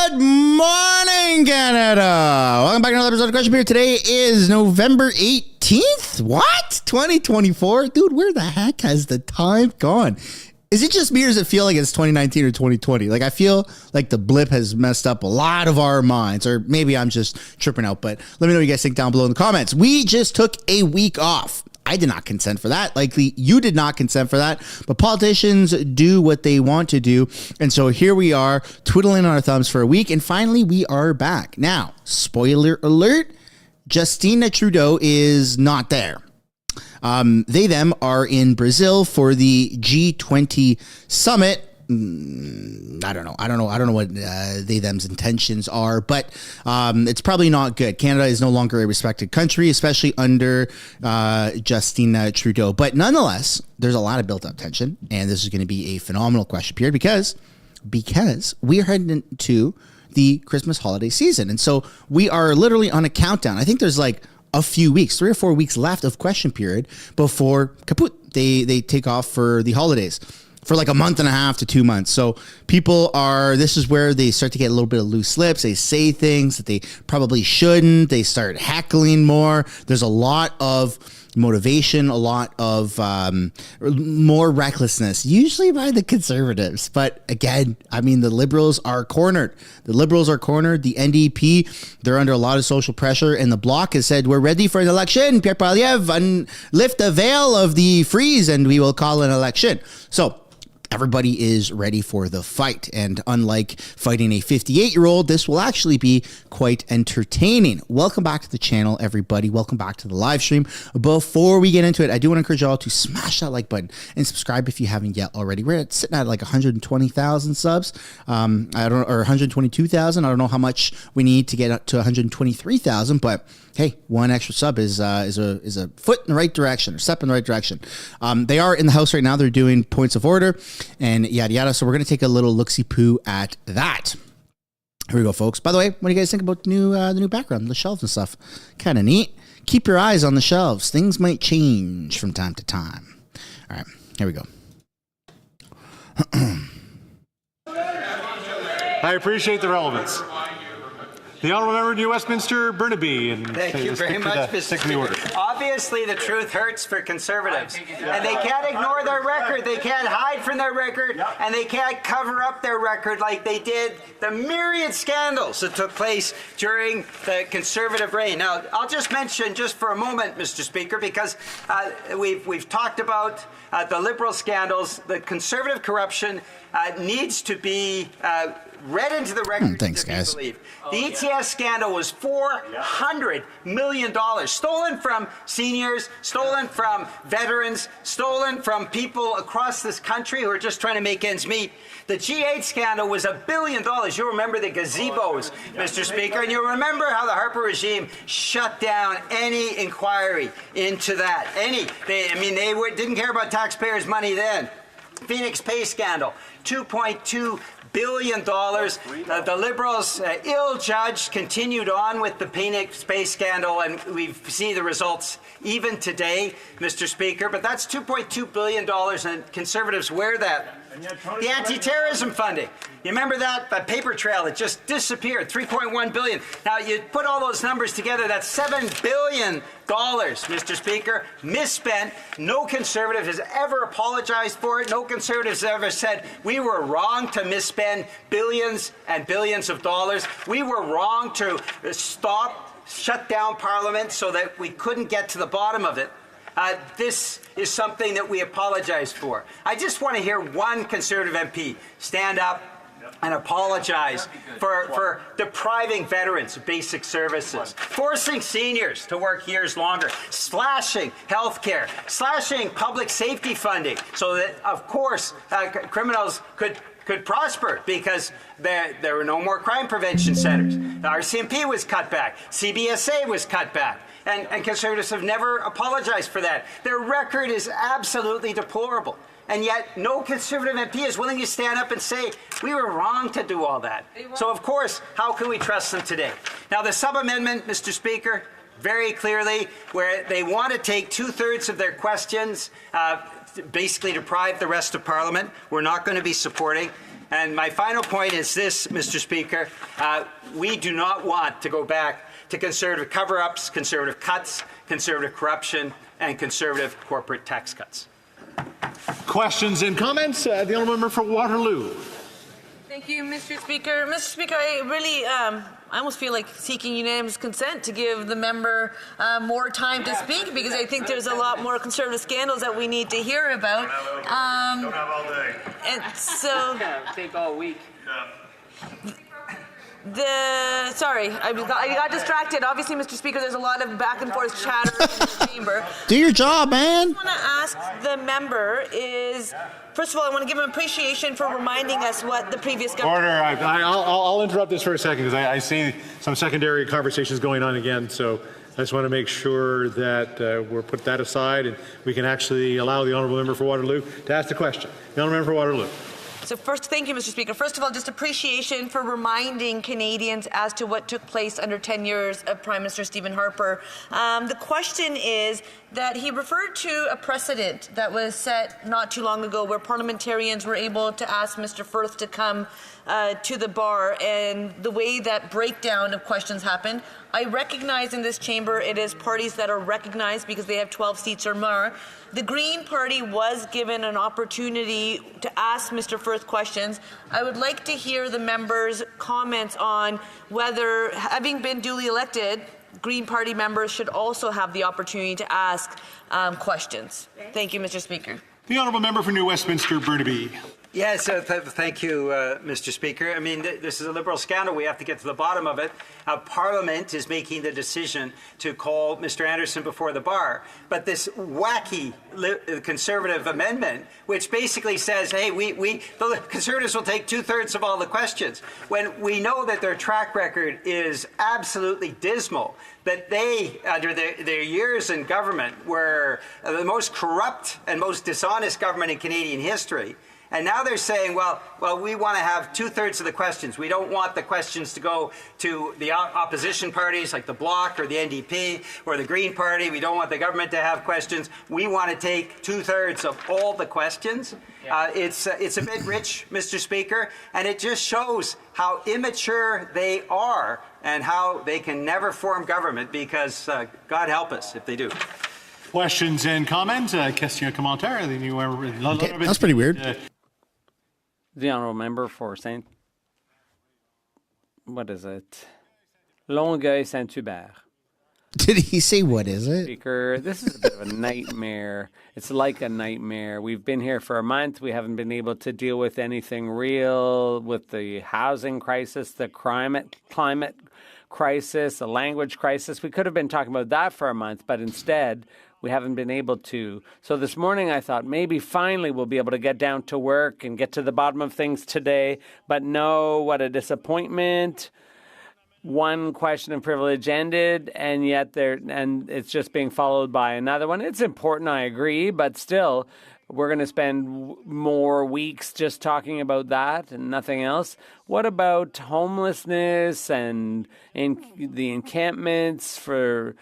Good morning, Canada. Welcome back to another episode of Question Pierre. Today is November 18th. What? 2024? Dude, where the heck has the time gone? Is it just me or does it feel like it's 2019 or 2020? Like, I feel like the blip has messed up a lot of our minds, or maybe I'm just tripping out, but let me know what you guys think down below in the comments. We just took a week off. I did not consent for that. Likely you did not consent for that, but politicians do what they want to do. And so here we are twiddling our thumbs for a week, and finally we are back. Now, spoiler alert, Justin Trudeau is not there. Them are in Brazil for the G20 summit. I don't know what them's intentions are, but it's probably not good. Canada is no longer a respected country, especially under Justin Trudeau. But nonetheless, there's a lot of built-up tension, and this is going to be a phenomenal question period because we are heading into the Christmas holiday season, and so we are literally on a countdown. I think there's like a few weeks, 3 or 4 weeks left of question period before kaput. They take off for the holidays for like a month and a half to 2 months. So this is where they start to get a little bit of loose lips. They say things that they probably shouldn't. They start heckling more. There's a lot of motivation, a lot of more recklessness, usually by the Conservatives. But again, I mean, the Liberals are cornered. The NDP, they're under a lot of social pressure, and the Bloc has said, we're ready for an election. Pierre, lift the veil of the freeze and we will call an election. So everybody is ready for the fight, and unlike fighting a 58-year-old, this will actually be quite entertaining. Welcome back to the channel, everybody. Welcome back to the live stream. Before we get into it, I do want to encourage you all to smash that like button and subscribe if you haven't yet already. We're sitting at like 120,000 subs, or 122,000. I don't know how much we need to get up to 123,000, but hey, one extra sub is a foot in the right direction, or step in the right direction. They are in the house right now. They're doing points of order and yada yada. So we're going to take a little look-see-poo at that. Here we go, folks. By the way, what do you guys think about the new background, the shelves and stuff? Kind of neat. Keep your eyes on the shelves. Things might change from time to time. All right, here we go. I appreciate the relevance. The Honourable Member New Westminster Burnaby. And thank you very much, Mr. Speaker. Obviously, the truth hurts for Conservatives, and they can't ignore their record. They can't hide from their record, and they can't cover up their record like they did the myriad scandals that took place during the Conservative reign. Now, I'll just mention just for a moment, Mr. Speaker, because we've talked about the Liberal scandals. The Conservative corruption needs to be read into the record. Thanks, guys. The ETS scandal was $400 million stolen from seniors, stolen from veterans, stolen from people across this country who are just trying to make ends meet. The G8 scandal was $1 billion. You'll remember the gazebos, Mr. Speaker, and you'll remember how the Harper regime shut down any inquiry into that. They didn't care about taxpayers' money then. Phoenix pay scandal, $2.2 billion. The Liberals, ill-judged, continued on with the Phoenix pay scandal, and we see the results even today, Mr. Speaker. But that's $2.2 billion, and Conservatives wear that. The anti-terrorism funding. You remember that paper trail that just disappeared, $3.1 billion. Now, you put all those numbers together, that's $7 billion, Mr. Speaker, misspent. No Conservative has ever apologized for it. No Conservative has ever said, we were wrong to misspend billions and billions of dollars. We were wrong to shut down Parliament so that we couldn't get to the bottom of it. This is something that we apologize for. I just want to hear one Conservative MP stand up and apologize for depriving veterans of basic services, forcing seniors to work years longer, slashing health care, slashing public safety funding so that, of course, criminals could prosper because there were no more crime prevention centers. The RCMP was cut back. CBSA was cut back. And Conservatives have never apologized for that. Their record is absolutely deplorable. And yet no Conservative MP is willing to stand up and say, we were wrong to do all that. So, of course, how can we trust them today? Now, the sub-amendment, Mr. Speaker, very clearly, where they want to take 2/3 of their questions, basically deprive the rest of Parliament, we're not going to be supporting. And my final point is this, Mr. Speaker. We do not want to go back to conservative cover-ups, conservative cuts, conservative corruption, and conservative corporate tax cuts. Questions and comments? The honourable member for Waterloo. Thank you, Mr. Speaker. Mr. Speaker, I really, I almost feel like seeking unanimous consent to give the member more time to speak, because I think there's a lot more conservative scandals that we need to hear about. Don't have all day. And so, Take all week. sorry, I got distracted. Obviously, Mr. Speaker, there's a lot of back and forth chatter in the chamber. Do your job, man. What I want to ask the member is, first of all, I want to give him appreciation for reminding us what the previous government... Order. I'll interrupt this for a second because I see some secondary conversations going on again. So I just want to make sure that we'll put that aside and we can actually allow the honourable member for Waterloo to ask the question. The honourable member for Waterloo. So first, thank you, Mr. Speaker. First of all, just appreciation for reminding Canadians as to what took place under 10 years of Prime Minister Stephen Harper. The question is that he referred to a precedent that was set not too long ago where parliamentarians were able to ask Mr. Firth to come to the bar, and the way that breakdown of questions happened. I recognize in this chamber it is parties that are recognized because they have 12 seats or more. The Green Party was given an opportunity to ask Mr. Firth questions. I would like to hear the members' comments on whether, having been duly elected, Green Party members should also have the opportunity to ask questions. Thank you, Mr. Speaker. The honourable member for New Westminster, Burnaby. Yes, thank you, Mr. Speaker. I mean, this is a Liberal scandal. We have to get to the bottom of it. Parliament is making the decision to call Mr. Anderson before the bar. But this wacky Conservative amendment, which basically says, hey, the Conservatives will take 2/3 of all the questions, when we know that their track record is absolutely dismal, that they, under their years in government, were the most corrupt and most dishonest government in Canadian history. And now they're saying, well, we want to have 2/3 of the questions. We don't want the questions to go to the opposition parties like the Bloc or the NDP or the Green Party. We don't want the government to have questions. We want to take 2/3 of all the questions. Yeah. It's a bit rich, Mr. Speaker, and it just shows how immature they are and how they can never form government, because God help us if they do. Questions and comments? Question, commentaire? That's pretty weird. The honourable member for Longueuil Saint-Hubert. Did he say what is it? Speaker, this is a bit of a nightmare. It's like a nightmare. We've been here for a month. We haven't been able to deal with anything real, with the housing crisis, the climate crisis, the language crisis. We could have been talking about that for a month, but instead we haven't been able to. So this morning I thought maybe finally we'll be able to get down to work and get to the bottom of things today. But no, what a disappointment. One question of privilege ended, and yet it's just being followed by another one. It's important, I agree, but still, we're going to spend more weeks just talking about that and nothing else. What about homelessness and the encampments for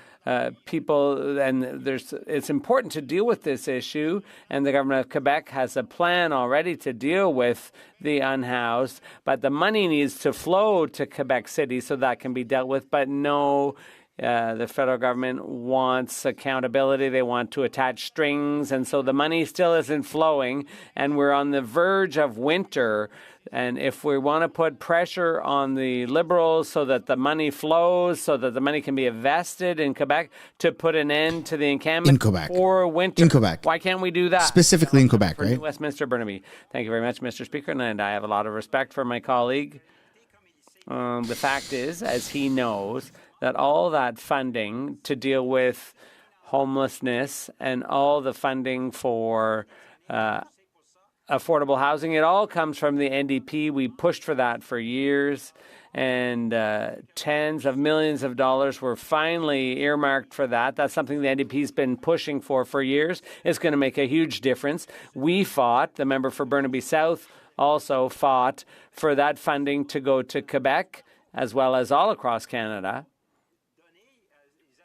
people? And it's important to deal with this issue, and the government of Quebec has a plan already to deal with the unhoused, but the money needs to flow to Quebec City so that can be dealt with. But no, the federal government wants accountability. They want to attach strings, and so the money still isn't flowing, and we're on the verge of winter. And if we want to put pressure on the Liberals so that the money flows, so that the money can be invested in Quebec to put an end to the encampment for winter. In Quebec. Why can't we do that? Specifically in Quebec, right? Westminster Burnaby. Thank you very much, Mr. Speaker, and I have a lot of respect for my colleague. The fact is, as he knows, that all that funding to deal with homelessness and all the funding for affordable housing, it all comes from the NDP. We pushed for that for years, and tens of millions of dollars were finally earmarked for that. That's something the NDP's been pushing for years. It's going to make a huge difference. We fought, the member for Burnaby South also fought for that funding to go to Quebec as well as all across Canada.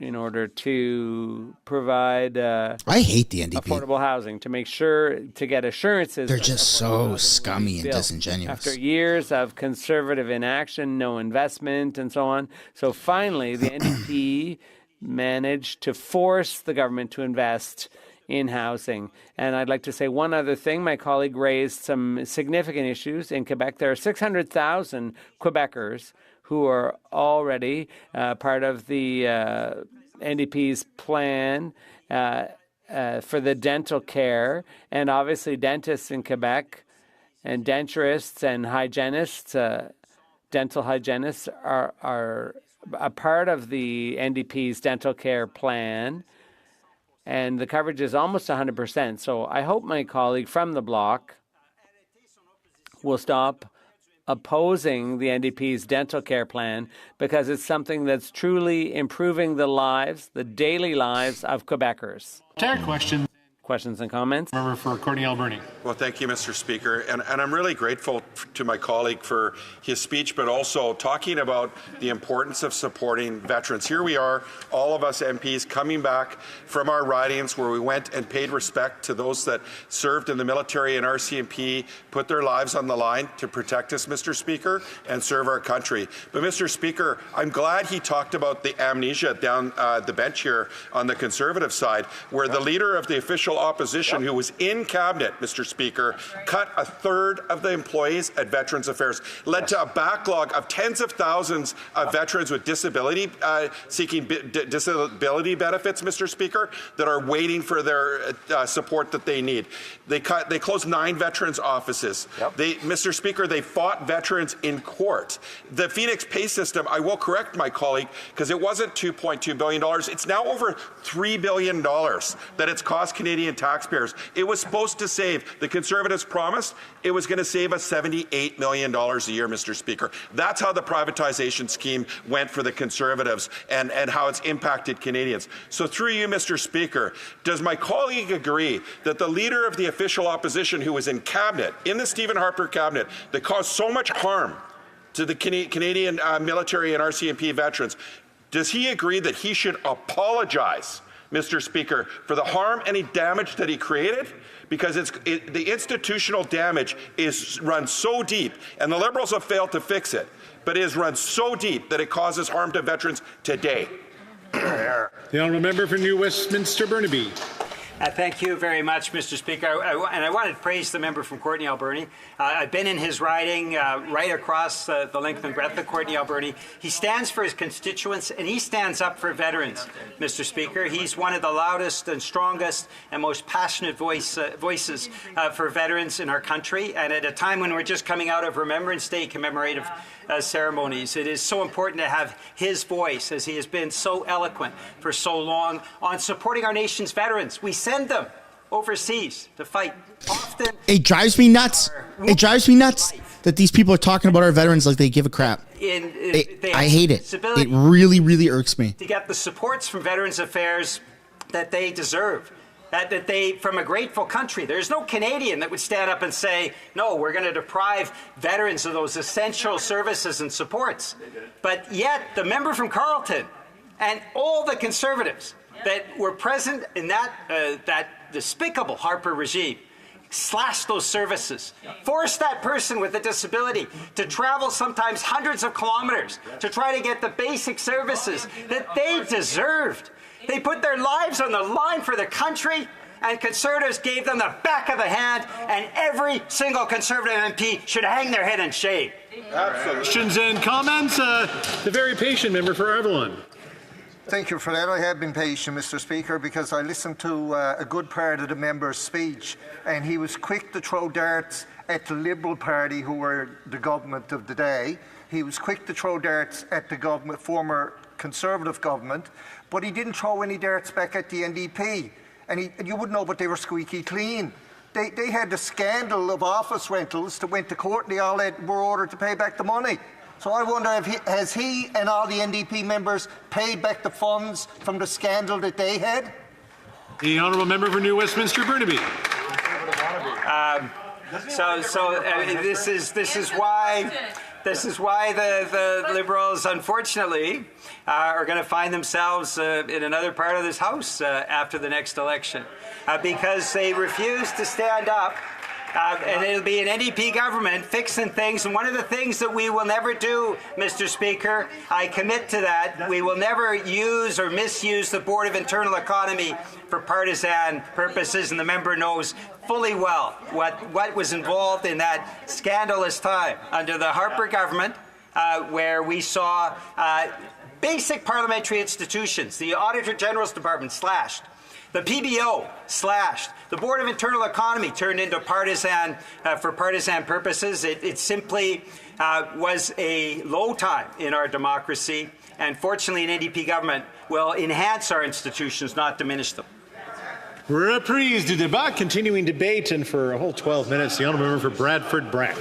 in order to provide I hate the NDP. affordable housing, to make sure to get assurances. They're that just affordable so housing will be scummy and built. disingenuous. After years of conservative inaction, no investment, and so on. So finally, the NDP managed to force the government to invest in housing. And I'd like to say one other thing. My colleague raised some significant issues. In Quebec, there are 600,000 Quebecers who are already part of the NDP's plan for the dental care. And obviously, dentists in Quebec and denturists and hygienists, dental hygienists, are a part of the NDP's dental care plan. And the coverage is almost 100%. So I hope my colleague from the Bloc will stop opposing the NDP's dental care plan, because it's something that's truly improving the lives, the daily lives of Quebecers. Question. Questions and comments? Member for Courtney Alberni. Well, thank you, Mr. Speaker. And I'm really grateful to my colleague for his speech, but also talking about the importance of supporting veterans. Here we are, all of us MPs coming back from our ridings where we went and paid respect to those that served in the military and RCMP, put their lives on the line to protect us, Mr. Speaker, and serve our country. But, Mr. Speaker, I'm glad he talked about the amnesia down the bench here on the Conservative side, where the leader of the official opposition, who was in cabinet, Mr. Speaker, cut a third of the employees at Veterans Affairs, led to a backlog of tens of thousands of veterans with disability seeking disability benefits, Mr. Speaker, that are waiting for their support that they need. They closed 9 veterans offices. Mr. Speaker, they fought veterans in court. The Phoenix pay system, I will correct my colleague, because it wasn't $2.2 billion. It's now over $3 billion that it's cost Canadian taxpayers. It was supposed to save, the Conservatives promised, it was going to save us $78 million a year, Mr. Speaker. That's how the privatization scheme went for the Conservatives and how it's impacted Canadians. So through you, Mr. Speaker, does my colleague agree that the leader of the official opposition who was in cabinet, in the Stephen Harper cabinet, that caused so much harm to the Canadian military and RCMP veterans, does he agree that he should apologize, Mr. Speaker, for the harm, any damage that he created? Because the institutional damage is run so deep, and the Liberals have failed to fix it, but it is run so deep that it causes harm to veterans today. The honourable member for New Westminster Burnaby. Thank you very much, Mr. Speaker. And I wanted to praise the member from Courtney Alberni. I've been in his riding right across the length and breadth of Courtney Alberni. He stands for his constituents, and he stands up for veterans, Mr. Speaker. He's one of the loudest and strongest and most passionate voices for veterans in our country. And at a time when we're just coming out of Remembrance Day commemorative ceremonies, it is so important to have his voice, as he has been so eloquent for so long, on supporting our nation's veterans. We send them overseas to fight. Often, it drives me nuts. It drives me nuts that these people are talking about our veterans like they give a crap. I hate it. It really, really irks me. To get the supports from Veterans Affairs that they deserve. That they, from a grateful country, there's no Canadian that would stand up and say, no, we're going to deprive veterans of those essential services and supports. But yet, the member from Carleton and all the Conservatives that were present in that despicable Harper regime slash those services, force that person with a disability to travel sometimes hundreds of kilometers to try to get the basic services that they deserved. They put their lives on the line for the country, and Conservatives gave them the back of the hand, and every single Conservative MP should hang their head in shame. Questions and comments? The very patient member for Avalon. Thank you for that. I have been patient, Mr. Speaker, because I listened to a good part of the member's speech, and he was quick to throw darts at the Liberal Party, who were the government of the day. He was quick to throw darts at the government, former Conservative government, but he didn't throw any darts back at the NDP. And you would know, but they were squeaky clean. They had the scandal of office rentals that went to court, and they all were ordered to pay back the money. So I wonder, has he and all the NDP members paid back the funds from the scandal that they had? The honourable member for New Westminster Burnaby. This is why the Liberals, unfortunately, are going to find themselves in another part of this House after the next election because they refuse to stand up. And it'll be an NDP government fixing things. And one of the things that we will never do, Mr. Speaker, I commit to that, we will never use or misuse the Board of Internal Economy for partisan purposes. And the member knows fully well what was involved in that scandalous time under the Harper government, where we saw basic parliamentary institutions, the Auditor General's Department slashed, the PBO slashed. The Board of Internal Economy turned into partisan, for partisan purposes. It simply was a low time in our democracy. And fortunately, an NDP government will enhance our institutions, not diminish them. Reprise du débat, continuing debate, and for a whole 12 minutes, the honourable member for Bradford Brant.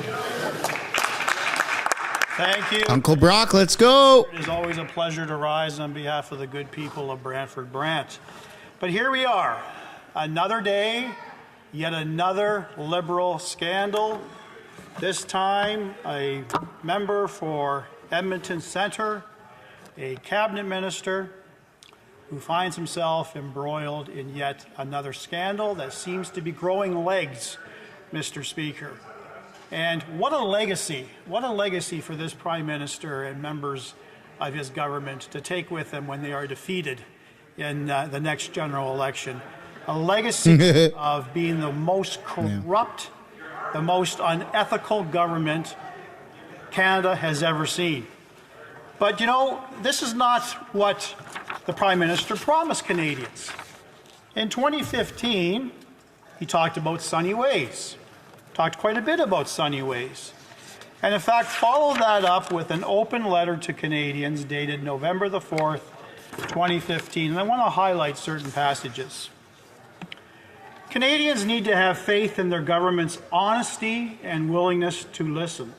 Thank you. Uncle Brock, let's go. It is always a pleasure to rise on behalf of the good people of Brantford Brant. But here we are, another day, yet another Liberal scandal. This time, a member for Edmonton Centre, a cabinet minister, who finds himself embroiled in yet another scandal that seems to be growing legs, Mr. Speaker. And what a legacy for this Prime Minister and members of his government to take with them when they are defeated in the next general election. A legacy of being the most corrupt, the most unethical government Canada has ever seen. But, you know, this is not what the Prime Minister promised Canadians. In 2015, he talked about sunny ways, talked quite a bit about sunny ways, and in fact followed that up with an open letter to Canadians dated November the 4th, 2015, and I want to highlight certain passages. Canadians need to have faith in their government's honesty and willingness to listen.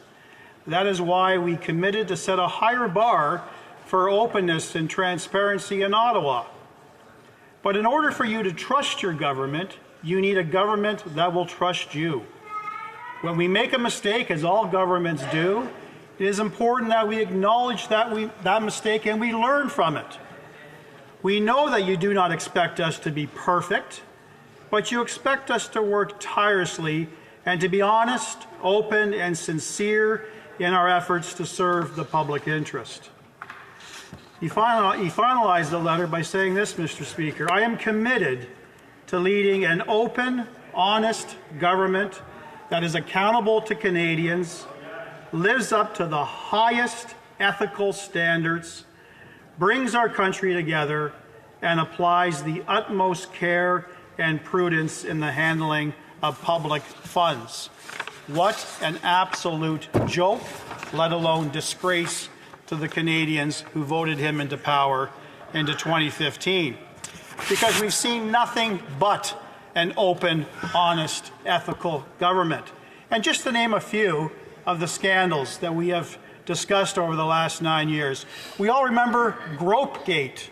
That is why we committed to set a higher bar for openness and transparency in Ottawa. But in order for you to trust your government, you need a government that will trust you. When we make a mistake, as all governments do, it is important that we acknowledge that mistake and we learn from it. We know that you do not expect us to be perfect, but you expect us to work tirelessly and to be honest, open, and sincere in our efforts to serve the public interest. He finalized the letter by saying this, Mr. Speaker: I am committed to leading an open, honest government that is accountable to Canadians, lives up to the highest ethical standards, brings our country together, and applies the utmost care and prudence in the handling of public funds. What an absolute joke, let alone disgrace to the Canadians who voted him into power into 2015. Because we've seen nothing but an open, honest, ethical government. And just to name a few of the scandals that we have discussed over the last 9 years, we all remember Gropegate.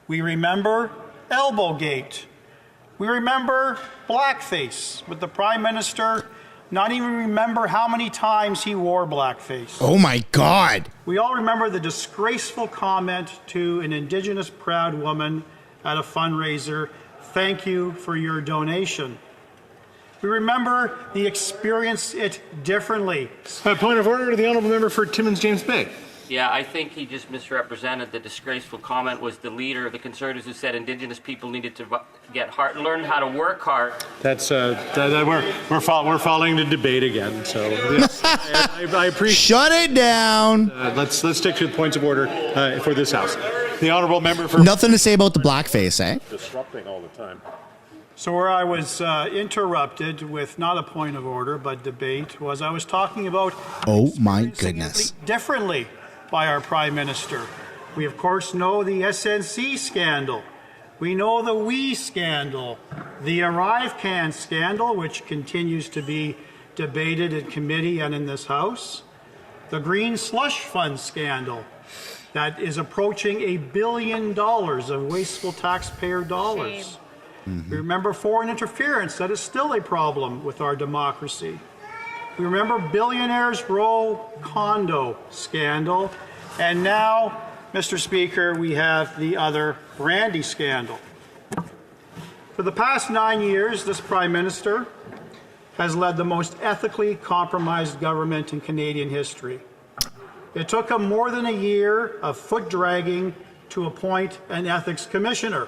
We remember Elbowgate. We remember blackface, with the Prime Minister not even remember how many times he wore blackface. Oh my God. We all remember the disgraceful comment to an Indigenous proud woman at a fundraiser: thank you for your donation. We remember the experience it differently. Point of order to the honourable member for Timmins James Bay. Yeah, I think he just misrepresented. The disgraceful comment was the leader of the Conservatives who said Indigenous people needed to learn how to work hard. That's we're following the debate again. So yes, I appreciate. Shut it down. Let's stick to the points of order for this House. The honourable member for Nothing to say about the blackface, eh? disrupting all the time. So where I was interrupted with not a point of order but debate was I was talking about Oh my goodness. differently by our Prime Minister. We of course know the SNC scandal. We know the WE scandal, the ArriveCan scandal, which continues to be debated in committee and in this House, the Green Slush Fund scandal that is approaching $1 billion of wasteful taxpayer dollars. We remember foreign interference that is still a problem with our democracy. We remember Billionaires Row condo scandal. And now, Mr. Speaker, we have the other brandy scandal. For the past 9 years, this Prime Minister has led the most ethically compromised government in Canadian history. It took him more than a year of foot-dragging to appoint an ethics commissioner,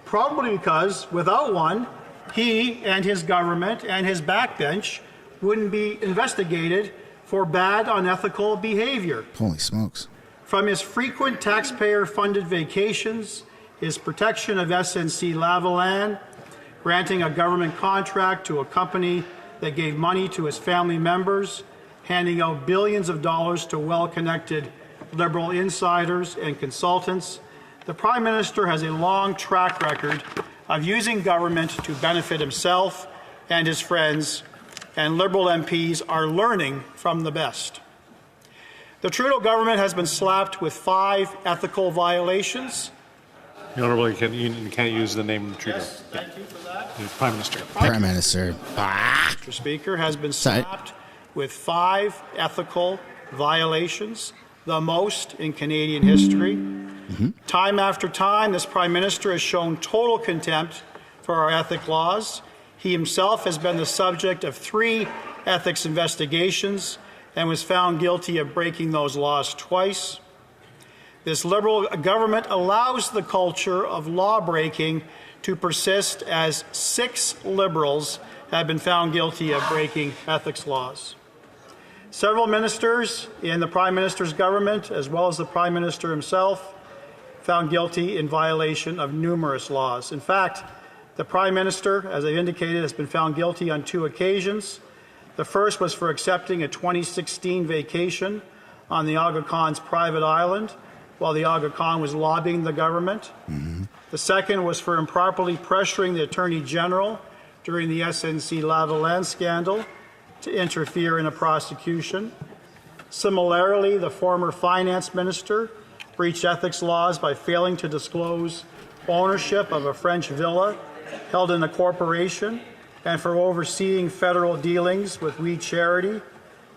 probably because without one, he and his government and his backbench wouldn't be investigated for bad, unethical behavior. Holy smokes. From his frequent taxpayer-funded vacations, his protection of SNC-Lavalin, granting a government contract to a company that gave money to his family members, handing out billions of dollars to well-connected Liberal insiders and consultants, the Prime Minister has a long track record of using government to benefit himself and his friends, and Liberal MPs are learning from the best. The Trudeau government has been slapped with 5 ethical violations. The Honourable, you can't use the name Trudeau. Yes, thank you for that. The Prime Minister. Prime Minister. Mr. Speaker, has been slapped with 5 ethical violations, the most in Canadian history. Time after time, this Prime Minister has shown total contempt for our ethic laws. He himself has been the subject of 3 ethics investigations and was found guilty of breaking those laws twice. This Liberal government allows the culture of law-breaking to persist as 6 Liberals have been found guilty of breaking ethics laws. Several ministers in the Prime Minister's government, as well as the Prime Minister himself, found guilty in violation of numerous laws. In fact, the Prime Minister, as I indicated, has been found guilty on 2 occasions. The first was for accepting a 2016 vacation on the Aga Khan's private island while the Aga Khan was lobbying the government. The second was for improperly pressuring the Attorney General during the SNC-Lavalin scandal to interfere in a prosecution. Similarly, the former finance minister breached ethics laws by failing to disclose ownership of a French villa held in a corporation and for overseeing federal dealings with We Charity,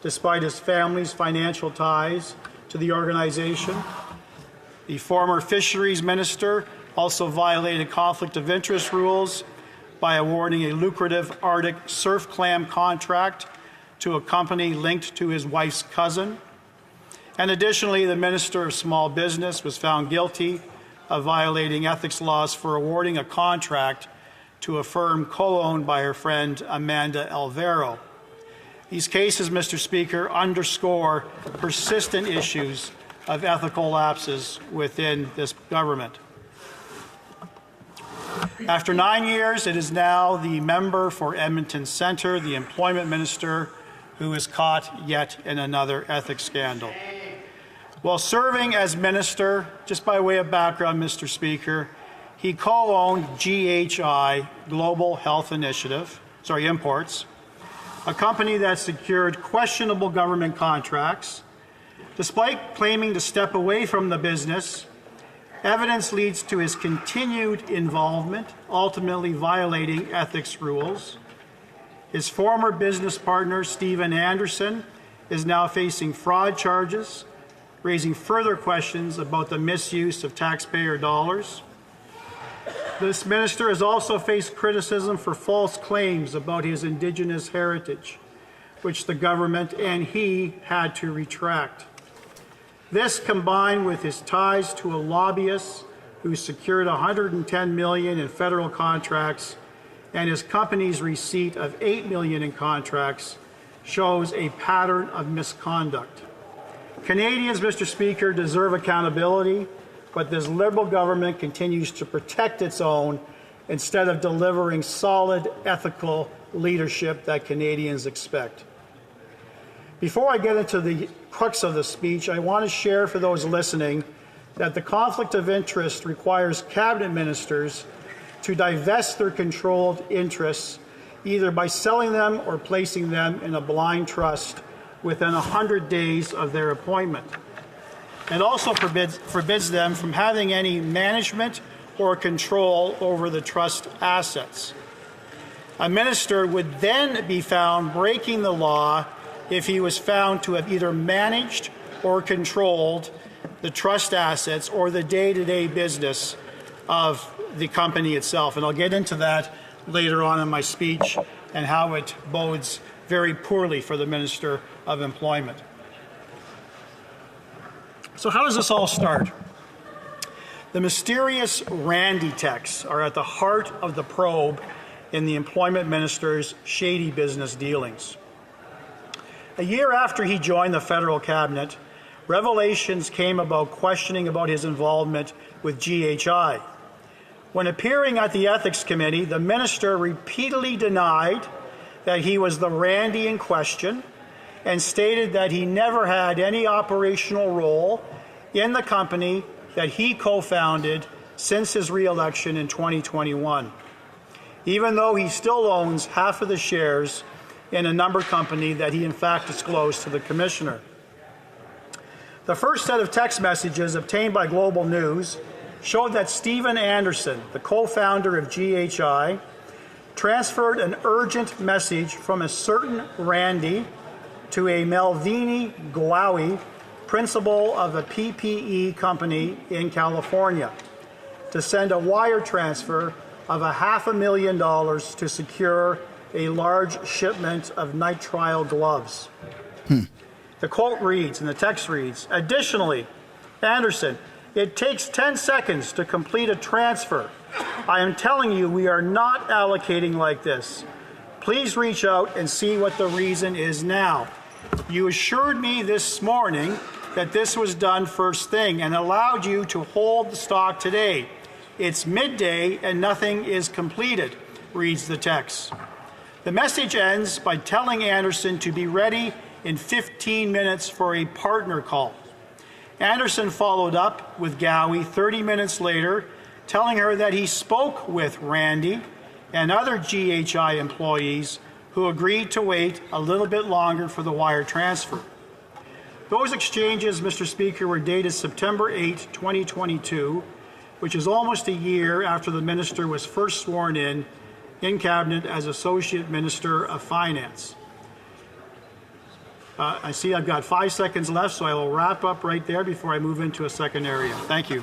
despite his family's financial ties to the organization. The former fisheries minister also violated conflict of interest rules by awarding a lucrative Arctic surf clam contract to a company linked to his wife's cousin. And additionally, the Minister of Small Business was found guilty of violating ethics laws for awarding a contract to a firm co-owned by her friend Amanda Alvaro. These cases, Mr. Speaker, underscore persistent issues of ethical lapses within this government. After 9 years, it is now the member for Edmonton Centre, the employment minister, who is caught yet in another ethics scandal. While serving as minister, just by way of background, Mr. Speaker, he co-owned GHI, Global Health Initiative, Imports, a company that secured questionable government contracts. Despite claiming to step away from the business, evidence leads to his continued involvement, ultimately violating ethics rules. His former business partner, Stephen Anderson, is now facing fraud charges, raising further questions about the misuse of taxpayer dollars. This minister has also faced criticism for false claims about his Indigenous heritage, which the government and he had to retract. This, combined with his ties to a lobbyist who secured $110 million in federal contracts and his company's receipt of $8 million in contracts, shows a pattern of misconduct. Canadians, Mr. Speaker, deserve accountability, but this Liberal government continues to protect its own instead of delivering solid, ethical leadership that Canadians expect. Before I get into the crux of the speech, I want to share for those listening that the conflict of interest requires cabinet ministers to divest their controlled interests either by selling them or placing them in a blind trust within 100 days of their appointment. It also forbids them from having any management or control over the trust assets. A minister would then be found breaking the law if he was found to have either managed or controlled the trust assets or the day-to-day business of the company itself. And I'll get into that later on in my speech and how it bodes very poorly for the Minister of Employment. So how does this all start? The mysterious Randy texts are at the heart of the probe in the Employment Minister's shady business dealings. A year after he joined the federal cabinet, revelations came about questioning about his involvement with GHI. When appearing at the Ethics Committee, the minister repeatedly denied that he was the Randy in question and stated that he never had any operational role in the company that he co-founded since his re-election in 2021, even though he still owns half of the shares in a number company that he in fact disclosed to the Commissioner. The first set of text messages obtained by Global News showed that Stephen Anderson, the co-founder of GHI, transferred an urgent message from a certain Randy to a Melvini Gwawi, principal of a PPE company in California, to send a wire transfer of $500,000 to secure a large shipment of nitrile gloves. The quote reads, and the text reads, "Additionally, Anderson, it takes 10 seconds to complete a transfer. I am telling you, we are not allocating like this. Please reach out and see what the reason is now. You assured me this morning that this was done first thing and allowed you to hold the stock today. It's midday and nothing is completed," reads the text. The message ends by telling Anderson to be ready in 15 minutes for a partner call. Anderson followed up with Gowie 30 minutes later, telling her that he spoke with Randy and other GHI employees who agreed to wait a little bit longer for the wire transfer. Those exchanges, Mr. Speaker, were dated September 8, 2022, which is almost a year after the minister was first sworn in Cabinet as Associate Minister of Finance. I see I've got 5 seconds left, so I will wrap up right there before I move into a second area. Thank you.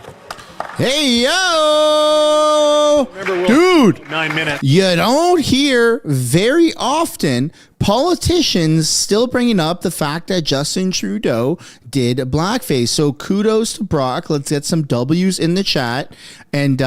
Hey, yo! Dude, 9 minutes. You don't hear very often politicians still bringing up the fact that Justin Trudeau did blackface. So kudos to Brock. Let's get some W's in the chat and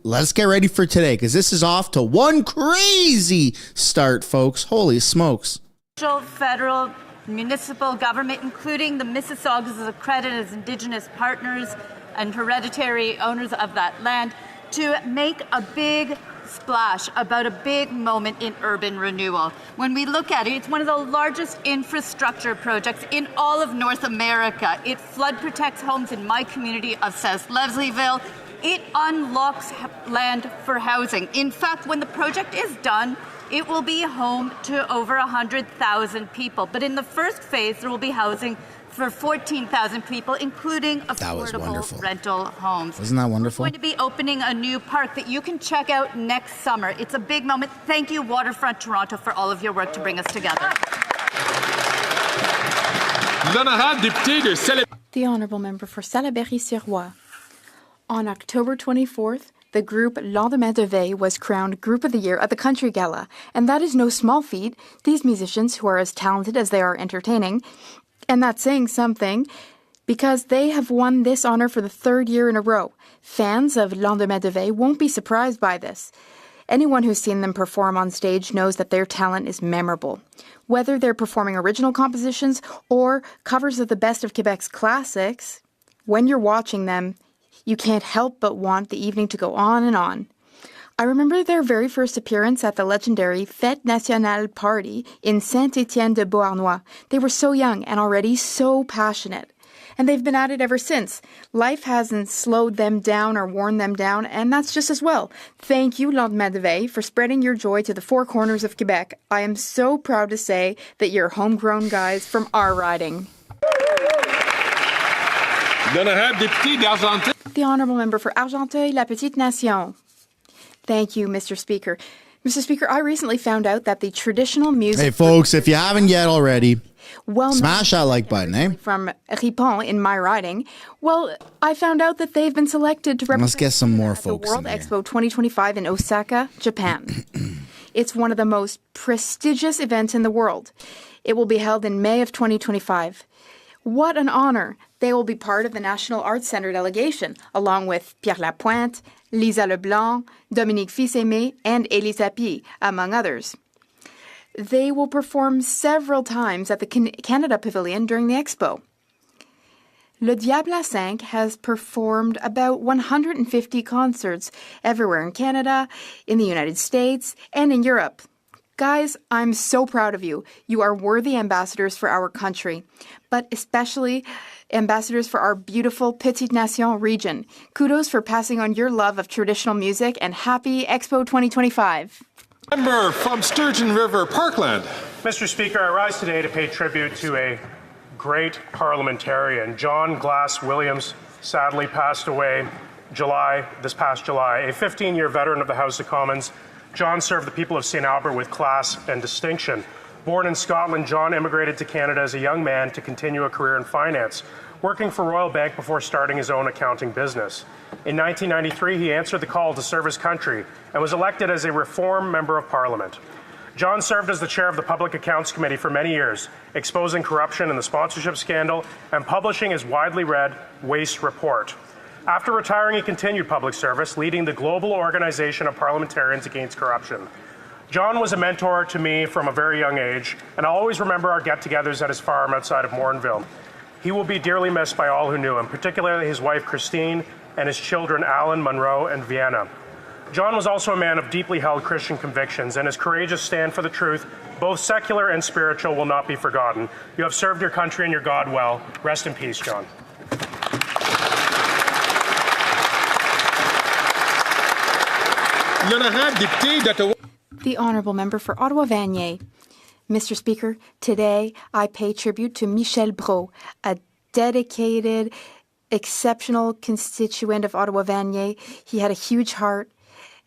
let's get ready for today, because this is off to one crazy start, folks. Holy smokes. Federal, municipal government, including the Mississaugas accredited as Indigenous partners and hereditary owners of that land, to make a big splash about a big moment in urban renewal. When we look at it, it's one of the largest infrastructure projects in all of North America. It flood protects homes in my community of South Leslieville. It unlocks land for housing. In fact, when the project is done, it will be home to over 100,000 people. But in the first phase, there will be housing for 14,000 people, including affordable rental homes. Isn't that wonderful? We're going to be opening a new park that you can check out next summer. It's a big moment. Thank you, Waterfront Toronto, for all of your work to bring us together. The Honourable Member for Salaberry-sur-Roi. On October 24th, the group Lendemain de Veille was crowned Group of the Year at the Country Gala, and that is no small feat. These musicians, who are as talented as they are entertaining, and that's saying something, because they have won this honour for the third year in a row. Fans of Lendemain de Veille won't be surprised by this. Anyone who's seen them perform on stage knows that their talent is memorable. Whether they're performing original compositions or covers of the best of Quebec's classics, when you're watching them, you can't help but want the evening to go on and on. I remember their very first appearance at the legendary Fête Nationale party in Saint-Étienne-de-Beauharnois. They were so young and already so passionate. And they've been at it ever since. Life hasn't slowed them down or worn them down, and that's just as well. Thank you, Lendemain de Veille, for spreading your joy to the four corners of Quebec. I am so proud to say that you're homegrown guys from our riding. The Honourable Member for Argenteuil-La Petite Nation. Thank you, Mr. Speaker. Mr. Speaker, I recently found out that the traditional music... Hey, folks, if you haven't yet already, well-known smash that like button, eh? from Ripon in my riding. Well, I found out that they've been selected to represent Let's get some more at the folks World in here. Expo 2025 in Osaka, Japan. It's one of the most prestigious events in the world. It will be held in May of 2025. What an honor. They will be part of the National Arts Centre delegation, along with Pierre Lapointe, Lisa Leblanc, Dominique Fils-Aimé, and Elisa P., among others. They will perform several times at the Canada Pavilion during the expo. Le Diable à 5 has performed about 150 concerts everywhere in Canada, in the United States, and in Europe. Guys, I'm so proud of you. You are worthy ambassadors for our country, but especially ambassadors for our beautiful Petite Nation region. Kudos for passing on your love of traditional music, and happy Expo 2025. Member from Sturgeon River, Parkland. Mr. Speaker, I rise today to pay tribute to a great parliamentarian. John Glass Williams sadly passed away this past July. A 15-year veteran of the House of Commons, John served the people of St. Albert with class and distinction. Born in Scotland, John immigrated to Canada as a young man to continue a career in finance, working for Royal Bank before starting his own accounting business. In 1993, he answered the call to serve his country and was elected as a Reform Member of Parliament. John served as the chair of the Public Accounts Committee for many years, exposing corruption in the sponsorship scandal and publishing his widely read Waste Report. After retiring, he continued public service, leading the global organization of Parliamentarians Against Corruption. John was a mentor to me from a very young age, and I'll always remember our get-togethers at his farm outside of Morinville. He will be dearly missed by all who knew him, particularly his wife Christine and his children Alan, Monroe, and Vienna. John was also a man of deeply held Christian convictions, and his courageous stand for the truth, both secular and spiritual, will not be forgotten. You have served your country and your God well. Rest in peace, John. The Honourable Member for Ottawa-Vanier. Mr. Speaker, today I pay tribute to Michel Brault, a dedicated, exceptional constituent of Ottawa-Vanier. He had a huge heart,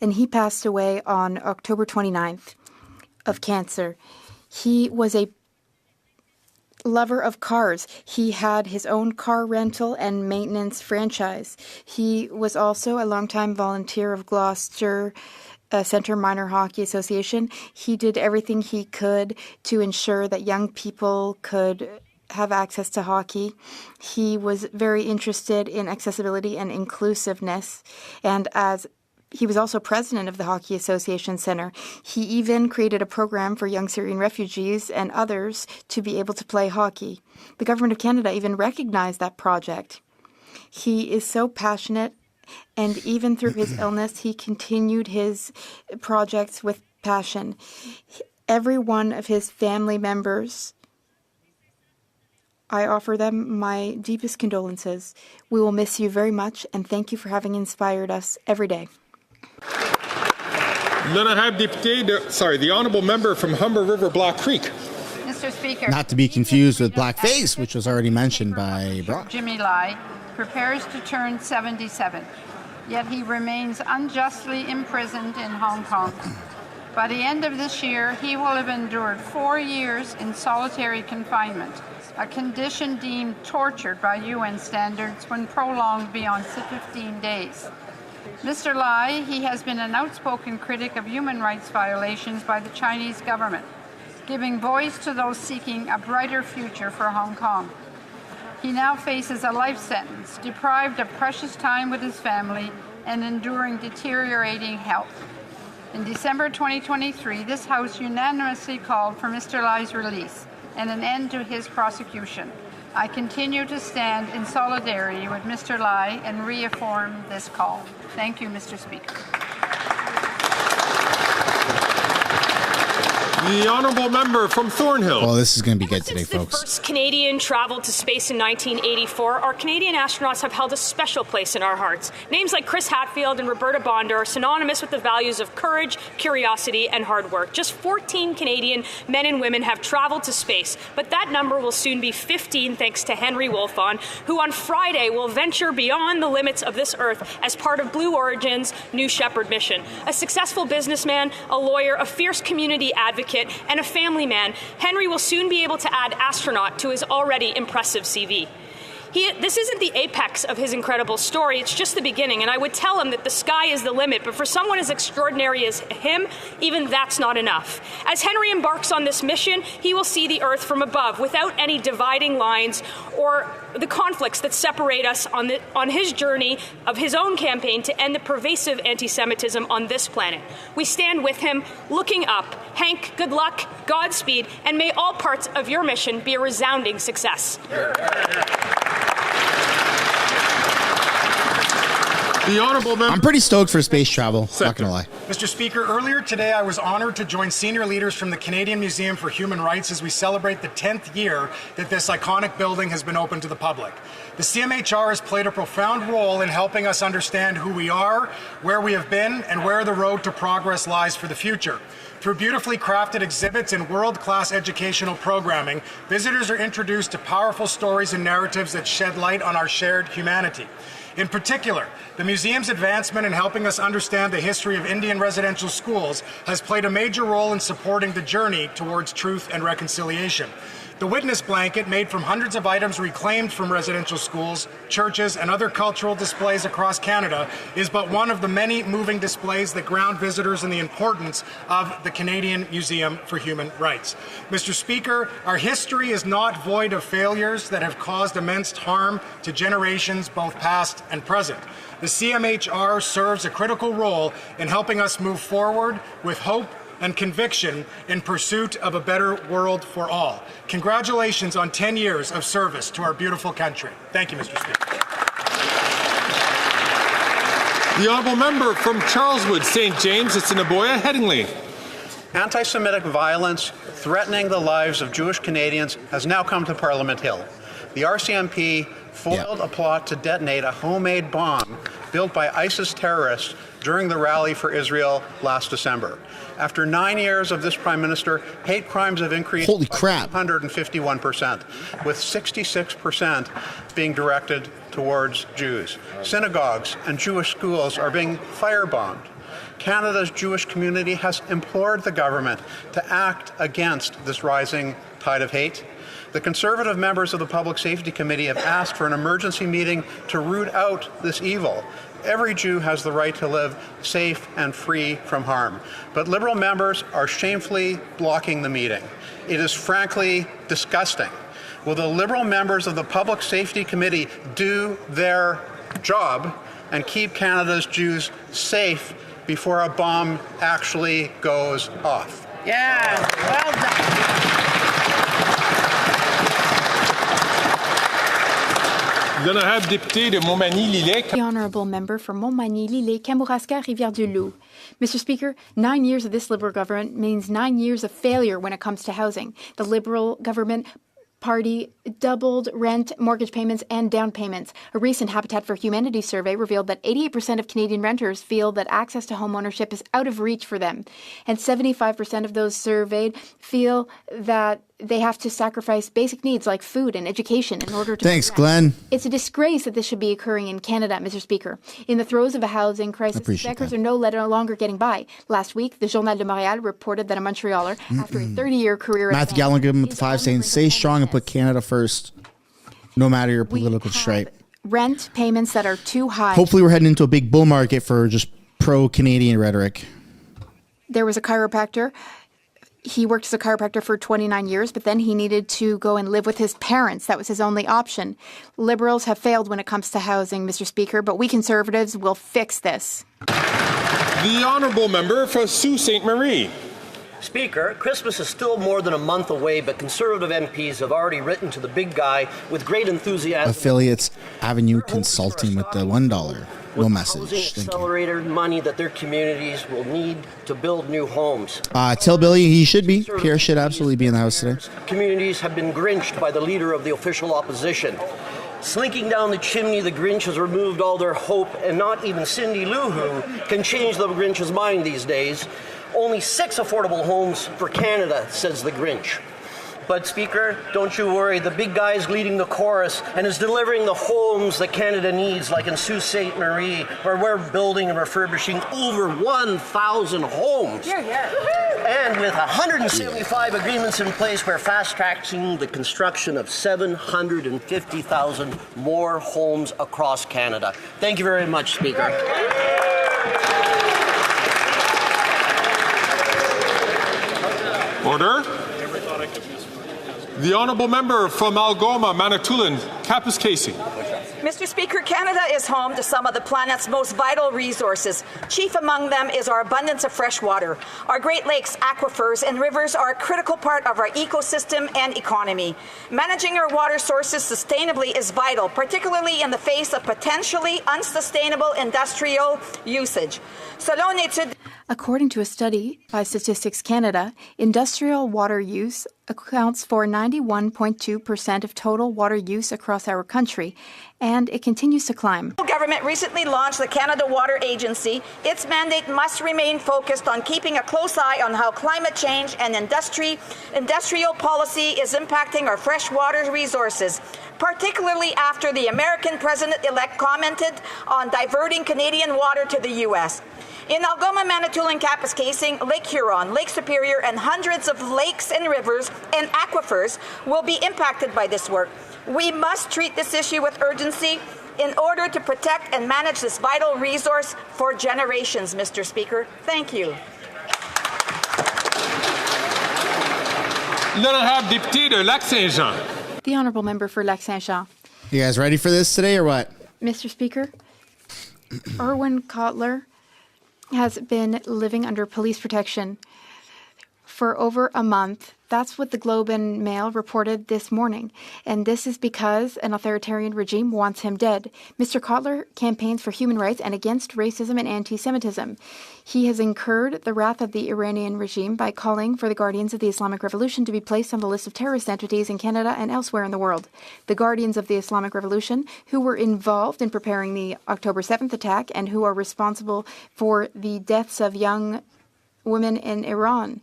and he passed away on October 29th of cancer. He was a lover of cars. He had his own car rental and maintenance franchise. He was also a longtime volunteer of Gloucester Centre Minor Hockey Association. He did everything he could to ensure that young people could have access to hockey. He was very interested in accessibility and inclusiveness, and as he was also president of the Hockey Association Centre. He even created a program for young Syrian refugees and others to be able to play hockey. The Government of Canada even recognized that project. He is so passionate, and even through his illness, he continued his projects with passion. Every one of his family members, I offer them my deepest condolences. We will miss you very much, and thank you for having inspired us every day. The Honourable Member from Humber River, Black Creek. Mr. Speaker. Not to be confused with blackface, which was already mentioned by Brock. Jimmy Lai prepares to turn 77, yet he remains unjustly imprisoned in Hong Kong. By the end of this year, he will have endured 4 years in solitary confinement, a condition deemed tortured by UN standards when prolonged beyond 15 days. Mr. Lai, he has been an outspoken critic of human rights violations by the Chinese government, giving voice to those seeking a brighter future for Hong Kong. He now faces a life sentence, deprived of precious time with his family and enduring deteriorating health. In December 2023, this House unanimously called for Mr. Lai's release and an end to his prosecution. I continue to stand in solidarity with Mr. Lai and reaffirm this call. Thank you, Mr. Speaker. The honourable member from Thornhill. Oh, this is going to be good today, Since the folks. first Canadian traveled to space in 1984, our Canadian astronauts have held a special place in our hearts. Names like Chris Hadfield and Roberta Bonder are synonymous with the values of courage, curiosity, and hard work. Just 14 Canadian men and women have traveled to space, but that number will soon be 15 thanks to Henry Wolfond, who on Friday will venture beyond the limits of this Earth as part of Blue Origin's New Shepard mission. A successful businessman, a lawyer, a fierce community advocate, and a family man, Henry will soon be able to add astronaut to his already impressive CV. This isn't the apex of his incredible story, it's just the beginning, and I would tell him that the sky is the limit, but for someone as extraordinary as him, even that's not enough. As Henry embarks on this mission, he will see the Earth from above, without any dividing lines or the conflicts that separate us on his journey of his own campaign to end the pervasive anti-Semitism on this planet. We stand with him, looking up. Hank, good luck, Godspeed, and may all parts of your mission be a resounding success. The honourable member. I'm pretty stoked for space travel, not going to lie. Mr. Speaker, earlier today I was honored to join senior leaders from the Canadian Museum for Human Rights as we celebrate the 10th year that this iconic building has been open to the public. The CMHR has played a profound role in helping us understand who we are, where we have been, and where the road to progress lies for the future. Through beautifully crafted exhibits and world-class educational programming, visitors are introduced to powerful stories and narratives that shed light on our shared humanity. In particular, the museum's advancement in helping us understand the history of Indian residential schools has played a major role in supporting the journey towards truth and reconciliation. The witness blanket, made from hundreds of items reclaimed from residential schools, churches, and other cultural displays across Canada, is but one of the many moving displays that ground visitors in the importance of the Canadian Museum for Human Rights. Mr. Speaker, our history is not void of failures that have caused immense harm to generations both past and present. The CMHR serves a critical role in helping us move forward with hope and conviction in pursuit of a better world for all. Congratulations on 10 years of service to our beautiful country. Thank you, Mr. Speaker. The honourable member from Charleswood, St. James, Assiniboia, Headingley. Anti-Semitic violence threatening the lives of Jewish Canadians has now come to Parliament Hill. The RCMP foiled a plot to detonate a homemade bomb built by ISIS terrorists during the rally for Israel last December. After 9 years of this Prime Minister, hate crimes have increased by 151%, with 66% being directed towards Jews. Synagogues and Jewish schools are being firebombed. Canada's Jewish community has implored the government to act against this rising tide of hate. The Conservative members of the Public Safety Committee have asked for an emergency meeting to root out this evil. Every Jew has the right to live safe and free from harm. But Liberal members are shamefully blocking the meeting. It is frankly disgusting. Will the Liberal members of the Public Safety Committee do their job and keep Canada's Jews safe before a bomb actually goes off? Yeah, well done. The Honourable Member for Montmagny-Lillet, Kamouraska, Rivière-du-Loup. Mr. Speaker, 9 years of this Liberal government means 9 years of failure when it comes to housing. The Liberal government Party doubled rent, mortgage payments, and down payments. A recent Habitat for Humanity survey revealed that 88% of Canadian renters feel that access to home ownership is out of reach for them. And 75% of those surveyed feel that they have to sacrifice basic needs like food and education in order to... Thanks, Glenn. It's a disgrace that this should be occurring in Canada, Mr. Speaker. In the throes of a housing crisis, Quebecers are no longer getting by. Last week, the Journal de Montréal reported that a Montrealer, after a 30-year career... Matthew Gallagher with the 5 saying, stay strong and put Canada first, no matter your political stripe. Rent payments that are too high. Hopefully we're heading into a big bull market for just pro-Canadian rhetoric. There was a chiropractor. He worked as a chiropractor for 29 years, but then he needed to go and live with his parents. That was his only option. Liberals have failed when it comes to housing, Mr. Speaker, but we Conservatives will fix this. The Honourable Member for Sault Ste. Marie. Speaker, Christmas is still more than a month away, but Conservative MPs have already written to the big guy with great enthusiasm. Affiliates Avenue Consulting with the $1. No with message. housing Thank you. accelerator money that their communities will need to build new homes. Tell Billy he should be. Pierre should absolutely be in the House today. Communities have been grinched by the leader of the official opposition. Slinking down the chimney, the Grinch has removed all their hope, and not even Cindy Lou Who can change the Grinch's mind these days. Only 6 affordable homes for Canada, says the Grinch. But Speaker, don't you worry, the big guy is leading the chorus and is delivering the homes that Canada needs, like in Sault Ste. Marie, where we're building and refurbishing over 1,000 homes. Here, here. And with 175 agreements in place, we're fast-tracking the construction of 750,000 more homes across Canada. Thank you very much, Speaker. Order. The honourable member from Algoma, Manitoulin, Kapuskasey. Mr. Speaker, Canada is home to some of the planet's most vital resources. Chief among them is our abundance of fresh water. Our Great Lakes, aquifers, and rivers are a critical part of our ecosystem and economy. Managing our water sources sustainably is vital, particularly in the face of potentially unsustainable industrial usage. Selon une étude... According to a study by Statistics Canada, industrial water use accounts for 91.2% of total water use across our country, and it continues to climb. The government recently launched the Canada Water Agency. Its mandate must remain focused on keeping a close eye on how climate change and industrial policy is impacting our freshwater resources, particularly after the American president-elect commented on diverting Canadian water to the U.S. In Algoma, Manitoulin, Kapuskasey, Lake Huron, Lake Superior, and hundreds of lakes and rivers and aquifers will be impacted by this work. We must treat this issue with urgency in order to protect and manage this vital resource for generations, Mr. Speaker. Thank you. L'honorable député de Lac-Saint-Jean. The honourable member for Lac-Saint-Jean. You guys ready for this today or what? Mr. Speaker, Erwin Kotler has been living under police protection for over a month. That's what the Globe and Mail reported this morning. And this is because an authoritarian regime wants him dead. Mr. Kotler campaigns for human rights and against racism and anti-Semitism. He has incurred the wrath of the Iranian regime by calling for the Guardians of the Islamic Revolution to be placed on the list of terrorist entities in Canada and elsewhere in the world. The Guardians of the Islamic Revolution, who were involved in preparing the October 7th attack and who are responsible for the deaths of young women in Iran.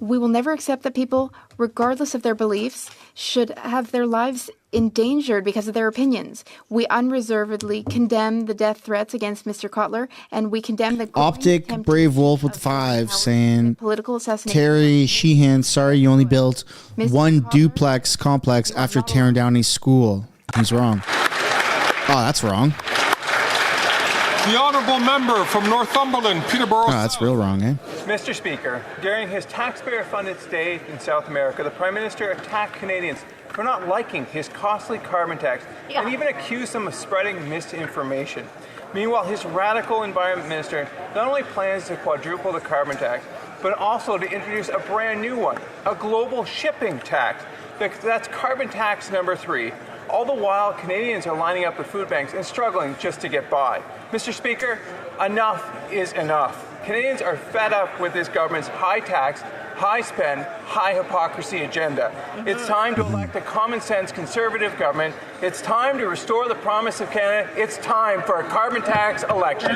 We will never accept that people, regardless of their beliefs, should have their lives endangered because of their opinions. We unreservedly condemn the death threats against Mr. Kotler, and we condemn the Optic Brave Wolf with 5 saying, political assassination. Terry Sheehan, sorry you only built one duplex complex after tearing down a school. He's wrong. Oh, that's wrong. The honourable member from Northumberland, Peterborough. Oh, that's real wrong, eh? Mr. Speaker, during his taxpayer-funded stay in South America, the Prime Minister attacked Canadians for not liking his costly carbon tax and even accused them of spreading misinformation. Meanwhile, his radical Environment Minister not only plans to quadruple the carbon tax, but also to introduce a brand new one, a global shipping tax. That's carbon tax number 3. All the while, Canadians are lining up at food banks and struggling just to get by. Mr. Speaker, enough is enough. Canadians are fed up with this government's high tax, high spend, high hypocrisy agenda. It's time to elect a common sense conservative government. It's time to restore the promise of Canada. It's time for a carbon tax election.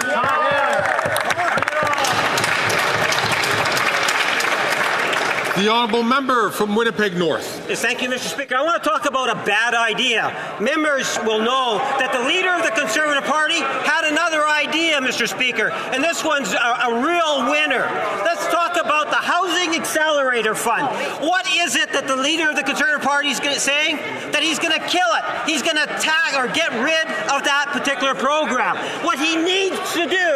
The honourable member from Winnipeg North. Yes, thank you, Mr. Speaker. I want to talk about a bad idea. Members will know that the leader of the Conservative Party had another idea, Mr. Speaker, and this one's a real winner. Let's talk about the Housing Accelerator Fund. What is it that the leader of the Conservative Party is saying? That he's going to kill it. He's going to tag or get rid of that particular program. What he needs to do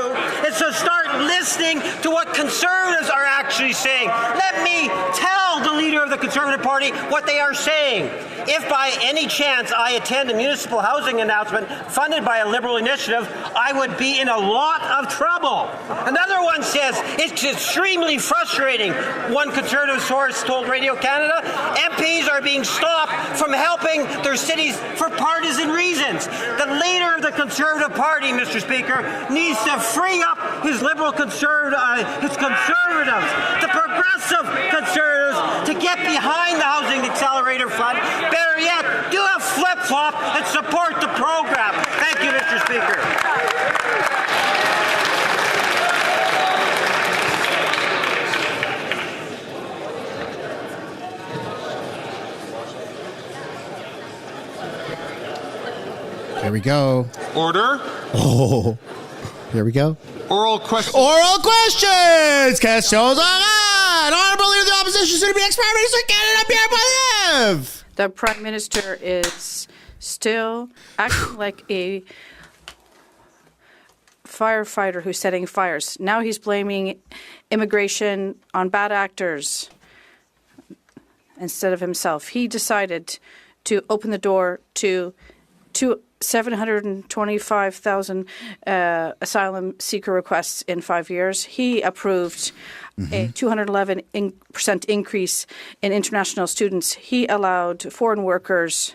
is to start listening to what Conservatives are actually saying. Let me tell the leader of the Conservative Party what they are saying. If by any chance I attend a municipal housing announcement funded by a Liberal initiative, I would be in a lot of trouble. Another one says it's extremely frustrating. One Conservative source told Radio Canada, MPs are being stopped from helping their cities for partisan reasons. The leader of the Conservative Party, Mr. Speaker, needs to free up his liberal conservatives, the progressive conservatives, to get behind the Housing Accelerator Fund. Better yet, do a flip-flop and support the program. Thank you, Mr. Speaker. Here we go. Order. Oh, here we go. Oral questions. Oral questions. Cast shows on. Honorable Leader of the Opposition, soon to be next Prime Minister of Canada, Pierre Poilievre. The Prime Minister is still acting like a firefighter who's setting fires. Now he's blaming immigration on bad actors instead of himself. He decided to open the door to 725,000 asylum seeker requests in 5 years. He approved a 211% increase in international students. He allowed foreign workers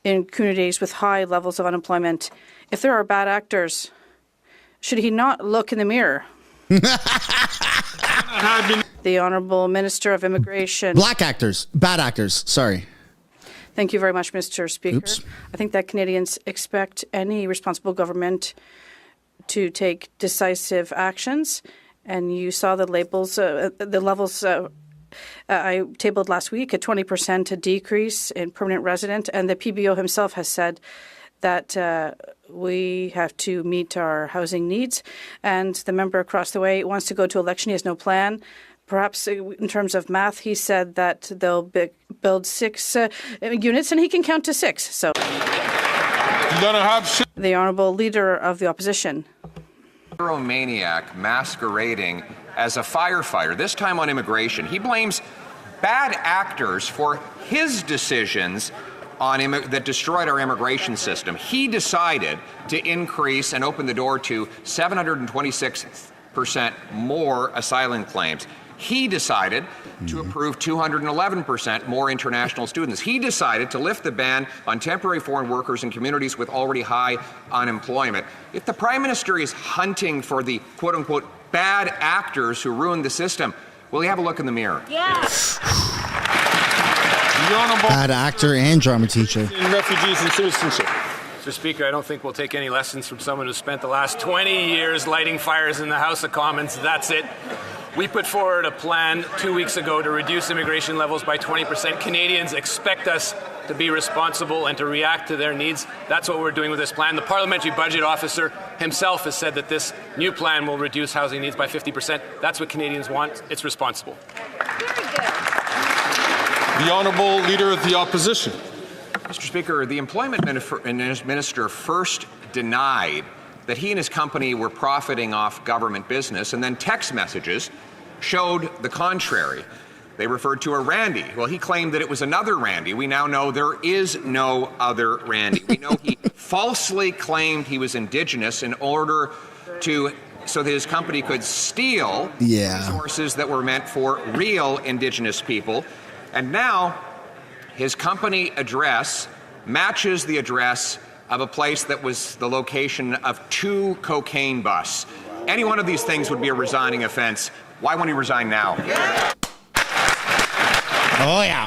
in communities with high levels of unemployment. If there are bad actors, should he not look in the mirror? The Honourable Minister of Immigration. Black actors. Bad actors. Sorry. Thank you very much, Mr. Speaker. Oops. I think that Canadians expect any responsible government to take decisive actions. And you saw the levels I tabled last week, a 20% decrease in permanent resident. And the PBO himself has said that we have to meet our housing needs. And the member across the way wants to go to election. He has no plan. Perhaps in terms of math, he said that they'll build 6 units and he can count to 6. So, the Honourable Leader of the Opposition. Maniac masquerading as a firefighter, this time on immigration. He blames bad actors for his decisions that destroyed our immigration system. He decided to increase and open the door to 726% more asylum claims. He decided to approve 211% more international students. He decided to lift the ban on temporary foreign workers in communities with already high unemployment. If the Prime Minister is hunting for the quote-unquote bad actors who ruined the system, will he have a look in the mirror? Yes. Bad actor and drama teacher. Refugees and citizenship. Mr. Speaker, I don't think we'll take any lessons from someone who spent the last 20 years lighting fires in the House of Commons. That's it. We put forward a plan 2 weeks ago to reduce immigration levels by 20%. Canadians expect us to be responsible and to react to their needs. That's what we're doing with this plan. The Parliamentary Budget Officer himself has said that this new plan will reduce housing needs by 50%. That's what Canadians want. It's responsible. The Honourable Leader of the Opposition. Mr. Speaker, the Employment Minister first denied that he and his company were profiting off government business, and then text messages showed the contrary. They referred to a Randy. Well, he claimed that it was another Randy. We now know there is no other Randy. We know he falsely claimed he was Indigenous in order so that his company could steal resources that were meant for real Indigenous people. And now his company address matches the address of a place that was the location of 2 cocaine busts. Any one of these things would be a resigning offense. Why won't he resign now? Oh, yeah.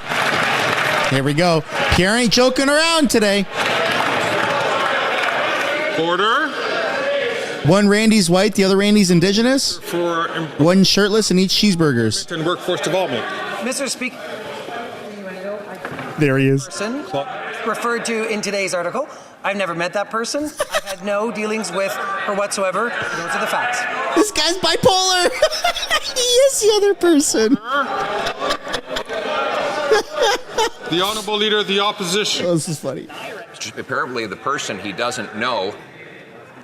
Here we go. Pierre ain't joking around today. Order. One Randy's white, the other Randy's Indigenous. One shirtless and eats cheeseburgers. And workforce development. Mr. Speaker. There he is. Referred to in today's article. I've never met that person. I've had no dealings with her whatsoever. Those are the facts. This guy's bipolar. He is the other person. The Honourable Leader of the Opposition. Oh, this is funny. Apparently, the person he doesn't know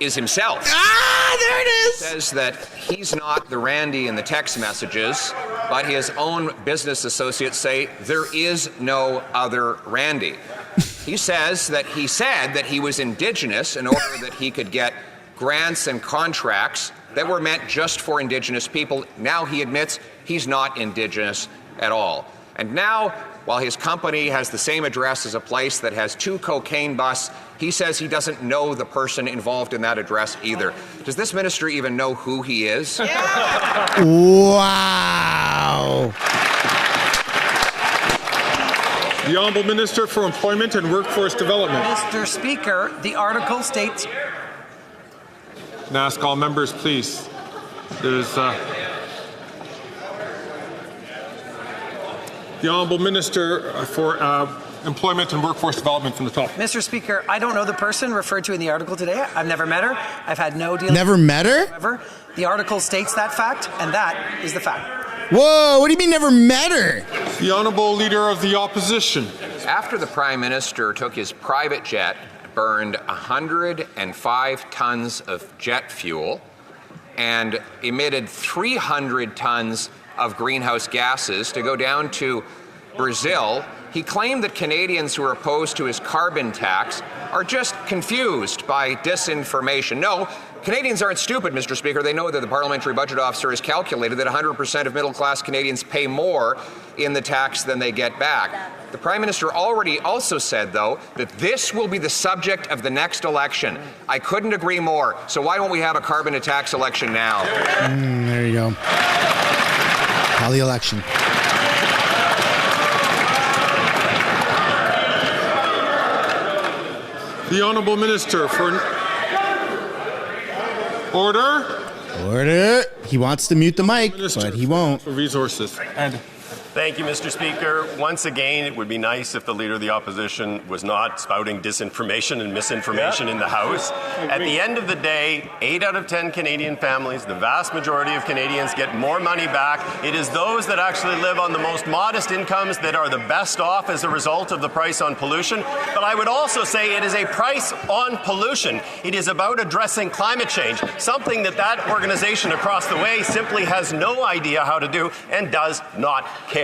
is himself. Ah, there it is. He says that he's not the Randy in the text messages, but his own business associates say there is no other Randy. He says that he said that he was Indigenous in order that he could get grants and contracts that were meant just for Indigenous people. Now he admits he's not Indigenous at all. And now while his company has the same address as a place that has 2 cocaine busts. He says he doesn't know the person involved in that address either. Does this minister even know who he is? Wow. The Honourable Minister for Employment and Workforce Development. Mr. Speaker, the article states... And ask all members, please. There's the Honourable Minister for Employment and Workforce Development from the top. Mr. Speaker, I don't know the person referred to in the article today. I've never met her. I've had no dealings. Never met her? However, the article states that fact, and that is the fact. Whoa, what do you mean never met her? The Honourable Leader of the Opposition. After the Prime Minister took his private jet, burned 105 tons of jet fuel, and emitted 300 tons of greenhouse gases to go down to Brazil, he claimed that Canadians who are opposed to his carbon tax are just confused by disinformation. No, Canadians aren't stupid, Mr. Speaker. They know that the Parliamentary Budget Officer has calculated that 100% of middle-class Canadians pay more in the tax than they get back. The Prime Minister already also said, though, that this will be the subject of the next election. I couldn't agree more. So why don't we have a carbon tax election now? There you go. Call the election. The Honourable Minister for Order. Order. He wants to mute the mic, but he won't. For Resources. And thank you, Mr. Speaker. Once again, it would be nice if the Leader of the Opposition was not spouting disinformation and misinformation in the House. At the end of the day, 8 out of 10 Canadian families, the vast majority of Canadians, get more money back. It is those that actually live on the most modest incomes that are the best off as a result of the price on pollution. But I would also say it is a price on pollution. It is about addressing climate change, something that organization across the way simply has no idea how to do and does not care.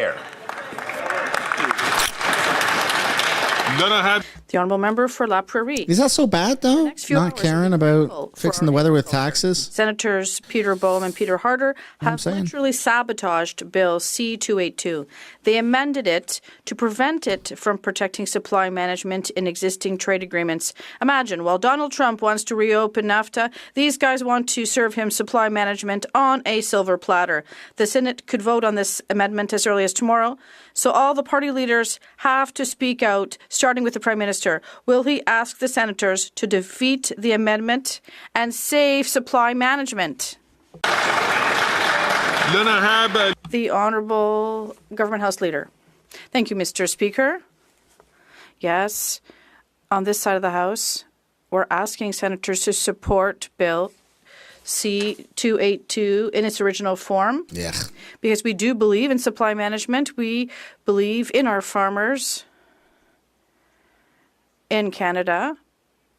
The Honourable Member for La Prairie. Is that so bad, though? Not caring about fixing the weather with taxes? Senators Peter Boehm and Peter Harder have literally sabotaged Bill C-282. They amended it to prevent it from protecting supply management in existing trade agreements. Imagine, while Donald Trump wants to reopen NAFTA, these guys want to serve him supply management on a silver platter. The Senate could vote on this amendment as early as tomorrow, so all the party leaders have to speak out, starting with the Prime Minister. Will he ask the senators to defeat the amendment and save supply management? The Honourable Government House Leader. Thank you, Mr. Speaker. Yes, on this side of the House, we're asking senators to support Bill C-282 in its original form. Yeah. Because we do believe in supply management. We believe in our farmers in Canada.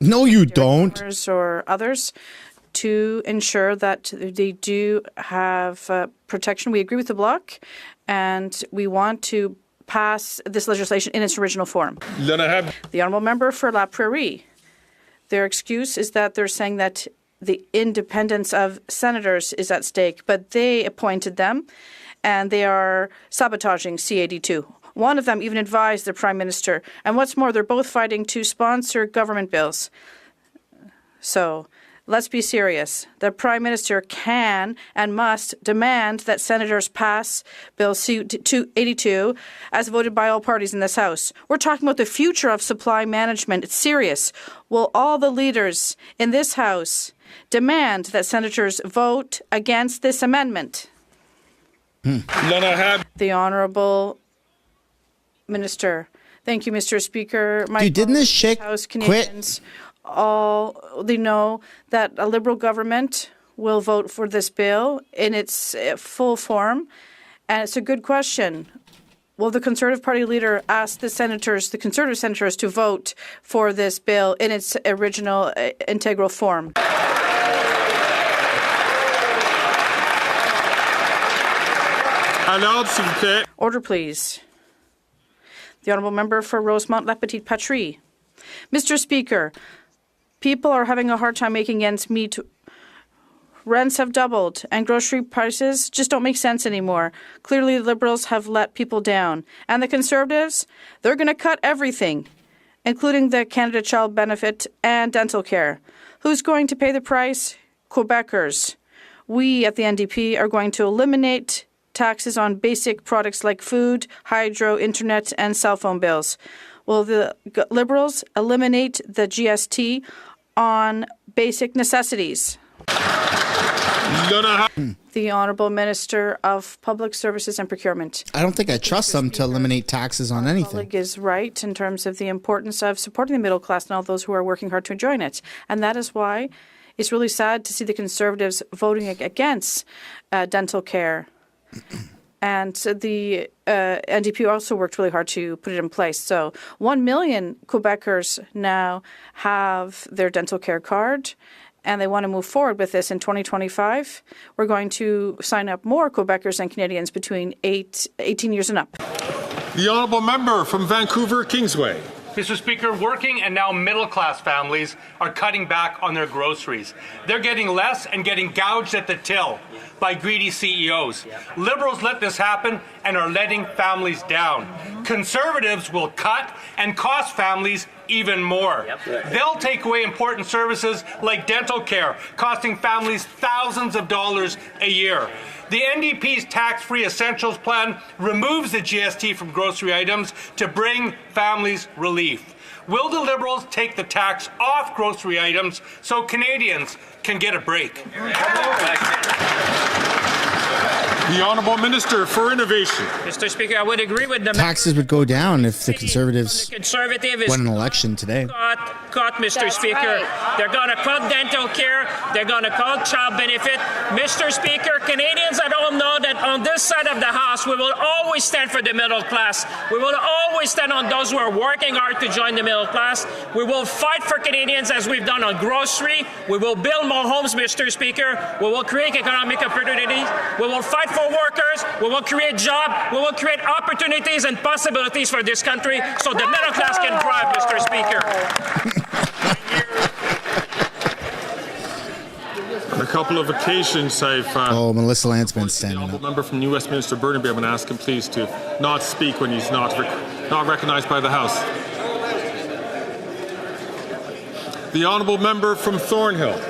No, you don't. Farmers or others, to ensure that they do have protection. We agree with the Bloc, and we want to pass this legislation in its original form. The Honourable Member for La Prairie. Their excuse is that they're saying that the independence of senators is at stake, but they appointed them, and they are sabotaging C-82. One of them even advised the Prime Minister. And what's more, they're both fighting to sponsor government bills. So let's be serious. The Prime Minister can and must demand that senators pass Bill C-282 as voted by all parties in this House. We're talking about the future of supply management. It's serious. Will all the leaders in this House demand that senators vote against this amendment? The Honourable Minister. Thank you, Mr. Speaker. Dude, didn't this chick House quit? Canadians, they know that a Liberal government will vote for this bill in its full form, and it's a good question. Will the Conservative Party leader ask the Conservative senators, to vote for this bill in its original integral form? Order, please. The Honourable Member for Rosemont-La Petite Patrie. Mr. Speaker, people are having a hard time making ends meet rents have doubled, and grocery prices just don't make sense anymore. Clearly, the Liberals have let people down. And the Conservatives, they're going to cut everything, including the Canada Child Benefit and dental care. Who's going to pay the price? Quebecers. We at the NDP are going to eliminate taxes on basic products like food, hydro, internet, and cell phone bills. Will the Liberals eliminate the GST on basic necessities? The Honourable Minister of Public Services and Procurement. I don't think I trust them to eliminate taxes on anything. My colleague is right in terms of the importance of supporting the middle class and all those who are working hard to join it. And that is why it's really sad to see the Conservatives voting against dental care. And the NDP also worked really hard to put it in place. So 1 million Quebecers now have their dental care card, and they want to move forward with this in 2025. We're going to sign up more Quebecers and Canadians between 18 years and up. The honourable member from Vancouver Kingsway. Mr. Speaker, working and now middle-class families are cutting back on their groceries. They're getting less and getting gouged at the till by greedy CEOs. Liberals let this happen and are letting families down. Conservatives will cut and cost families even more. They'll take away important services like dental care, costing families thousands of dollars a year. The NDP's tax-free essentials plan removes the GST from grocery items to bring families relief. Will the Liberals take the tax off grocery items so Canadians can get a break? The Honourable Minister for Innovation. Mr. Speaker, I would agree with the Taxes would go down if the Conservatives Conservative won an election today. Cut, Mr. Speaker. Right. They're going to cut dental care. They're going to cut child benefit. Mr. Speaker, Canadians at home know that on this side of the House, we will always stand for the middle class. We will always stand on those who are working hard to join the middle class. We will fight for Canadians as we've done on grocery. We will build more homes, Mr. Speaker. We will create economic opportunities. We will fight for workers. We will create jobs. We will create opportunities and possibilities for this country so the middle class can thrive, Mr. Speaker. On a couple of occasions, I've Melissa Lanceman standing the up. member from New Westminster Burnaby. I'm going to ask him please to not speak when he's not recognised by the House. The honourable member from Thornhill.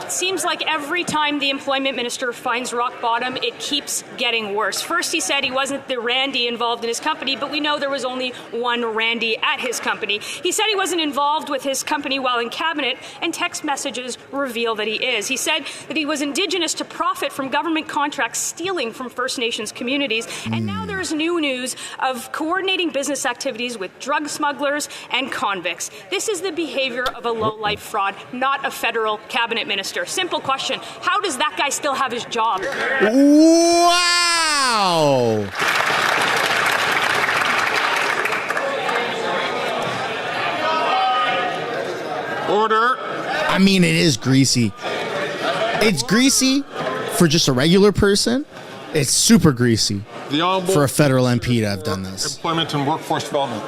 Seems like every time the employment minister finds rock bottom, it keeps getting worse. First, he said he wasn't the Randy involved in his company, but we know there was only one Randy at his company. He said he wasn't involved with his company while in cabinet, and text messages reveal that he is. He said that he was Indigenous to profit from government contracts stealing from First Nations communities, and now there's new news of coordinating business activities with drug smugglers and convicts. This is the behavior of a low-life fraud, not a federal cabinet minister. Simple question. How does that guy still have his job? Wow! Order. I mean, it is greasy. It's greasy for just a regular person. It's super greasy for a federal MP to have done this. Employment and Workforce Development.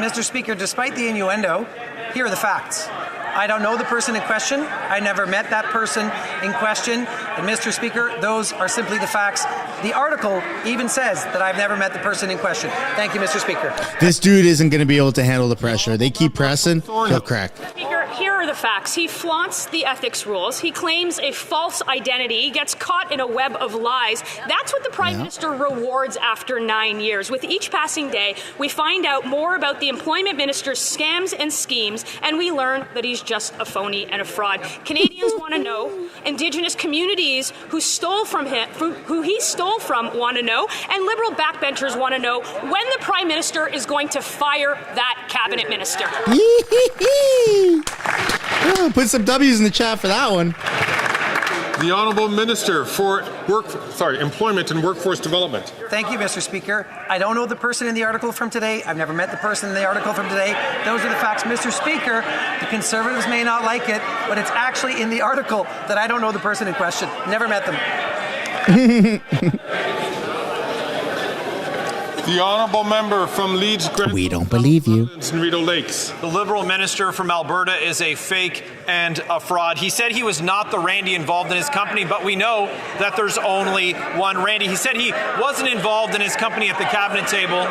Mr. Speaker, despite the innuendo, here are the facts. I don't know the person in question. I never met that person in question. And Mr. Speaker, those are simply the facts. The article even says that I've never met the person in question. Thank you, Mr. Speaker. This dude isn't going to be able to handle the pressure. They keep pressing, he'll crack. Speaker, here are the facts. He flaunts the ethics rules. He claims a false identity. He gets caught in a web of lies. That's what the Prime Minister rewards after 9 years. With each passing day, we find out more about the Employment Minister's scams and schemes, and we learn that he's just a phony and a fraud. Canadians want to know. Indigenous communities who stole from him, who he stole from, want to know, and Liberal backbenchers want to know when the Prime Minister is going to fire that cabinet minister. Put some W's in the chat for that one. The Honourable Minister for Employment and Workforce Development. Thank you, Mr. Speaker. I don't know the person in the article from today. I've never met the person in the article from today. Those are the facts. Mr. Speaker, the Conservatives may not like it, but it's actually in the article that I don't know the person in question. Never met them. The honourable member from Leeds, We don't believe you. and Rideau Lakes. The Liberal minister from Alberta is a fake and a fraud. He said he was not the Randy involved in his company, but we know that there's only one Randy. He said he wasn't involved in his company at the cabinet table.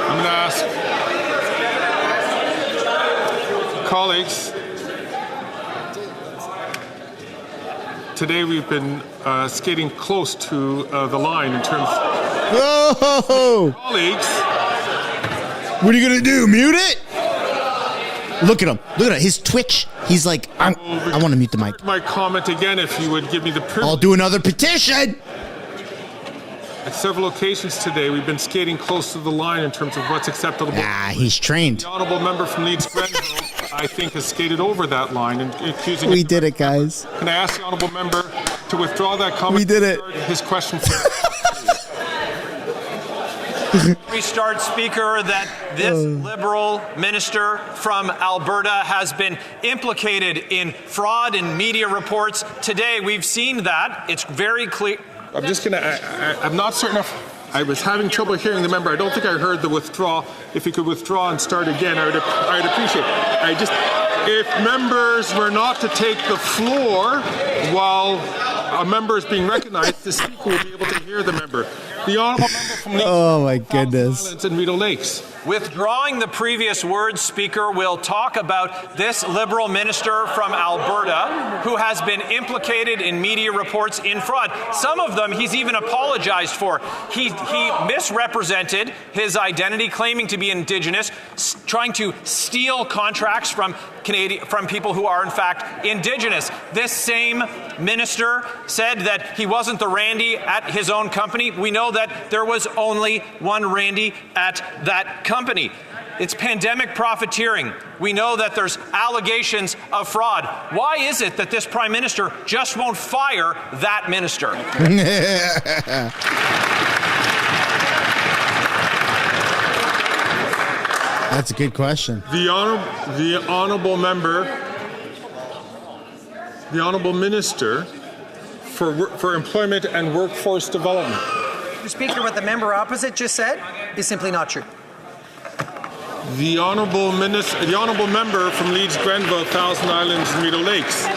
I'm going to ask colleagues. Today we've been skating close to the line in terms Whoa! colleagues. What are you gonna do? Mute it? Look at him. Look at his twitch. He's like, I want to mute the mic. My comment again, if you would give me the privilege. I'll do another petition. At several occasions today, we've been skating close to the line in terms of what's acceptable. He's trained. The honourable member from Leeds Grenville, I think, has skated over that line and accusing. We did it, guys. Can I ask the honourable member to withdraw that comment? We did it. His question. Restart, Speaker, that this Liberal minister from Alberta has been implicated in fraud and media reports. Today, we've seen that. It's very clear. I'm just going to, I'm not certain if I was having trouble hearing the member. I don't think I heard the withdraw. If you could withdraw and start again, I'd appreciate it. If members were not to take the floor while a member is being recognized, the speaker will be able to hear the member. The honourable member from Leeds, oh my goodness, and Rideau Lakes. Withdrawing the previous words, Speaker, will talk about this Liberal minister from Alberta who has been implicated in media reports in fraud. Some of them he's even apologized for. He misrepresented his identity, claiming to be Indigenous, trying to steal contracts from people who are in fact Indigenous. This same minister said that he wasn't the Randy at his own company. We know that there was only one Randy at that company. It's pandemic profiteering. We know that there's allegations of fraud. Why is it that this Prime Minister just won't fire that minister? That's a good question. The honourable member, the honourable minister for Employment and Workforce Development. Mr. Speaker, what the member opposite just said is simply not true. The honourable member from Leeds, Grenville, Thousand Islands, and Rideau Lakes.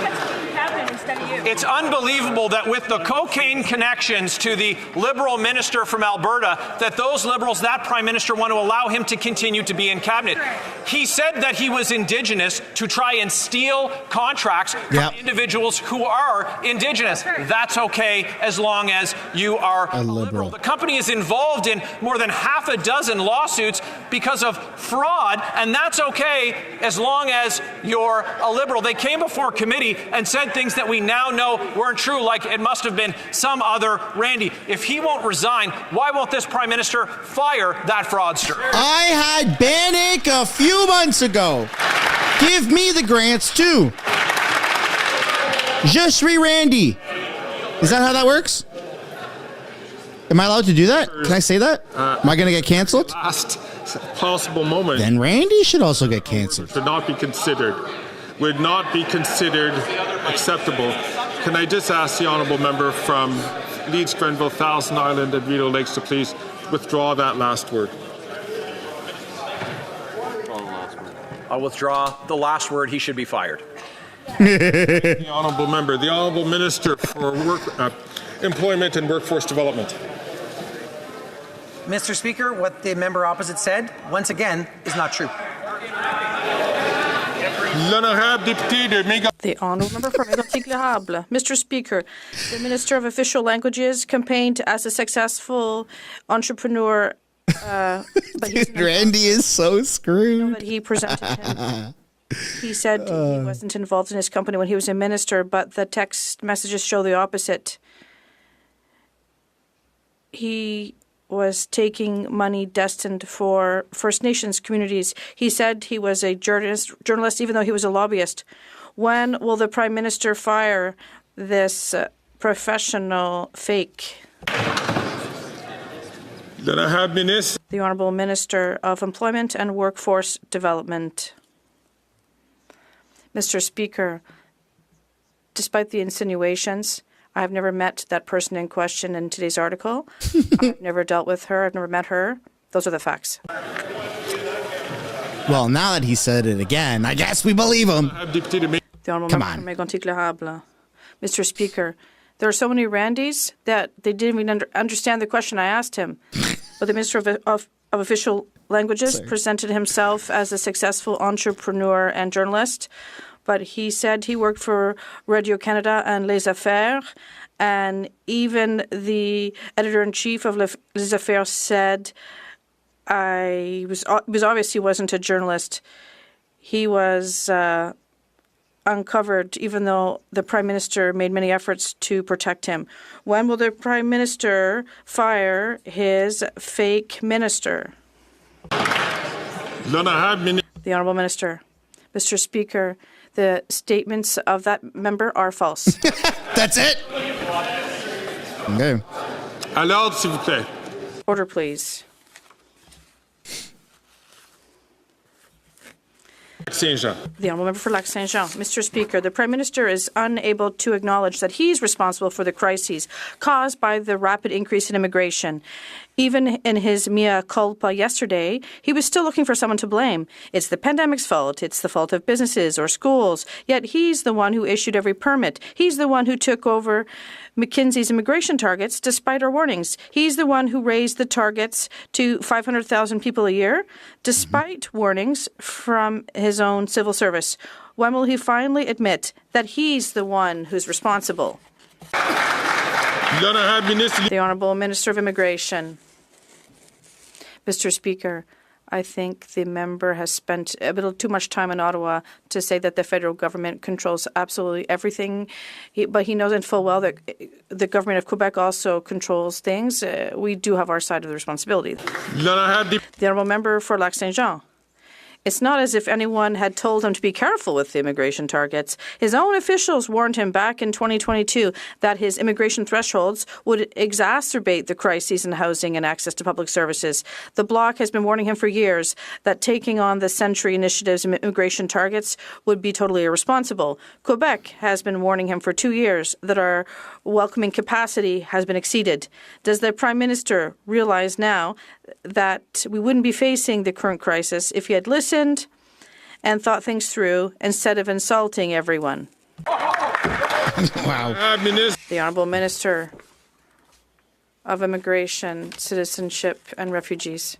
It's unbelievable that with the cocaine connections to the Liberal minister from Alberta, that those Liberals, that Prime Minister, want to allow him to continue to be in cabinet. He said that he was Indigenous to try and steal contracts from individuals who are Indigenous. That's okay as long as you are a Liberal. The company is involved in more than half a dozen lawsuits because of fraud, and that's okay as long as you're a Liberal. They came before committee and said things that we now know weren't true, like it must have been some other Randy. If he won't resign, why won't this Prime Minister fire that fraudster? I had Bannock a few months ago. Give me the grants too. Je suis Randy. Is that how that works? Am I allowed to do that? Can I say that? Am I going to get canceled? Last possible moment. Then Randy should also get canceled. Should not be considered. Would not be considered acceptable. Can I just ask the honourable member from Leeds, Grenville, Thousand Island, and Rideau Lakes to please withdraw that last word? I'll withdraw the last word. He should be fired. The honourable member, the honourable minister for Employment and Workforce Development. Mr. Speaker, what the member opposite said, once again, is not true. The honourable member for Antigua-Hable. Mr. Speaker, the Minister of Official Languages campaigned as a successful entrepreneur, but Randy is so screwed. But he presented him. He said he wasn't involved in his company when he was a minister, but the text messages show the opposite. He was taking money destined for First Nations communities. He said he was a journalist even though he was a lobbyist. When will the Prime Minister fire this professional fake? The Honourable Minister of Employment and Workforce Development. Mr. Speaker, despite the insinuations, I've never met that person in question in today's article. I've never dealt with her. I've never met her. Those are the facts. Well, now that he said it again, I guess we believe him. Come on. Mr. Speaker, there are so many Randys that they didn't even understand the question I asked him. But the Minister of Official Languages presented himself as a successful entrepreneur and journalist. But he said he worked for Radio Canada and Les Affaires. And even the editor-in-chief of Les Affaires said it was obvious he wasn't a journalist. He was uncovered, even though the Prime Minister made many efforts to protect him. When will the Prime Minister fire his fake minister? The Honourable Minister. Mr. Speaker, the statements of that member are false. That's it? Okay. À l'ordre, s'il vous plaît. Order, please. Saint-Jean. The Honourable Member for Lac-Saint-Jean. Mr. Speaker, the Prime Minister is unable to acknowledge that he's responsible for the crises caused by the rapid increase in immigration. Even in his mea culpa yesterday, he was still looking for someone to blame. It's the pandemic's fault. It's the fault of businesses or schools. Yet he's the one who issued every permit. He's the one who took over McKinsey's immigration targets despite our warnings. He's the one who raised the targets to 500,000 people a year despite warnings from his own civil service. When will he finally admit that he's the one who's responsible? The Honourable Minister of Immigration. Mr. Speaker, I think the member has spent a little too much time in Ottawa to say that the federal government controls absolutely everything, but he knows in full well that the government of Quebec also controls things. We do have our side of the responsibility. The Honourable Member for Lac-Saint-Jean. It's not as if anyone had told him to be careful with the immigration targets. His own officials warned him back in 2022 that his immigration thresholds would exacerbate the crises in housing and access to public services. The Bloc has been warning him for years that taking on the Century Initiative's immigration targets would be totally irresponsible. Quebec has been warning him for 2 years that our welcoming capacity has been exceeded. Does the Prime Minister realize now that we wouldn't be facing the current crisis if he had listened and thought things through instead of insulting everyone? Wow. The Honourable Minister of Immigration, Citizenship and Refugees.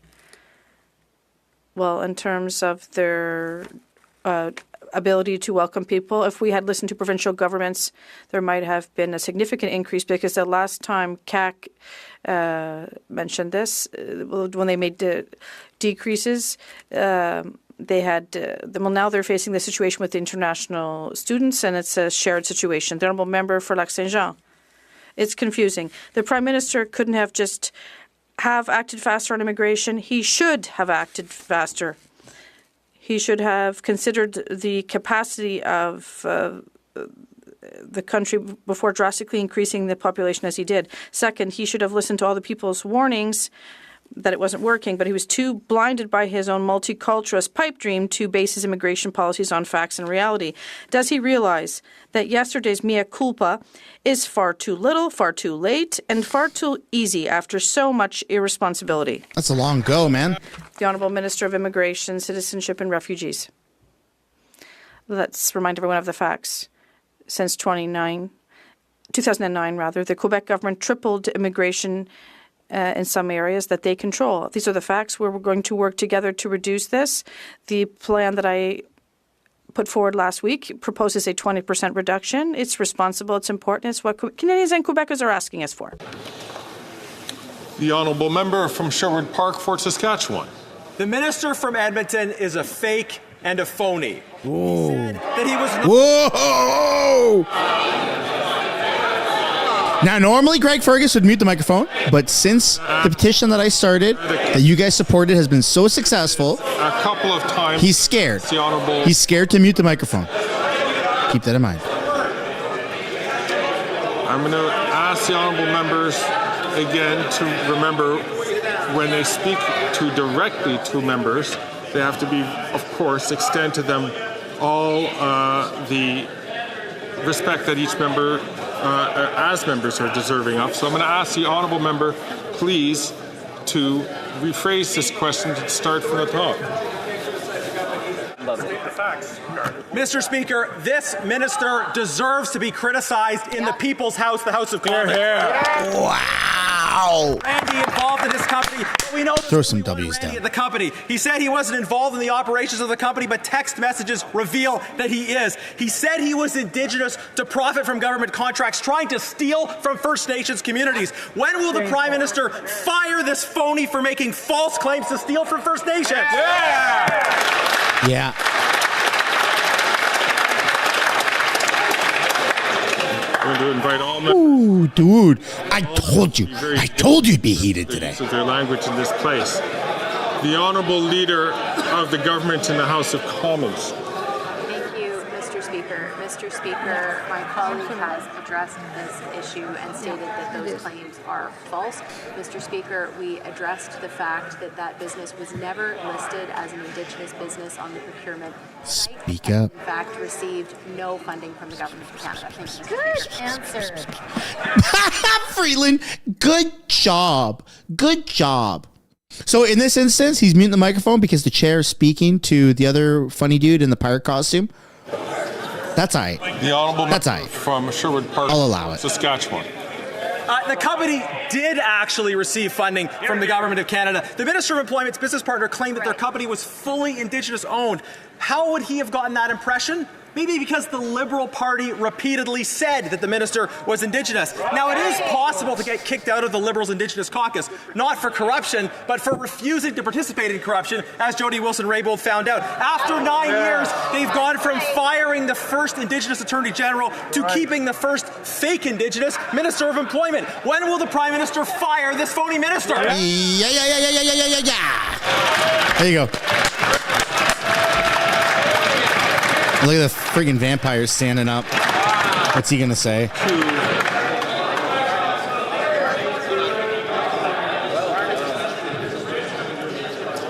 Well, in terms of their ability to welcome people, if we had listened to provincial governments, there might have been a significant increase, because the last time CAC mentioned this, when they made decreases, they had, well, now they're facing the situation with the international students, and it's a shared situation. The Honourable Member for Lac-Saint-Jean. It's confusing. The Prime Minister couldn't have just acted faster on immigration. He should have acted faster. He should have considered the capacity of the country before drastically increasing the population as he did. Second, he should have listened to all the people's warnings that it wasn't working, but he was too blinded by his own multiculturalist pipe dream to base his immigration policies on facts and reality. Does he realize that yesterday's mea culpa is far too little, far too late, and far too easy after so much irresponsibility? That's a long go, man. The Honourable Minister of Immigration, Citizenship and Refugees. Let's remind everyone of the facts. Since 2009, the Quebec government tripled immigration in some areas that they control. These are the facts. We're going to work together to reduce this. The plan that I put forward last week proposes a 20% reduction. It's responsible. It's important. It's what Canadians and Quebecers are asking us for. The Honourable Member from Sherwood Park, Fort Saskatchewan. The Minister from Edmonton is a fake and a phony. Whoa. He said that he was Whoa! Now, normally Greg Fergus would mute the microphone, but since the petition that I started, that you guys supported, has been so successful, a couple of times he's scared. He's scared to mute the microphone. Keep that in mind. I'm going to ask the honourable members again to remember, when they speak directly to members, they have to be, of course, extend to them all the respect that each member as members are deserving of. So I'm going to ask the honourable member, please, to rephrase this question to start from the top. Mr. Speaker, this minister deserves to be criticized in the People's House, the House of Commons. Wow. Randy involved in this company. We know Throw some W's down. at the company. He said he wasn't involved in the operations of the company, but text messages reveal that he is. He said he was Indigenous to profit from government contracts, trying to steal from First Nations communities. When will the Prime Minister fire this phony for making false claims to steal from First Nations? Yeah. I'm going to invite all members. Ooh, dude. I told you. I told you it'd be heated today. Of their language in this place. The Honourable Leader of the Government in the House of Commons. Thank you, Mr. Speaker. Mr. Speaker, my colleague has addressed this issue and stated that those claims are false. Mr. Speaker, we addressed the fact that that business was never listed as an Indigenous business on the procurement site. Speak up. In fact, received no funding from the Government of Canada. Thank you, Mr. Speaker. Good answer. Freeland, good job. Good job. So in this instance, he's muting the microphone because the chair is speaking to the other funny dude in the pirate costume. That's all right. The Honourable That's Member all right. from Sherwood Park, I'll allow it. Saskatchewan. The company did actually receive funding from the Government of Canada. The Minister of Employment's business partner claimed that their company was fully Indigenous owned. How would he have gotten that impression? Maybe because the Liberal Party repeatedly said that the minister was Indigenous. Now, it is possible to get kicked out of the Liberals' Indigenous caucus, not for corruption, but for refusing to participate in corruption, as Jody Wilson-Raybould found out. After 9 years, they've gone from firing the first Indigenous Attorney General to keeping the first fake Indigenous Minister of Employment. When will the Prime Minister fire this phony minister? Yeah. There you go. Look at the friggin' vampire standing up. What's he gonna say?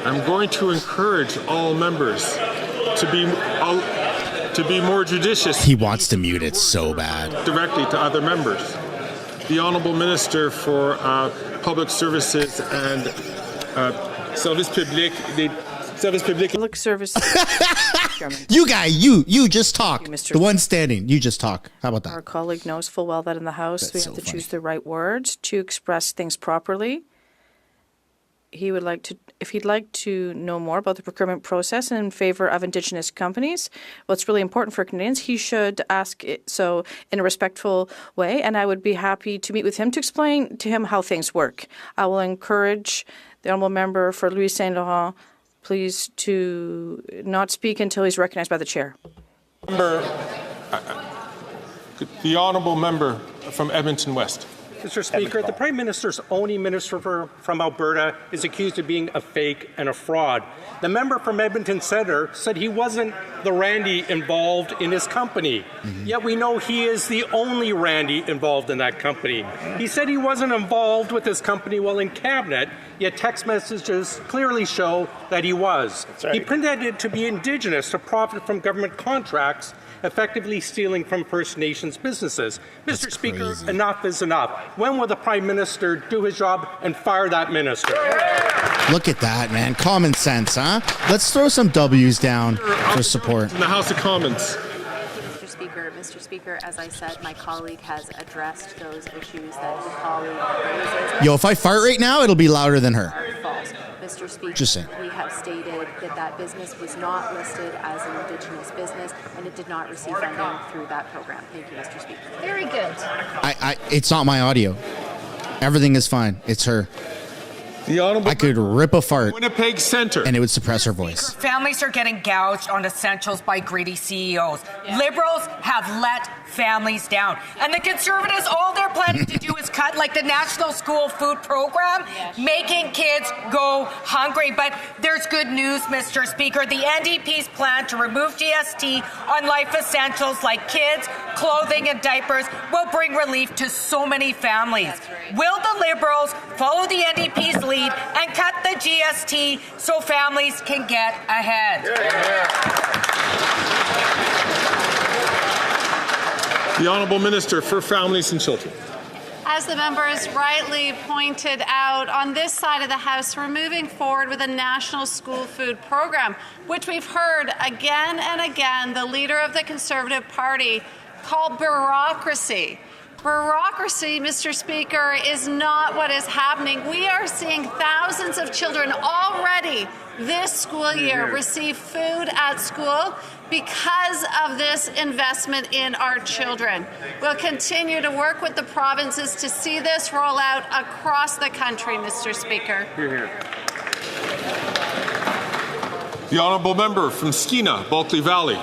I'm going to encourage all members to be more judicious. He wants to mute it so bad. Directly to other members. The Honourable Minister for Public Services and Service Public. Public service. You just talk. The one standing, you just talk. How about that? Our colleague knows full well that in the House we have to choose the right words to express things properly. He would like to, if he'd like to know more about the procurement process in favor of Indigenous companies, what's really important for Canadians, he should ask it so in a respectful way, and I would be happy to meet with him to explain to him how things work. I will encourage the honourable member for Louis Saint Laurent, please, to not speak until he's recognized by the chair. The Honourable Member from Edmonton West. Mr. Speaker, the Prime Minister's only minister from Alberta is accused of being a fake and a fraud. The member from Edmonton Centre said he wasn't the Randy involved in his company. Yet we know he is the only Randy involved in that company. He said he wasn't involved with his company while in cabinet, yet text messages clearly show that he was. He pretended to be Indigenous to profit from government contracts, effectively stealing from First Nations businesses. Mr. Speaker, enough is enough. When will the Prime Minister do his job and fire that minister? Look at that, man. Common sense, huh? Let's throw some W's down for support. In the House of Commons. Mr. Speaker, as I said, my colleague has addressed those issues that the colleague raises. Yo, if I fart right now, it'll be louder than her. False. Mr. Speaker, Just saying. we have stated that business was not listed as an Indigenous business and it did not receive funding through that program. Thank you, Mr. Speaker. Very good. It's not my audio. Everything is fine. It's her. The Honourable I could rip a fart. Winnipeg Centre. And it would suppress her voice. Families are getting gouged on essentials by greedy CEOs. Liberals have let families down. And the Conservatives, all they're planning to do is cut like the National School Food Program, making kids go hungry. But there's good news, Mr. Speaker. The NDP's plan to remove GST on life essentials like kids, clothing, and diapers will bring relief to so many families. Will the Liberals follow the NDP's lead and cut the GST so families can get ahead? The Honourable Minister for Families and Children. As the members rightly pointed out, on this side of the House, we're moving forward with a national school food program, which we've heard again and again the leader of the Conservative Party call bureaucracy. Bureaucracy, Mr. Speaker, is not what is happening. We are seeing thousands of children already this school year receive food at school because of this investment in our children. We'll continue to work with the provinces to see this roll out across the country, Mr. Speaker. Hear, hear. The Honourable Member from Skeena, Bulkley Valley.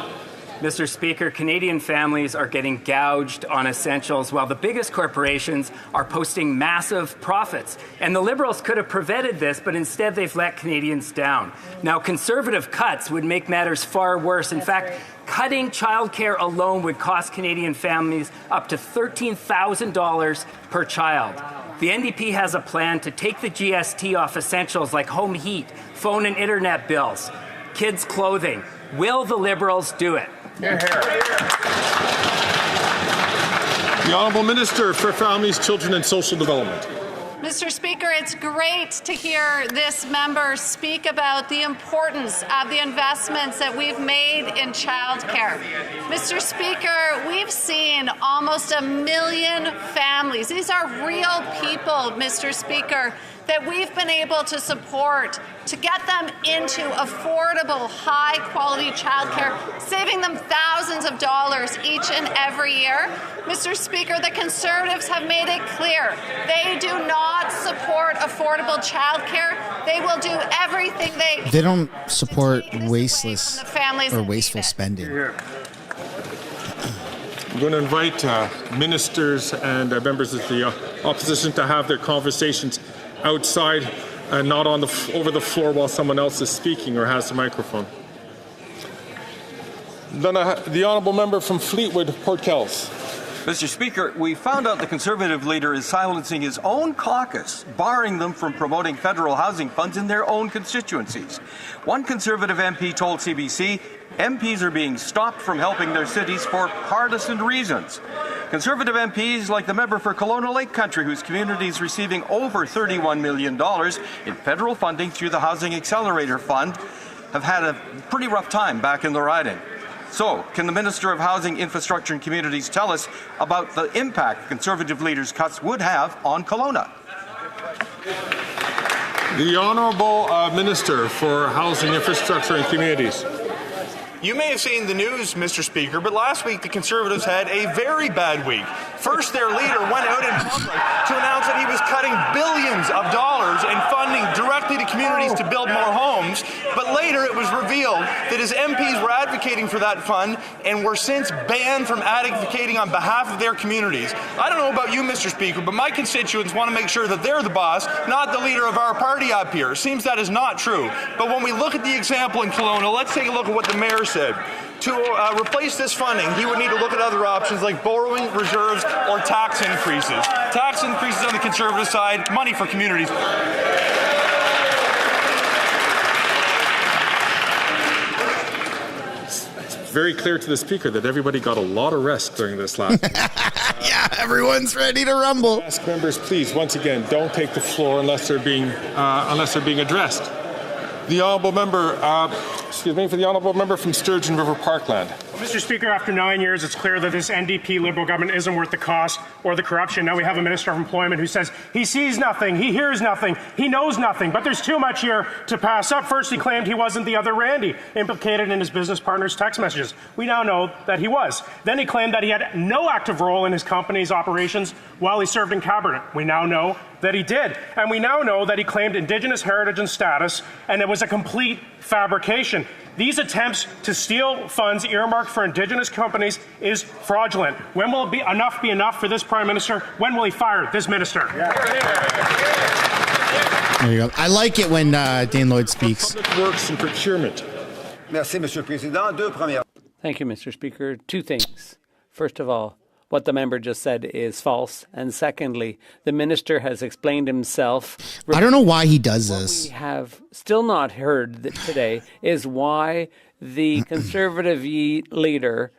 Mr. Speaker, Canadian families are getting gouged on essentials while the biggest corporations are posting massive profits. And the Liberals could have prevented this, but instead they've let Canadians down. Now, Conservative cuts would make matters far worse. In fact, cutting childcare alone would cost Canadian families up to $13,000 per child. The NDP has a plan to take the GST off essentials like home heat, phone and internet bills, kids' clothing. Will the Liberals do it? Hear, hear. The Honourable Minister for Families, Children and Social Development. Mr. Speaker, it's great to hear this member speak about the importance of the investments that we've made in childcare. Mr. Speaker, we've seen almost 1 million families. These are real people, Mr. Speaker, that we've been able to support to get them into affordable, high-quality childcare, saving them thousands of dollars each and every year. Mr. Speaker, the Conservatives have made it clear they do not support affordable childcare. They will do everything They don't support wasteless the families or wasteful spending. I'm going to invite ministers and members of the opposition to have their conversations outside and not on over the floor while someone else is speaking or has the microphone. Then the Honourable Member from Fleetwood, Port Kells. Mr. Speaker, we found out the Conservative leader is silencing his own caucus, barring them from promoting federal housing funds in their own constituencies. One Conservative MP told CBC MPs are being stopped from helping their cities for partisan reasons. Conservative MPs, like the member for Kelowna Lake Country, whose community is receiving over $31 million in federal funding through the Housing Accelerator Fund, have had a pretty rough time back in the riding. So, can the Minister of Housing, Infrastructure and Communities tell us about the impact Conservative leaders' cuts would have on Kelowna? The Honourable Minister for Housing, Infrastructure and Communities. You may have seen the news, Mr. Speaker, but last week the Conservatives had a very bad week. First, their leader went out in public to announce that he was cutting billions of dollars in funding directly to communities to build more homes, but later it was revealed that his MPs were advocating for that fund and were since banned from advocating on behalf of their communities. I don't know about you, Mr. Speaker, but my constituents want to make sure that they're the boss, not the leader of our party up here. It seems that is not true. But when we look at the example in Kelowna, let's take a look at what the mayor said. To replace this funding, he would need to look at other options like borrowing, reserves, or tax increases. Tax increases on the Conservative side, money for communities. It's very clear to the Speaker that everybody got a lot of rest during this last week. Yeah, everyone's ready to rumble. Ask members, please, once again, don't take the floor unless they're being addressed. The Honourable Member, for the Honourable Member from Sturgeon River Parkland. Mr. Speaker, after 9 years, it's clear that this NDP Liberal government isn't worth the cost or the corruption. Now we have a Minister of Employment who says he sees nothing, he hears nothing, he knows nothing, but there's too much here to pass up. First, he claimed he wasn't the other Randy implicated in his business partner's text messages. We now know that he was. Then he claimed that he had no active role in his company's operations while he served in cabinet. We now know that he did. And we now know that he claimed Indigenous heritage and status, and it was a complete fabrication. These attempts to steal funds earmarked for Indigenous companies is fraudulent. When will it be enough for this Prime Minister? When will he fire this minister? There you go. I like it when Dane Lloyd speaks. Public Works and Procurement. Merci, Monsieur le Président. Thank you, Mr. Speaker. Two things. First of all, what the member just said is false. And secondly, the minister has explained himself. I don't know why he does this. What we have still not heard today is why the Conservative leader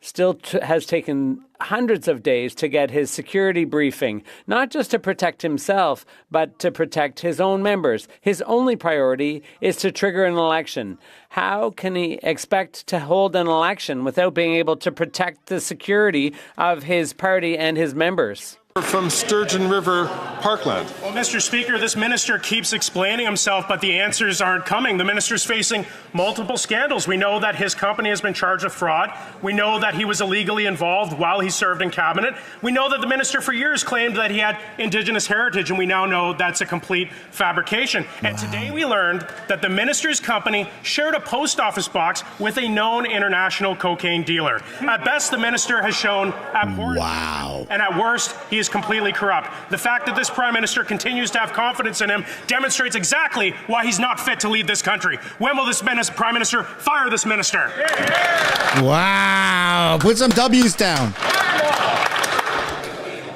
still has taken hundreds of days to get his security briefing, not just to protect himself, but to protect his own members. His only priority is to trigger an election. How can he expect to hold an election without being able to protect the security of his party and his members? From Sturgeon River Parkland. Well, Mr. Speaker, this minister keeps explaining himself, but the answers aren't coming. The minister's facing multiple scandals. We know that his company has been charged with fraud. We know that he was illegally involved while he served in cabinet. We know that the minister for years claimed that he had Indigenous heritage, and we now know that's a complete fabrication. And today we learned that the minister's company shared a post office box with a known international cocaine dealer. At best, the minister has shown abhorrence. And at worst, he is completely corrupt. The fact that this Prime Minister continues to have confidence in him demonstrates exactly why he's not fit to lead this country. When will this Prime Minister fire this minister? Wow. Put some W's down.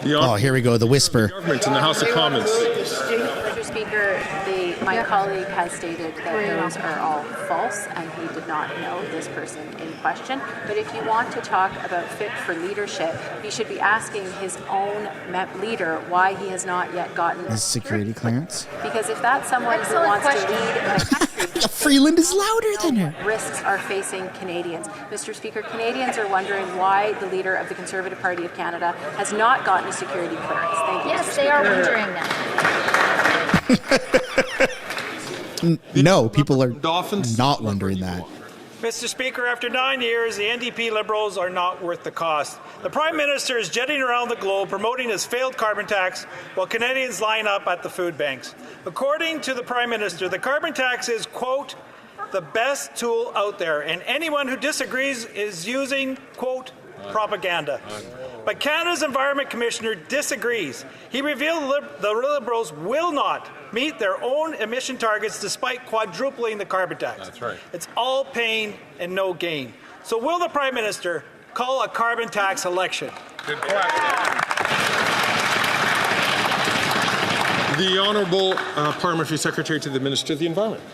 Oh, here we go. The whisper. Government in the House of Commons. Mr. Speaker, my colleague has stated that those are all false, and he did not know this person in question. But if you want to talk about fit for leadership, you should be asking his own leader why he has not yet gotten his security clearance. Because if that's someone who wants to lead the country, Freeland is louder than her. Risks are facing Canadians. Mr. Speaker, Canadians are wondering why the leader of the Conservative Party of Canada has not gotten a security clearance. Thank you. Yes, they are wondering that. No, people are not wondering that. Mr. Speaker, after 9 years, the NDP Liberals are not worth the cost. The Prime Minister is jetting around the globe promoting his failed carbon tax while Canadians line up at the food banks. According to the Prime Minister, the carbon tax is, quote, the best tool out there, and anyone who disagrees is using, quote, propaganda. But Canada's Environment Commissioner disagrees. He revealed the Liberals will not meet their own emission targets despite quadrupling the carbon tax. That's right. It's all pain and no gain. So will the Prime Minister call a carbon tax election? Good question. The Honourable Parliamentary Secretary to the Minister of the Environment.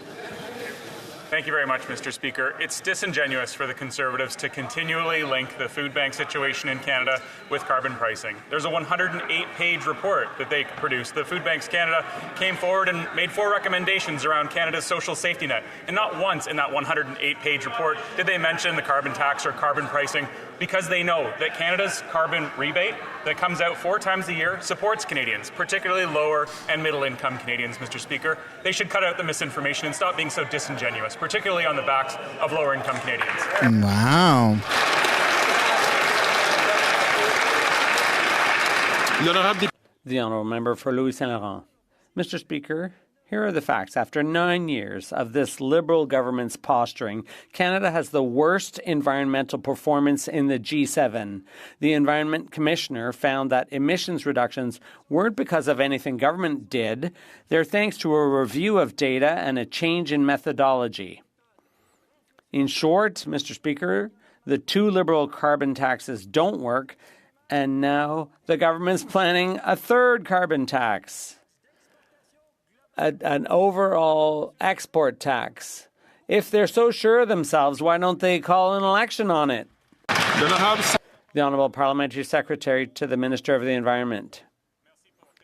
Thank you very much, Mr. Speaker. It's disingenuous for the Conservatives to continually link the food bank situation in Canada with carbon pricing. There's a 108-page report that they produced. The Food Banks Canada came forward and made 4 recommendations around Canada's social safety net. And not once in that 108-page report did they mention the carbon tax or carbon pricing, because they know that Canada's carbon rebate that comes out 4 times a year supports Canadians, particularly lower and middle income Canadians, Mr. Speaker. They should cut out the misinformation and stop being so disingenuous, particularly on the backs of lower income Canadians. Wow. The Honourable Member for Louis Saint Laurent. Mr. Speaker, here are the facts. After 9 years of this Liberal government's posturing, Canada has the worst environmental performance in the G7. The Environment Commissioner found that emissions reductions weren't because of anything government did. They're thanks to a review of data and a change in methodology. In short, Mr. Speaker, the 2 Liberal carbon taxes don't work, and now the government's planning a 3rd carbon tax. An overall export tax. If they're so sure of themselves, why don't they call an election on it? The Honourable Parliamentary Secretary to the Minister of the Environment.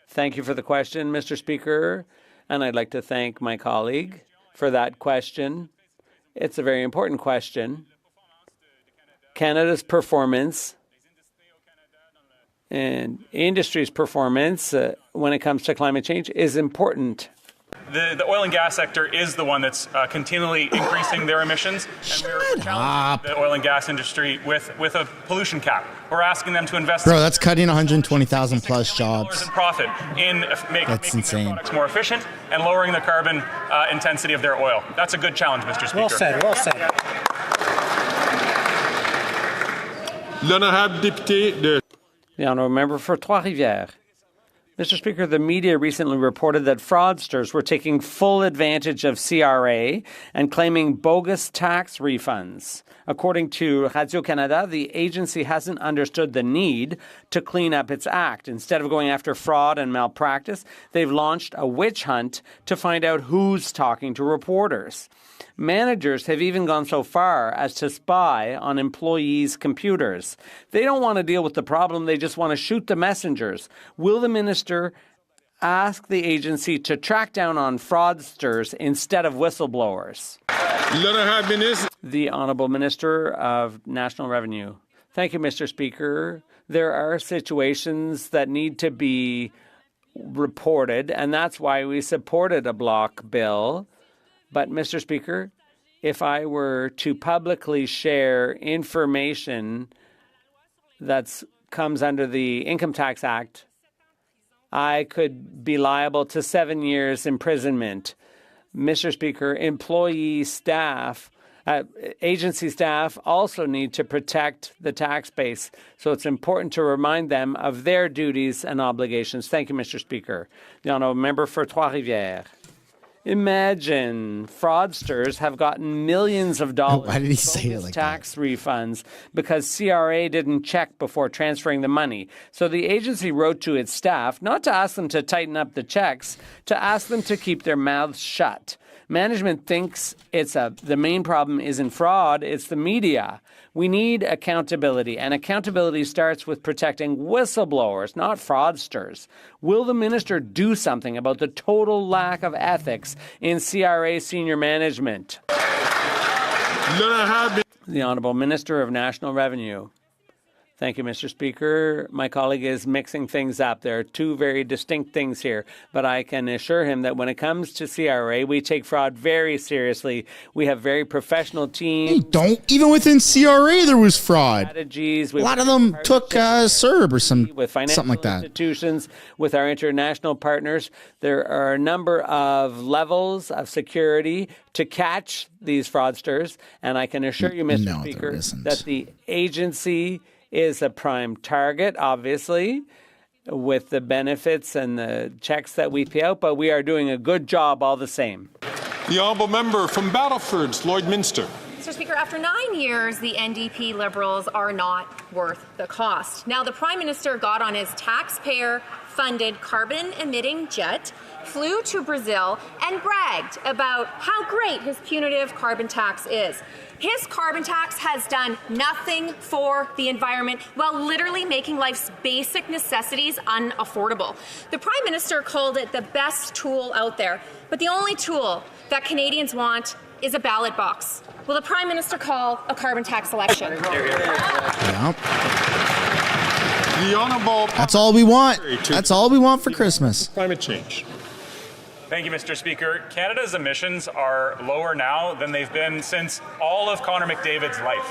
Thank you for the question, Mr. Speaker, and I'd like to thank my colleague for that question. It's a very important question. Canada's performance and industry's performance when it comes to climate change is important. The oil and gas sector is the one that's continually increasing their emissions. And we're challenging the oil and gas industry with a pollution cap. We're asking them to invest. Bro, that's cutting 120,000 plus jobs. In profit in making their products more efficient and lowering the carbon intensity of their oil. That's a good challenge, Mr. Speaker. Well said, well said. The Honourable Member for Trois-Rivières. Mr. Speaker, the media recently reported that fraudsters were taking full advantage of CRA and claiming bogus tax refunds. According to Radio-Canada, the agency hasn't understood the need to clean up its act. Instead of going after fraud and malpractice, they've launched a witch hunt to find out who's talking to reporters. Managers have even gone so far as to spy on employees' computers. They don't want to deal with the problem, they just want to shoot the messengers. Will the minister ask the agency to track down on fraudsters instead of whistleblowers? The Honourable Minister of National Revenue. Thank you, Mr. Speaker. There are situations that need to be reported, and that's why we supported a block bill. But, Mr. Speaker, if I were to publicly share information that comes under the Income Tax Act, I could be liable to 7 years imprisonment. Mr. Speaker, employee staff, agency staff also need to protect the tax base. So it's important to remind them of their duties and obligations. Thank you, Mr. Speaker. The Honourable Member for Trois-Rivières. Imagine fraudsters have gotten millions of dollars in tax refunds because CRA didn't check before transferring the money. So the agency wrote to its staff not to ask them to tighten up the checks, to ask them to keep their mouths shut. Management thinks the main problem isn't fraud, it's the media. We need accountability, and accountability starts with protecting whistleblowers, not fraudsters. Will the minister do something about the total lack of ethics in CRA senior management? The Honourable Minister of National Revenue. Thank you, Mr. Speaker. My colleague is mixing things up. There are two very distinct things here, but I can assure him that when it comes to CRA, we take fraud very seriously. We have very professional teams. Hey, don't. Even within CRA, there was fraud. Strategies. A lot of them took CERB or something like that. Institutions, with our international partners. There are a number of levels of security to catch these fraudsters, and I can assure you, Mr. Speaker, that the agency is a prime target, obviously, with the benefits and the checks that we pay out, but we are doing a good job all the same. The Honourable Member from Battleford, Lloydminster. Mr. Speaker, after 9 years, the NDP Liberals are not worth the cost. Now, the Prime Minister got on his taxpayer-funded carbon-emitting jet, flew to Brazil, and bragged about how great his punitive carbon tax is. His carbon tax has done nothing for the environment while literally making life's basic necessities unaffordable. The Prime Minister called it the best tool out there, but the only tool that Canadians want is a ballot box. Will the Prime Minister call a carbon tax election? Yep. The Honourable. That's all we want. That's all we want for Christmas. Climate change. Thank you, Mr. Speaker. Canada's emissions are lower now than they've been since all of Connor McDavid's life.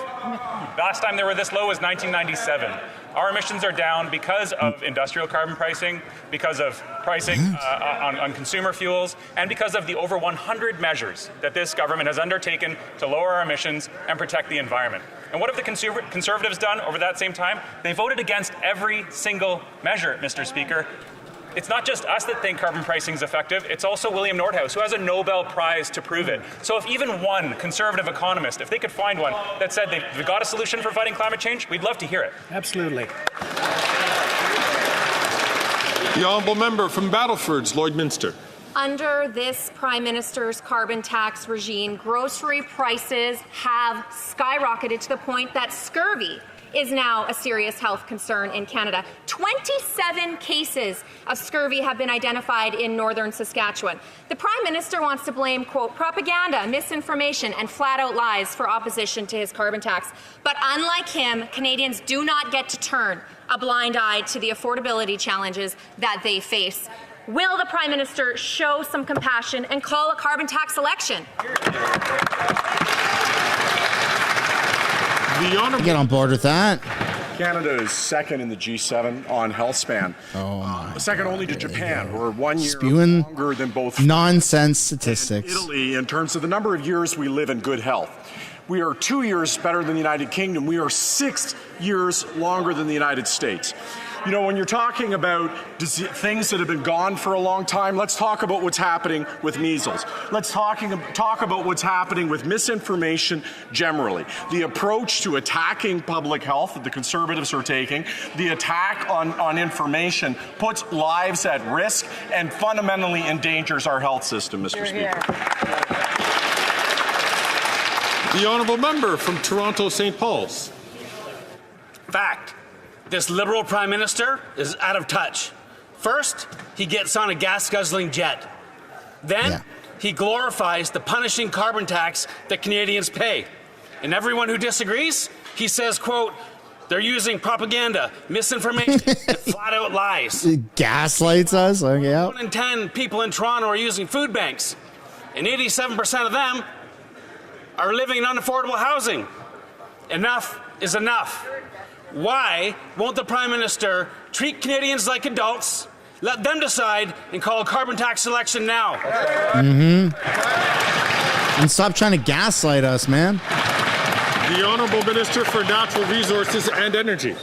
Last time they were this low was 1997. Our emissions are down because of industrial carbon pricing, because of pricing on consumer fuels, and because of the over 100 measures that this government has undertaken to lower our emissions and protect the environment. And what have the Conservatives done over that same time? They voted against every single measure, Mr. Speaker. It's not just us that think carbon pricing is effective, it's also William Nordhaus, who has a Nobel Prize to prove it. So if even one Conservative economist, if they could find one that said they've got a solution for fighting climate change, we'd love to hear it. Absolutely. The Honourable Member from Battleford, Lloydminster. Under this Prime Minister's carbon tax regime, grocery prices have skyrocketed to the point that scurvy is now a serious health concern in Canada. 27 cases of scurvy have been identified in northern Saskatchewan. The Prime Minister wants to blame, quote, propaganda, misinformation, and flat-out lies for opposition to his carbon tax. But unlike him, Canadians do not get to turn a blind eye to the affordability challenges that they face. Will the Prime Minister show some compassion and call a carbon tax election? Get on board with that. Canada is second in the G7 on health span. Second only to Japan. We're 1 year longer than both nonsense statistics. Italy in terms of the number of years we live in good health. We are 2 years better than the United Kingdom. We are 6 years longer than the United States. You know, when you're talking about things that have been gone for a long time, let's talk about what's happening with measles. Let's talk about what's happening with misinformation generally. The approach to attacking public health that the Conservatives are taking, the attack on information, puts lives at risk and fundamentally endangers our health system, Mr. Speaker. The honourable member from Toronto St. Paul's. Fact. This Liberal Prime Minister is out of touch. First, he gets on a gas-guzzling jet. Then, he glorifies the punishing carbon tax that Canadians pay. And everyone who disagrees, he says, quote, they're using propaganda, misinformation, and flat-out lies. Gaslights us. Okay, 1 in 10 people in Toronto are using food banks, and 87% of them are living in unaffordable housing. Enough is enough. Why won't the Prime Minister treat Canadians like adults, let them decide, and call a carbon tax election now? And stop trying to gaslight us, man. The Honourable Minister for Natural Resources and Energy.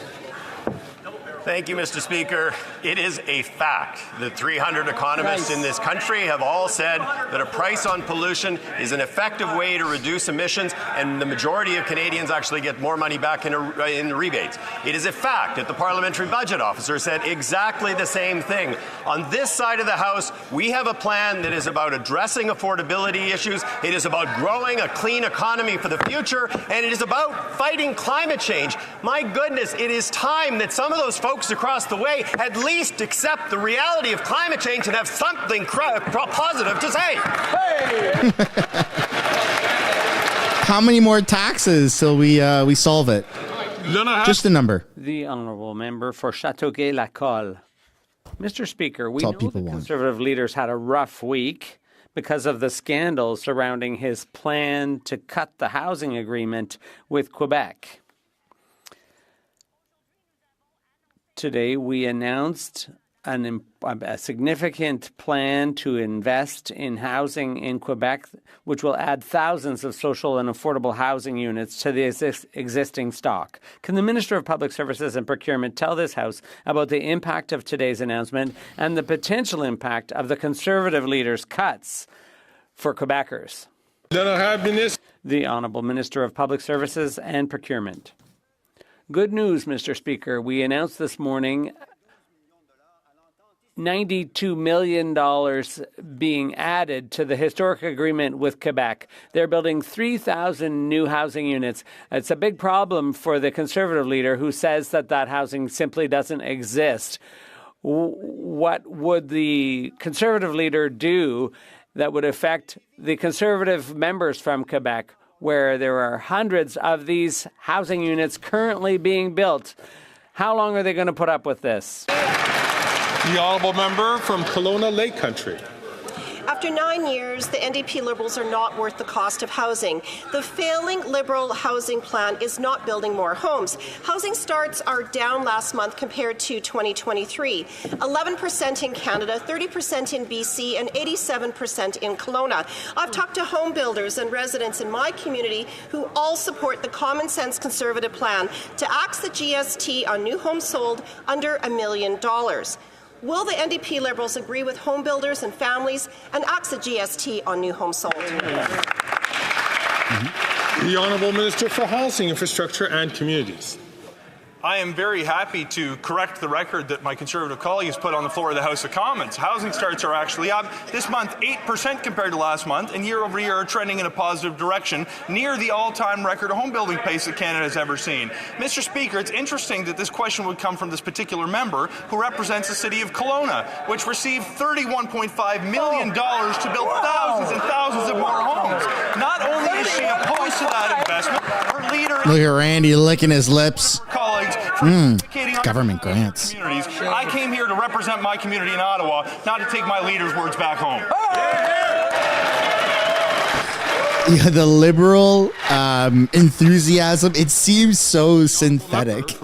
Thank you, Mr. Speaker. It is a fact that 300 economists in this country have all said that a price on pollution is an effective way to reduce emissions, and the majority of Canadians actually get more money back in rebates. It is a fact that the Parliamentary Budget Officer said exactly the same thing. On this side of the House, we have a plan that is about addressing affordability issues, it is about growing a clean economy for the future, and it is about fighting climate change. My goodness, it is time that some of those folks across the way at least accept the reality of climate change and have something positive to say. Hey! How many more taxes till we solve it? Just a number. The honourable member for Châteauguay-Lacolle. Mr. Speaker, we know the Conservative leaders had a rough week because of the scandal surrounding his plan to cut the housing agreement with Quebec. Today, we announced a significant plan to invest in housing in Quebec, which will add thousands of social and affordable housing units to the existing stock. Can the Minister of Public Services and Procurement tell this House about the impact of today's announcement and the potential impact of the Conservative leaders' cuts for Quebecers? The Honourable Minister of Public Services and Procurement. Good news, Mr. Speaker. We announced this morning $92 million being added to the historic agreement with Quebec. They're building 3,000 new housing units. It's a big problem for the Conservative leader who says that housing simply doesn't exist. What would the Conservative leader do that would affect the Conservative members from Quebec, where there are hundreds of these housing units currently being built? How long are they going to put up with this? The honourable member from Kelowna Lake Country. After 9 years, the NDP Liberals are not worth the cost of housing. The failing Liberal housing plan is not building more homes. Housing starts are down last month compared to 2023. 11% in Canada, 30% in BC, and 87% in Kelowna. I've talked to home builders and residents in my community who all support the common sense Conservative plan to axe the GST on new homes sold under $1 million. Will the NDP Liberals agree with home builders and families and axe the GST on new homes sold? The Honourable Minister for Housing, Infrastructure and Communities. I am very happy to correct the record that my Conservative colleague has put on the floor of the House of Commons. Housing starts are actually up this month 8% compared to last month, and year over year are trending in a positive direction, near the all-time record home building pace that Canada has ever seen. Mr. Speaker, it's interesting that this question would come from this particular member who represents the city of Kelowna, which received $31.5 million to build thousands and thousands of more homes. Not only is she opposed to that investment, her leader... Look at Randy licking his lips. Colleagues, government grants. I came here to represent my community in Ottawa, not to take my leader's words back home. Yeah, the Liberal enthusiasm, it seems so synthetic.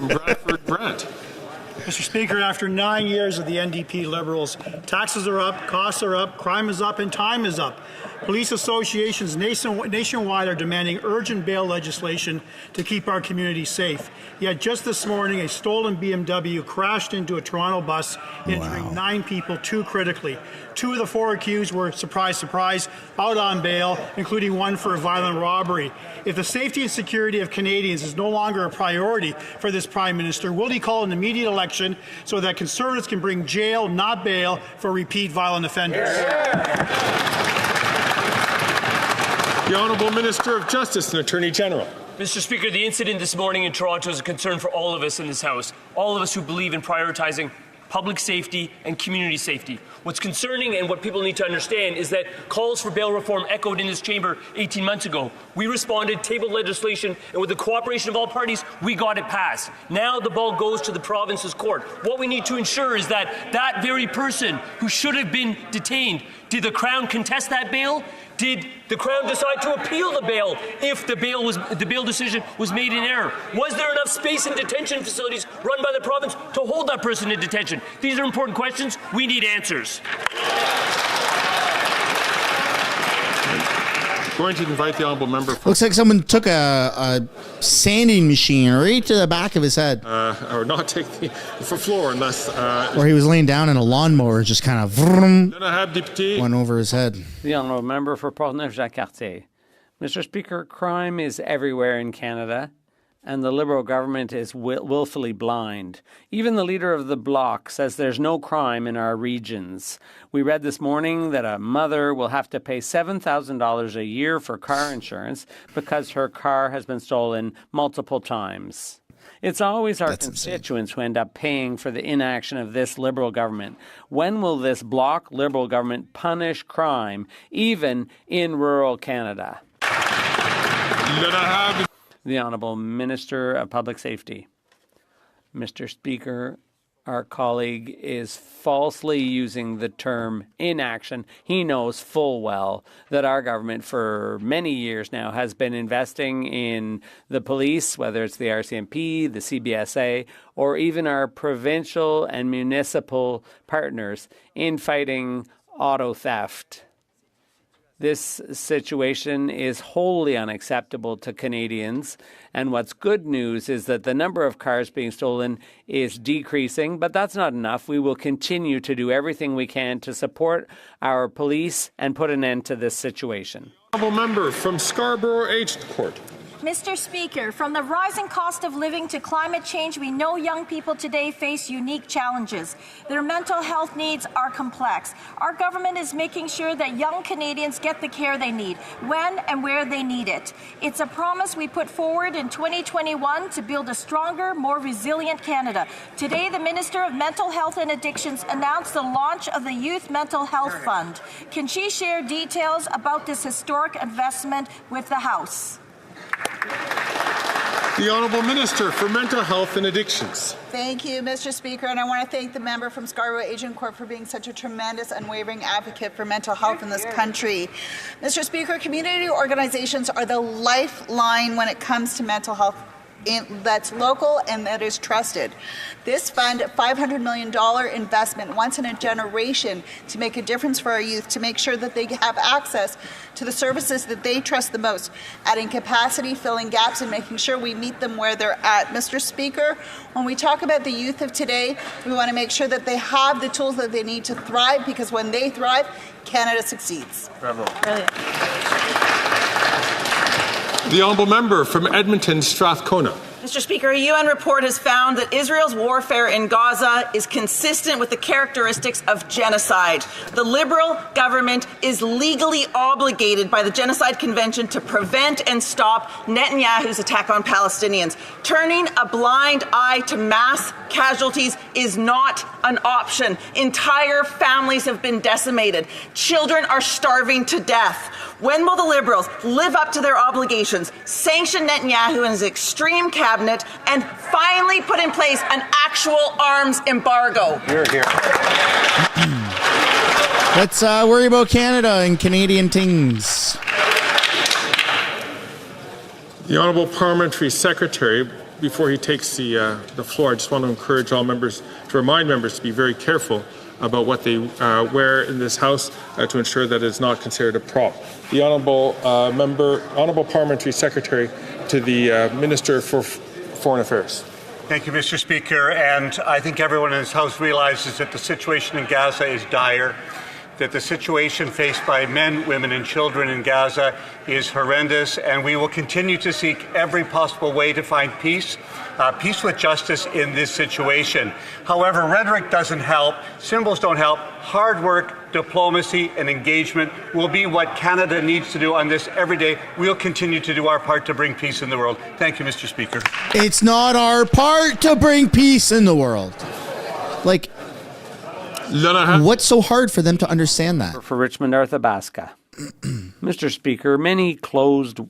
Mr. Speaker, after 9 years of the NDP Liberals, taxes are up, costs are up, crime is up, and time is up. Police associations nationwide are demanding urgent bail legislation to keep our communities safe. Yet just this morning, a stolen BMW crashed into a Toronto bus, injuring 9 people, 2 critically. 2 of the 4 accused were, surprise, surprise, out on bail, including 1 for a violent robbery. If the safety and security of Canadians is no longer a priority for this Prime Minister, will he call an immediate election so that Conservatives can bring jail, not bail, for repeat violent offenders? The Honourable Minister of Justice and Attorney General. Mr. Speaker, the incident this morning in Toronto is a concern for all of us in this House, all of us who believe in prioritizing public safety and community safety. What's concerning and what people need to understand is that calls for bail reform echoed in this chamber 18 months ago. We responded, tabled legislation, and with the cooperation of all parties, we got it passed. Now the ball goes to the province's court. What we need to ensure is that that very person who should have been detained, did the Crown contest that bail? Did the Crown decide to appeal the bail if the bail decision was made in error? Was there enough space in detention facilities run by the province to hold that person in detention? These are important questions. We need answers. Going to invite the honourable member. Looks like someone took a sanding machine right to the back of his head. Or not take the floor unless. Or he was laying down and a lawnmower just kind of went over his head. The honourable member for Portneuf-Jacques-Cartier. Mr. Speaker, crime is everywhere in Canada, and the Liberal government is willfully blind. Even the leader of the Bloc says there's no crime in our regions. We read this morning that a mother will have to pay $7,000 a year for car insurance because her car has been stolen multiple times. It's always our constituents who end up paying for the inaction of this Liberal government. When will this Bloc Liberal government punish crime, even in rural Canada? The Honourable Minister of Public Safety. Mr. Speaker, our colleague is falsely using the term inaction. He knows full well that our government for many years now has been investing in the police, whether it's the RCMP, the CBSA, or even our provincial and municipal partners in fighting auto theft. This situation is wholly unacceptable to Canadians, and what's good news is that the number of cars being stolen is decreasing, but that's not enough. We will continue to do everything we can to support our police and put an end to this situation. Honourable member from Scarborough Agincourt. Mr. Speaker, from the rising cost of living to climate change, we know young people today face unique challenges. Their mental health needs are complex. Our government is making sure that young Canadians get the care they need, when and where they need it. It's a promise we put forward in 2021 to build a stronger, more resilient Canada. Today, the Minister of Mental Health and Addictions announced the launch of the Youth Mental Health Fund. Can she share details about this historic investment with the House? The Honourable Minister for Mental Health and Addictions. Thank you, Mr. Speaker, and I want to thank the member from Scarborough Agincourt for being such a tremendous, unwavering advocate for mental health in this country. Mr. Speaker, community organizations are the lifeline when it comes to mental health. That's local and that is trusted. This fund, $500 million investment, once in a generation, to make a difference for our youth, to make sure that they have access to the services that they trust the most, adding capacity, filling gaps, and making sure we meet them where they're at. Mr. Speaker, when we talk about the youth of today, we want to make sure that they have the tools that they need to thrive, because when they thrive, Canada succeeds. Bravo. Brilliant. The honourable member from Edmonton Strathcona. Mr. Speaker, a UN report has found that Israel's warfare in Gaza is consistent with the characteristics of genocide. The Liberal government is legally obligated by the Genocide Convention to prevent and stop Netanyahu's attack on Palestinians. Turning a blind eye to mass casualties is not an option. Entire families have been decimated. Children are starving to death. When will the Liberals live up to their obligations, sanction Netanyahu and his extreme cabinet, and finally put in place an actual arms embargo? Here. Let's worry about Canada and Canadian things. The Honourable Parliamentary Secretary before he takes the floor, I just want to encourage all members, to remind members to be very careful about what they wear in this House to ensure that it's not considered a prop. The Honourable Parliamentary Secretary to the Minister for Foreign Affairs. Thank you, Mr. Speaker. And I think everyone in this House realizes that the situation in Gaza is dire, that the situation faced by men, women and children in Gaza is horrendous, and we will continue to seek every possible way to find peace with justice in this situation. However, rhetoric doesn't help, symbols don't help. Hard work, diplomacy and engagement will be what Canada needs to do on this every day. We'll continue to do our part to bring peace in the world. Thank you, Mr. Speaker. It's not our part to bring peace in the world. Like, what's so hard for them to understand that? For Richmond, Arthabaska. Mr. Speaker, many closed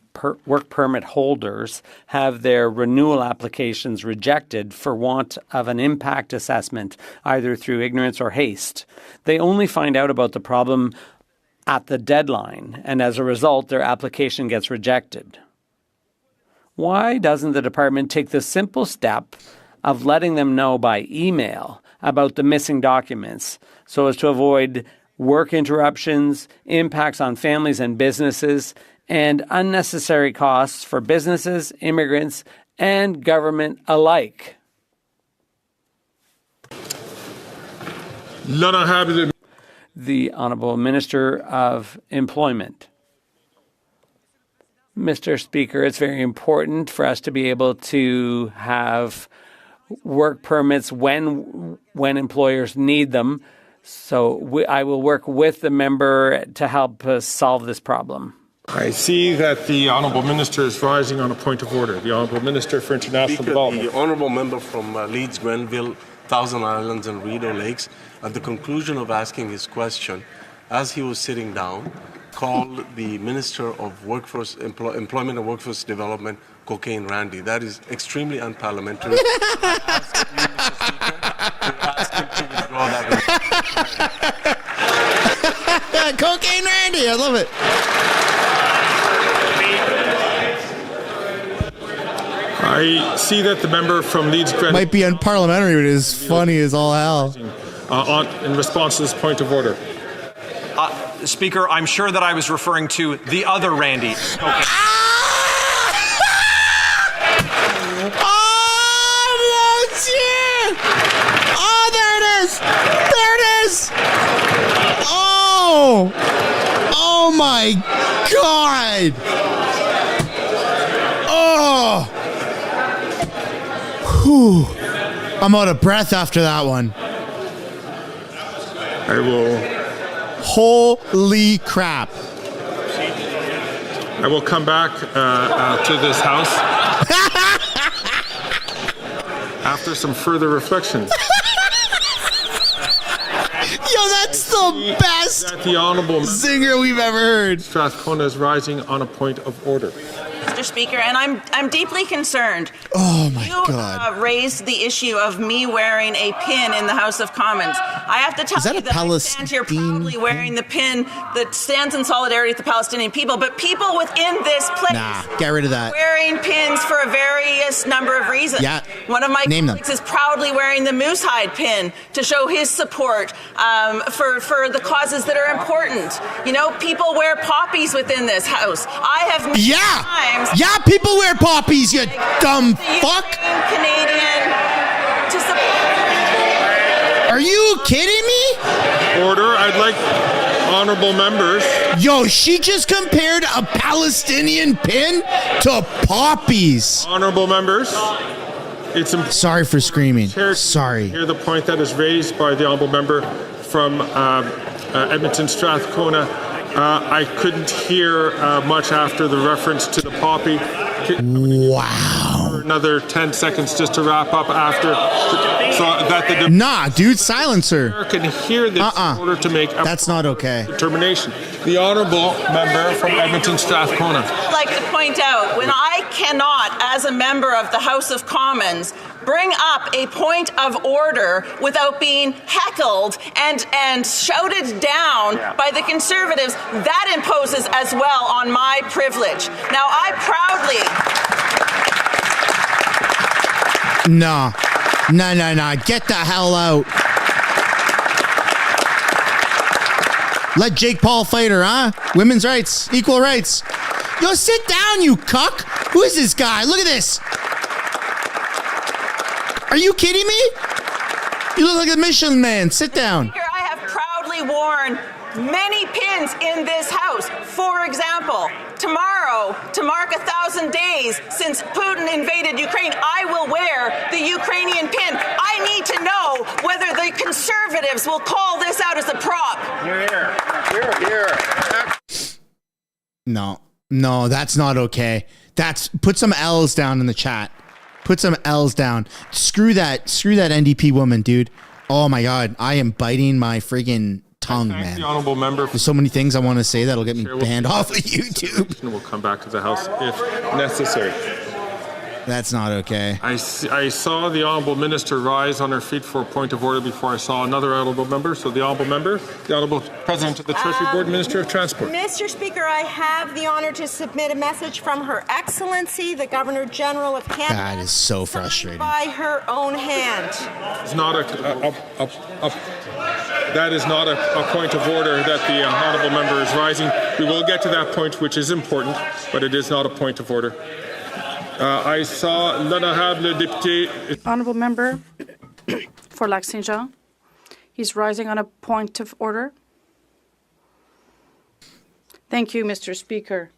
work permit holders have their renewal applications rejected for want of an impact assessment, either through ignorance or haste. They only find out about the problem at the deadline, and as a result, their application gets rejected. Why doesn't the department take the simple step of letting them know by email about the missing documents so as to avoid work interruptions, impacts on families and businesses, and unnecessary costs for businesses, immigrants, and government alike? The Honourable Minister of Employment. Mr. Speaker, it's very important for us to be able to have work permits when employers need them. So I will work with the member to help us solve this problem. I see that the Honourable Minister is rising on a point of order. The Honourable Minister for International Development. The Honourable Member from Leeds, Grenville, Thousand Islands and Rideau Lakes, at the conclusion of asking his question, as he was sitting down, called the Minister of Employment and Workforce Development Cocaine Randy. That is extremely unparliamentary. I ask you, Mr. Speaker, to ask him to withdraw that. Cocaine Randy, I love it. I see that the member from Leeds might be unparliamentary, but it's funny as all hell. In response to this point of order. Speaker, I'm sure that I was referring to the other Randy. Okay. Oh, there it is! There it is! Oh my God! Oh! Whew. I'm out of breath after that one. I will. Holy crap. I will come back to this House after some further reflections. Yo, that's the best that the Honourable singer we've ever heard. Strathcona is rising on a point of order. Mr. Speaker, and I'm deeply concerned. Oh my God! You raised the issue of me wearing a pin in the House of Commons. I have to tell you that I stand here proudly wearing the pin that stands in solidarity with the Palestinian people. But people within this place, get rid of that. Wearing pins for a various number of reasons. Yeah, one of my colleagues is proudly wearing the moose hide pin to show his support for the causes that are important. You know, people wear poppies within this House. I have many times. Yeah, people wear poppies, you dumb fuck. Canadian to support. Are you kidding me? Order. I'd like honourable members. Yo, she just compared a Palestinian pin to poppies. Honourable members. Sorry for screaming. Sorry. Hear the point that is raised by the honourable member from Edmonton Strathcona. I couldn't hear much after the reference to the poppy. Wow. Another 10 seconds just to wrap up after. So that the nah, dude, silencer. Can hear this in order to make that's not okay. Determination. The honourable member from Edmonton Strathcona. I'd like to point out when I cannot, as a member of the House of Commons, bring up a point of order without being heckled and shouted down by the Conservatives, that imposes as well on my privilege. Now, I proudly No. Get the hell out. Let Jake Paul fight her, huh? Women's rights, equal rights. Yo, sit down, you cuck. Who is this guy? Look at this. Are you kidding me? You look like a Michelin man. Sit down. Speaker, I have proudly worn many pins in this house. For example, tomorrow, to mark 1,000 days since Putin invaded Ukraine, I will wear the Ukrainian pin. I need to know whether the Conservatives will call this out as a prop. No, that's not okay. Put some L's down in the chat. Put some L's down. Screw that NDP woman, dude. Oh my God, I am biting my friggin' tongue, man. The honourable member. There's so many things I want to say that'll get me banned off of YouTube. We'll come back to the House if necessary. That's not okay. I saw the honourable minister rise on her feet for a point of order before I saw another honourable member. So the honourable member, the honourable president of the Treasury Board, Minister of Transport. Mr. Speaker, I have the honour to submit a message from Her Excellency, the Governor General of Canada. That is so frustrating. By her own hand. It's not that is not a point of order that the honourable member is rising. We will get to that point, which is important, but it is not a point of order. I saw l'honorable député. Honourable member for Lac Saint Jean. He's rising on a point of order. Thank you, Mr. Speaker.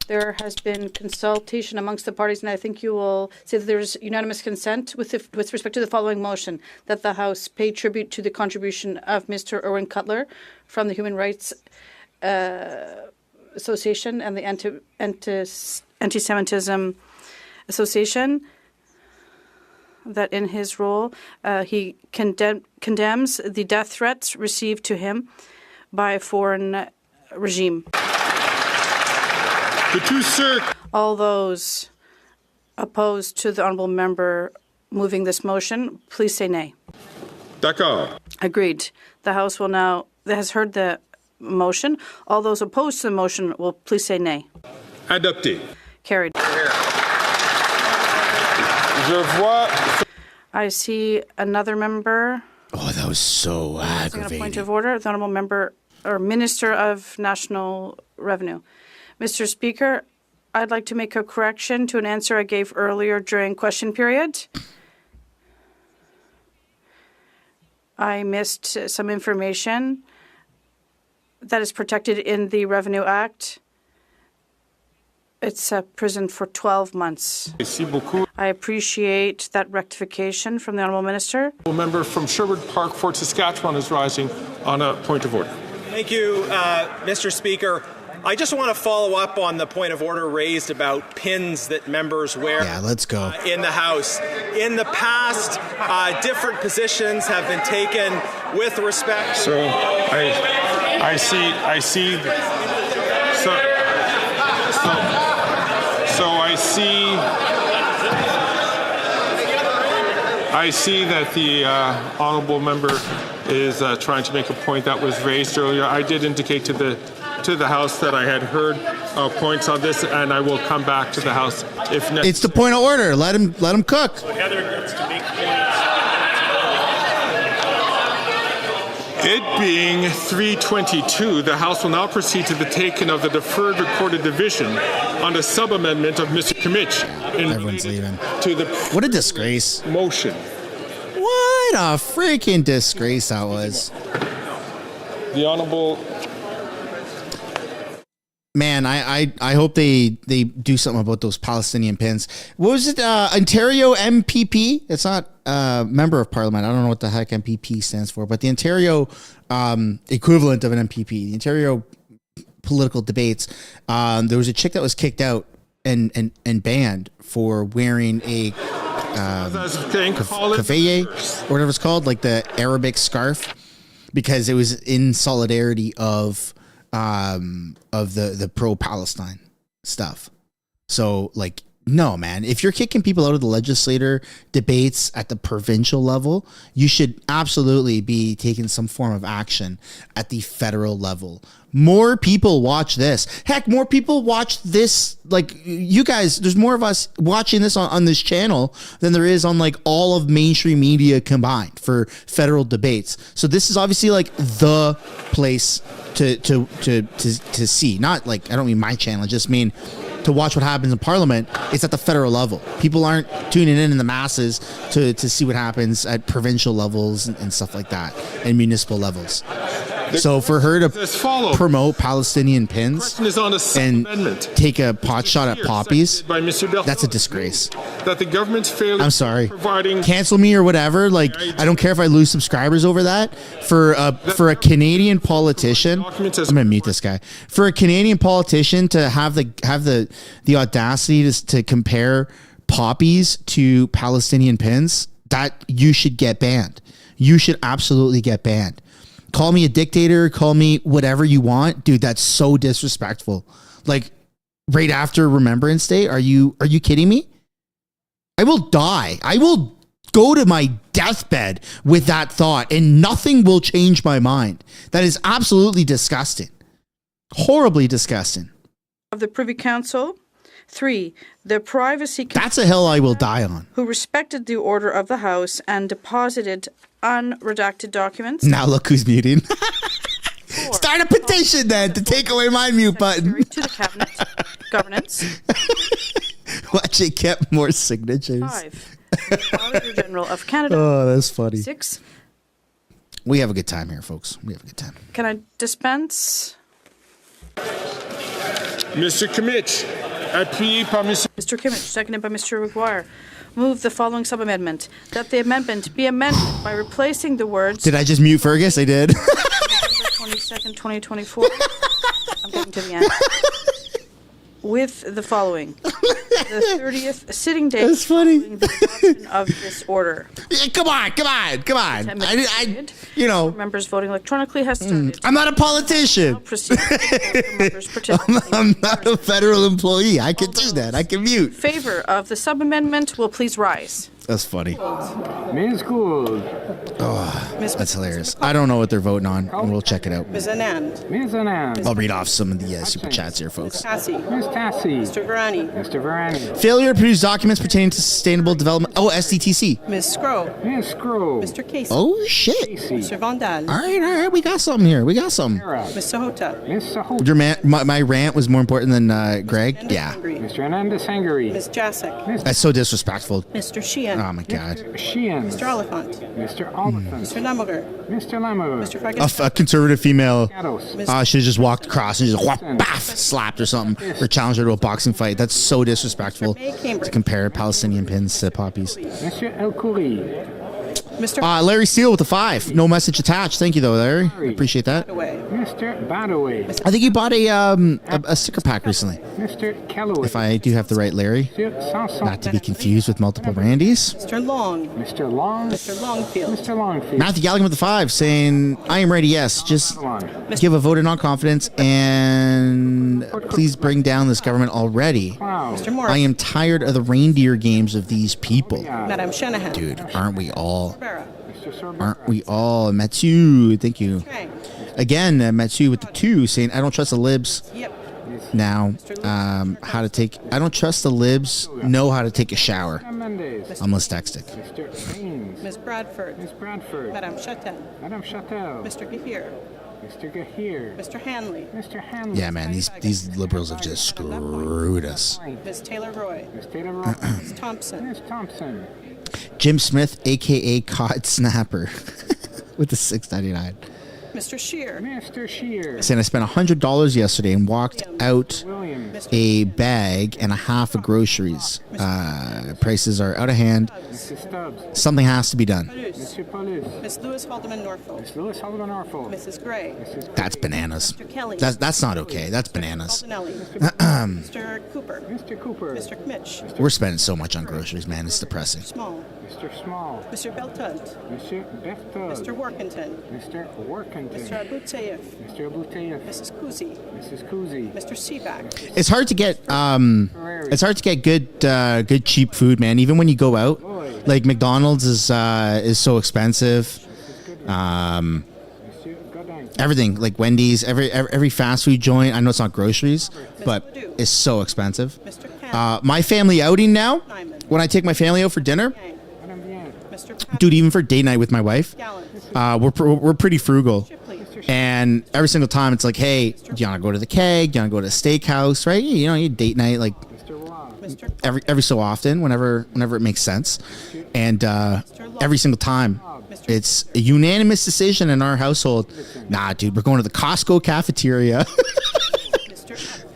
There has been consultation amongst the parties, and I think you will say that there is unanimous consent with respect to the following motion, that the House pay tribute to the contribution of Mr. Erwin Cutler from the Human Rights Association and the Anti-Semitism Association, that in his role he condemns the death threats received to him by a foreign regime. All those opposed to the honourable member moving this motion, please say nay. D'accord. Agreed. The House will now has heard the motion. All those opposed to the motion will please say nay. Adopté. Carried. I see another member. Oh, that was so aggravating. A point of order, the honourable member or Minister of National Revenue. Mr. Speaker, I'd like to make a correction to an answer I gave earlier during question period. I missed some information that is protected in the Revenue Act. It's a prison for 12 months. I appreciate that rectification from the Honourable Minister. A member from Sherwood Park, Fort Saskatchewan is rising on a point of order. Thank you, Mr. Speaker. I just want to follow up on the point of order raised about pins that members wear. Yeah, let's go. In the House. In the past, different positions have been taken with respect. So I see that the honourable member is trying to make a point that was raised earlier. I did indicate to the House that I had heard points on this, and I will come back to the House if necessary. It's the point of order. Let him cook. It being 3:22, the House will now proceed to the taking of the deferred recorded division on a sub-amendment of Mr. Kimmich. Everyone's leaving. To the what a disgrace. Motion. What a freaking disgrace that was. The Honourable... Man, I hope they do something about those Palestinian pins. What was it? Ontario MPP? It's not member of parliament. I don't know what the heck MPP stands for, but the Ontario equivalent of an MPP, the Ontario political debates. There was a chick that was kicked out and banned for wearing a kafeye, or whatever it's called, like the Arabic scarf, because it was in solidarity of the pro-Palestine stuff. So like no, man. If you're kicking people out of the legislator debates at the provincial level, you should absolutely be taking some form of action at the federal level. More people watch this. Heck, more people watch this. Like, you guys, there's more of us watching this on this channel than there is on like all of mainstream media combined for federal debates. So this is obviously like the place to see. Not like, I don't mean my channel, I just mean to watch what happens in Parliament. It's at the federal level. People aren't tuning in the masses to see what happens at provincial levels and stuff like that, and municipal levels. So for her to promote Palestinian pins and take a pot shot at poppies, that's a disgrace. That the government's failing. I'm sorry. Cancel me or whatever. Like, I don't care if I lose subscribers over that. For a Canadian politician, I'm gonna mute this guy. For a Canadian politician to have the audacity to compare poppies to Palestinian pins, that you should get banned. You should absolutely get banned. Call me a dictator, call me whatever you want. Dude, that's so disrespectful. Like, right after Remembrance Day, are you kidding me? I will die. I will go to my deathbed with that thought and nothing will change my mind. That is absolutely disgusting. Horribly disgusting. Of the Privy Council. 3, the Privacy Committee. That's a hill I will die on. Who respected the order of the House and deposited unredacted documents. Now look who's muting. Start a petition then to take away my mute button. To the Cabinet Governance. Watch it get more signatures. 5, the Auditor General of Canada. Oh, that's funny. 6. We have a good time here, folks. We have a good time. Can I dispense? Mr. Kimmich, appuyé par Mr. Kimmich, seconded by Mr. McGuire. Move the following sub-amendment. That the amendment be amended by replacing the words... Did I just mute Fergus? I did. November 22nd, 2024. I'm getting to the end. With the following. The 30th sitting date. That's funny. The adoption of this order. Yeah, come on. Members voting electronically has started. I'm not a politician. I'm not a federal employee. I can do that. I can mute. Favor of the sub-amendment will please rise. That's funny. Ms. Gould. Oh, that's hilarious. I don't know what they're voting on, and we'll check it out. Ms. Anand. Ms. Anand. I'll read off some of the super chats here, folks. Tassie. Ms. Tassie. Mr. Varani. Mr. Varani. Failure to produce documents pertaining to sustainable development. Oh, SDTC. Ms. Scrow. Ms. Scrow. Mr. Casey. Oh, shit. Casey. Mr. Vandal. All right. We got something here. Ms. Sahota. Ms. Sahota. Your my rant was more important than Greg? Yeah. Mr. Ananda Sangari. Ms. Jasek. That's so disrespectful. Mr. Sheehan. Oh, my God. Mr. Sheehan. Mr. Oliphant. Mr. Oliphant. Mr. Lamoger. Mr. Lamoger. Mr. Ferguson. A conservative female should have just walked across and just baff, slapped or something, or challenged her to a boxing fight. That's so disrespectful to compare Palestinian pins to poppies. Mr. El Khoury. Larry Steele with the 5. No message attached. Thank you, though, Larry. I appreciate that. Mr. Badaway. I think you bought a sticker pack recently. Mr. Calloway. If I do have the right Larry. Not to be confused with multiple Randys. Mr. Long. Mr. Long. Mr. Longfield. Mr. Longfield. Matthew Gallagher with the 5 saying, I am ready, yes. Just give a vote of non-confidence and please bring down this government already. Mr. Morris. I am tired of the reindeer games of these people. Madam Shanahan. Dude, aren't we all? Aren't we all? Matthew, thank you. Again, Matthew with the 2 saying, I don't trust the libs. Now, I don't trust the libs know how to take a shower. I'm dyslexic. Ms. Bradford. Ms. Bradford. Madame Chatel. Madame Chatel. Mr. Gahir. Mr. Gahir. Mr. Hanley. Mr. Hanley. Yeah, man, these liberals have just screwed us. Ms. Taylor Roy. Ms. Taylor Roy. Ms. Thompson. Ms. Thompson. Jim Smith, a.k.a. Cod Snapper, with the $6.99. Mr. Shear. Mr. Shear. Saying I spent $100 yesterday and walked out a bag and a half of groceries. Prices are out of hand. Something has to be done. Mr. Paulus. Ms. Lewis Haldeman Norfolk. Ms. Lewis Haldeman Norfolk. Mrs. Gray. That's bananas. Mr. Kelly. That's not okay. That's bananas. Mr. Cooper. Mr. Cooper. Mr. Kmitch. We're spending so much on groceries, man. It's depressing. Small. Mr. Small. Mr. Beltunt. Mr. Beltunt. Mr. Workington. Mr. Workington. Mr. Abutseyev. Mr. Abutseyev. Mrs. Kuzi. Mrs. Kuzi. Mr. Seaback. It's hard to get good cheap food, man. Even when you go out, like McDonald's is so expensive. Everything like Wendy's, every fast food joint. I know it's not groceries, but it's so expensive. My family outing now. When I take my family out for dinner, dude, even for date night with my wife, we're pretty frugal. And every single time it's like, hey, do you want to go to the Keg? Do you want to go to a steakhouse? Right? You know, you date night like every so often, whenever it makes sense. And every single time, it's a unanimous decision in our household. Nah, dude, we're going to the Costco cafeteria.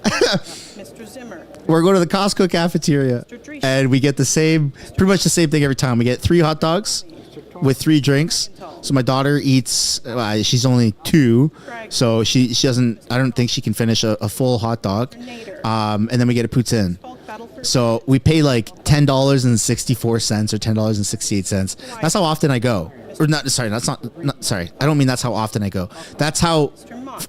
Mr. Zimmer. We're going to the Costco cafeteria, and we get pretty much the same thing every time. We get 3 hot dogs with 3 drinks. So my daughter eats. She's only 2, so she doesn't. I don't think she can finish a full hot dog. And then we get a poutine. So we pay like $10.64 or $10.68. That's how often I go. Or not? Sorry, that's not. Sorry, I don't mean that's how often I go. That's how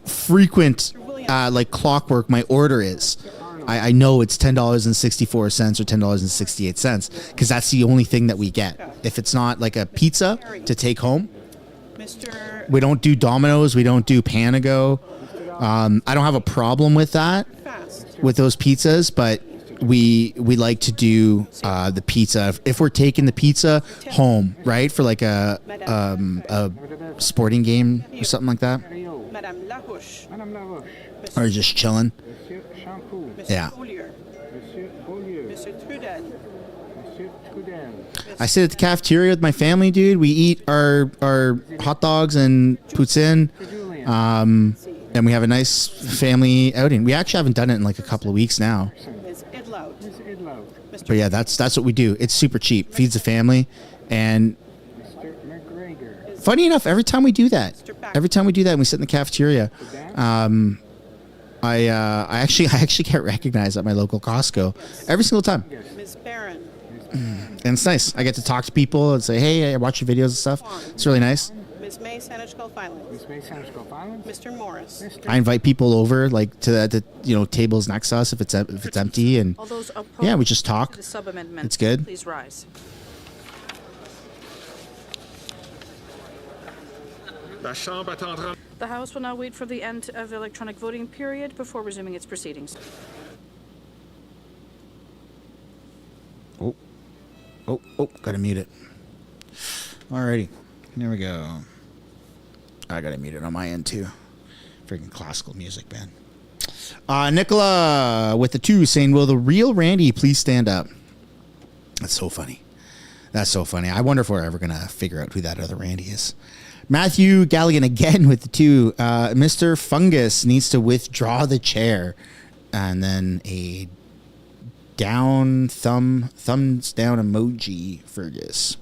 frequent, like clockwork, my order is. I know it's $10.64 or $10.68 because that's the only thing that we get. If it's not like a pizza to take home, we don't do Domino's. We don't do Panago. I don't have a problem with that, with those pizzas, but we like to do the pizza if we're taking the pizza home, right, for like a sporting game or something like that, or just chilling. Yeah. I sit at the cafeteria with my family, dude. We eat our hot dogs and poutine, and we have a nice family outing. We actually haven't done it in like a couple of weeks now. But yeah, that's what we do. It's super cheap, feeds the family, and funny enough, every time we do that, and we sit in the cafeteria, I actually get recognized at my local Costco every single time. Ms. Barron. And it's nice. I get to talk to people and say, hey, I watch your videos and stuff. It's really nice. Ms. May Sanishkal-Filan. Mr. Morris. I invite people over, like to the tables next to us if it's empty, and yeah, we just talk. It's good. Please rise. The House will now wait for the end of the electronic voting period before resuming its proceedings. Oh, gotta mute it. Alrighty, there we go. I gotta mute it on my end too. Freaking classical music band. Nicola with the 2 saying, will the real Randy please stand up? That's so funny. I wonder if we're ever gonna figure out who that other Randy is. Matthew Galligan again with the 2. Mr. Fungus needs to withdraw the chair. And then a thumbs down emoji, Fergus.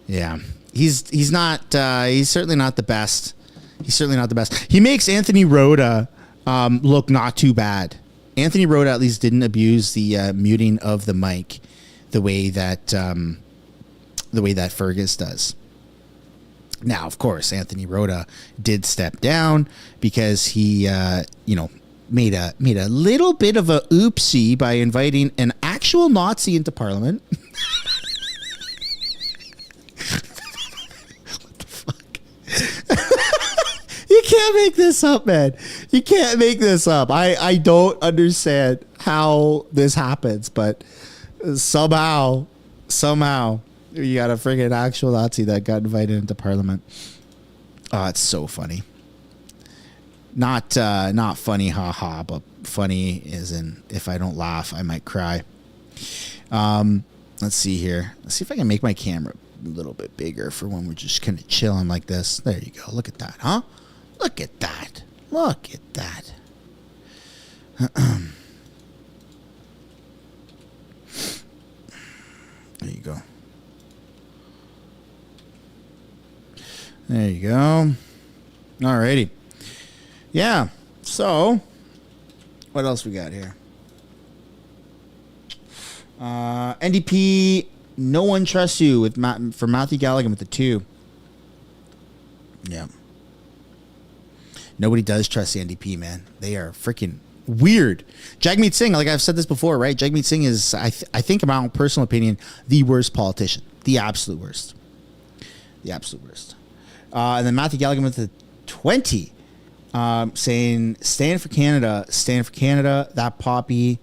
Yeah. He's certainly not the best. He makes Anthony Rhoda look not too bad. Anthony Rhoda at least didn't abuse the muting of the mic the way that Fergus does. Now, of course, Anthony Rhoda did step down because he, made a little bit of a oopsie by inviting an actual Nazi into Parliament. What the fuck? You can't make this up, man. You can't make this up. I don't understand how this happens, but somehow, you got a friggin' actual Nazi that got invited into Parliament. Oh, it's so funny. Not funny, haha, but funny as in if I don't laugh, I might cry. Let's see here. Let's see if I can make my camera a little bit bigger for when we're just kind of chilling like this. There you go. Look at that, huh? Look at that. There you go. There you go. Alrighty. Yeah. So, what else we got here? NDP No one trusts you with for Matthew Galligan with the 2. Yeah. Nobody does trust the NDP, man. They are freaking weird. Jagmeet Singh, like I've said this before, right? Jagmeet Singh is, I think, in my own personal opinion, the worst politician. The absolute worst. The absolute worst. And then Matthew Galligan with the 20, saying, stand for Canada, stand for Canada. That Poppy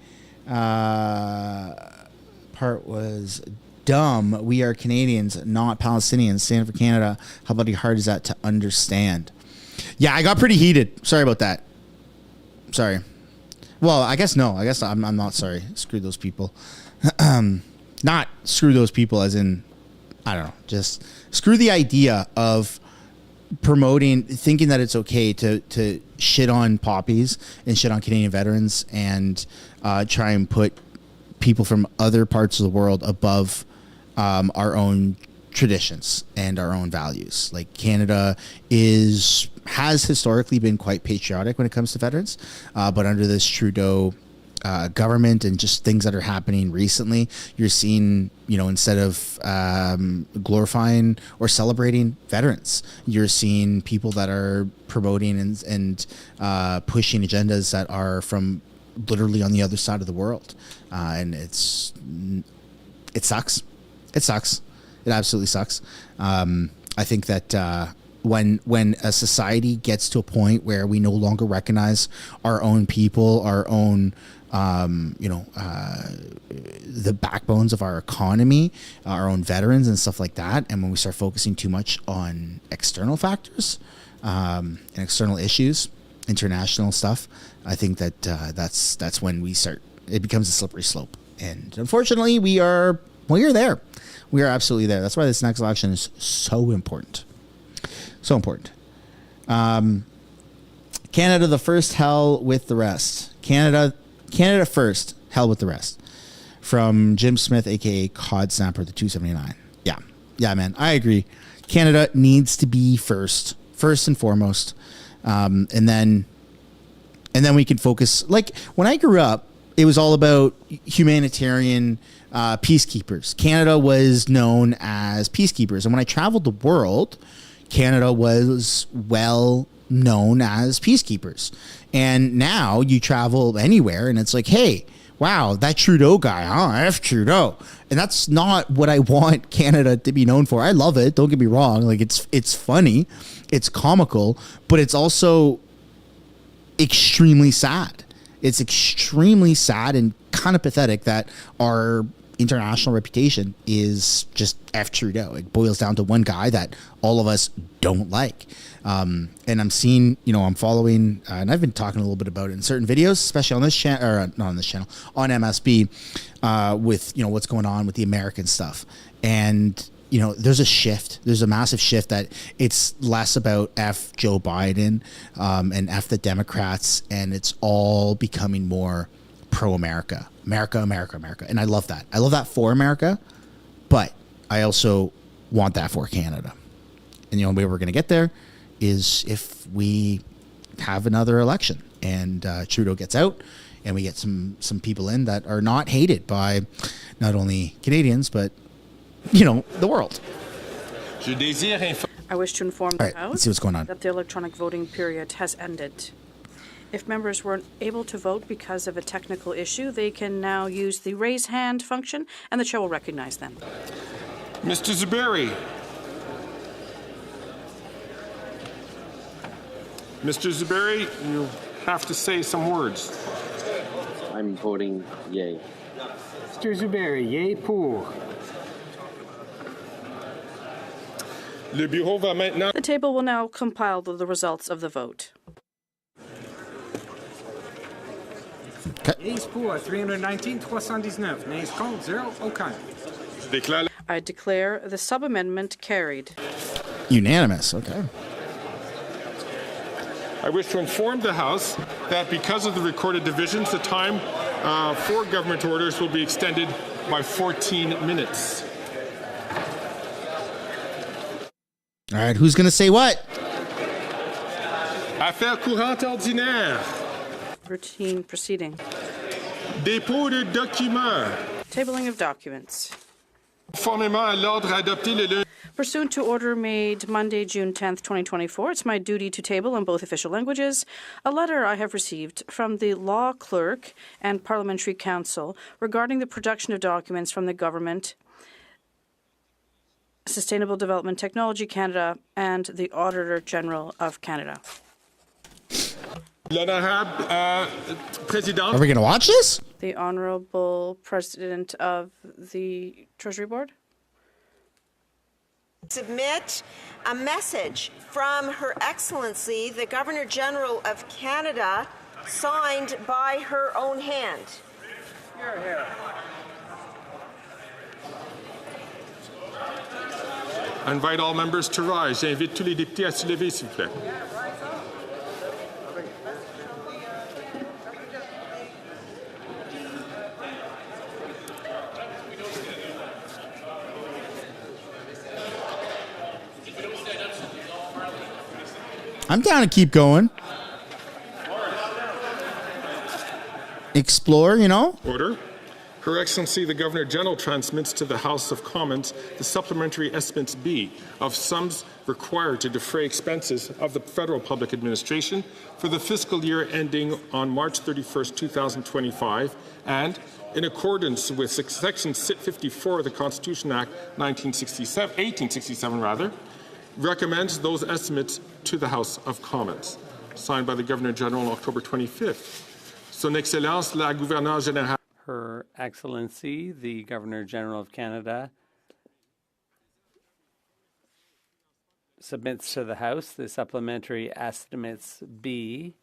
part was dumb. We are Canadians, not Palestinians. Stand for Canada. How bloody hard is that to understand? Yeah, I got pretty heated. Sorry about that. Sorry. Well, I guess no. I guess I'm not sorry. Screw those people. Not screw those people as in, I don't know. Just screw the idea of promoting, thinking that it's okay to shit on poppies and shit on Canadian veterans and try and put people from other parts of the world above our own traditions and our own values. Like Canada has historically been quite patriotic when it comes to veterans, but under this Trudeau government and just things that are happening recently, you're seeing, instead of glorifying or celebrating veterans, you're seeing people that are promoting and pushing agendas that are from literally on the other side of the world, and it sucks. It sucks. It absolutely sucks. I think that when a society gets to a point where we no longer recognize our own people, our own, the backbones of our economy, our own veterans and stuff like that, and when we start focusing too much on external factors and external issues, international stuff, I think that that's when it becomes a slippery slope. And unfortunately, we are there. We are absolutely there. That's why this next election is so important. So important. Canada the first, hell with the rest. Canada first, hell with the rest. From Jim Smith, a.k.a. Cod Snapper, the 279. Yeah, man. I agree. Canada needs to be first and foremost. And then we can focus. Like, when I grew up, it was all about humanitarian peacekeepers. Canada was known as peacekeepers. And when I traveled the world, Canada was well known as peacekeepers. And now you travel anywhere and it's like, hey, wow, that Trudeau guy, F Trudeau. And that's not what I want Canada to be known for. I love it. Don't get me wrong. Like, it's funny. It's comical, but it's also extremely sad. It's extremely sad and kind of pathetic that our international reputation is just F Trudeau. It boils down to one guy that all of us don't like. And I'm seeing, I'm following, and I've been talking a little bit about it in certain videos, especially on this channel, or not on this channel, on MSB, with, what's going on with the American stuff. And, there's a shift. There's a massive shift that it's less about F Joe Biden and F the Democrats, and it's all becoming more pro-America. America. And I love that. I love that for America, but I also want that for Canada. And the only way we're going to get there is if we have another election and Trudeau gets out and we get some people in that are not hated by not only Canadians, but, the world. I wish to inform the House let's see what's going on. that the electronic voting period has ended. If members weren't able to vote because of a technical issue, they can now use the raise hand function, and the chair will recognize them. Mr. Zuberi. Mr. Zuberi, you have to say some words. I'm voting yay. Mr. Zuberi, yay pour. The table will now compile the results of the vote. Yeas pour 319, 319. Nays contre, 0, aucun. I declare the sub-amendment carried. Unanimous, okay. I wish to inform the House that because of the recorded divisions, the time for government orders will be extended by 14 minutes. All right, who's going to say what? Affaires courantes ordinaires. Routine proceeding. Dépôt de documents. Tabling of documents. Pursuant to order made Monday, June 10th, 2024, it's my duty to table in both official languages a letter I have received from the Law Clerk and Parliamentary Council regarding the production of documents from the Government, Sustainable Development Technology Canada, and the Auditor General of Canada. Are we going to watch this? The Honourable President of the Treasury Board. Submit a message from Her Excellency, the Governor-General of Canada, signed by her own hand. Here, here. I invite all members to rise. J'invite tous les députés à se lever, s'il vous plaît. I'm down to keep going. Explore, you know? Order. Her Excellency, the Governor-General transmits to the House of Commons the Supplementary Estimates B of sums required to defray expenses of the federal public administration for the fiscal year ending on March 31st, 2025, and in accordance with Section 54 of the Constitution Act 1867, recommends those estimates to the House of Commons. Signed by the Governor-General on October 25th. Son Excellence, la Gouverneure Générale. Her Excellency, the Governor-General of Canada, submits to the House the Supplementary Estimates B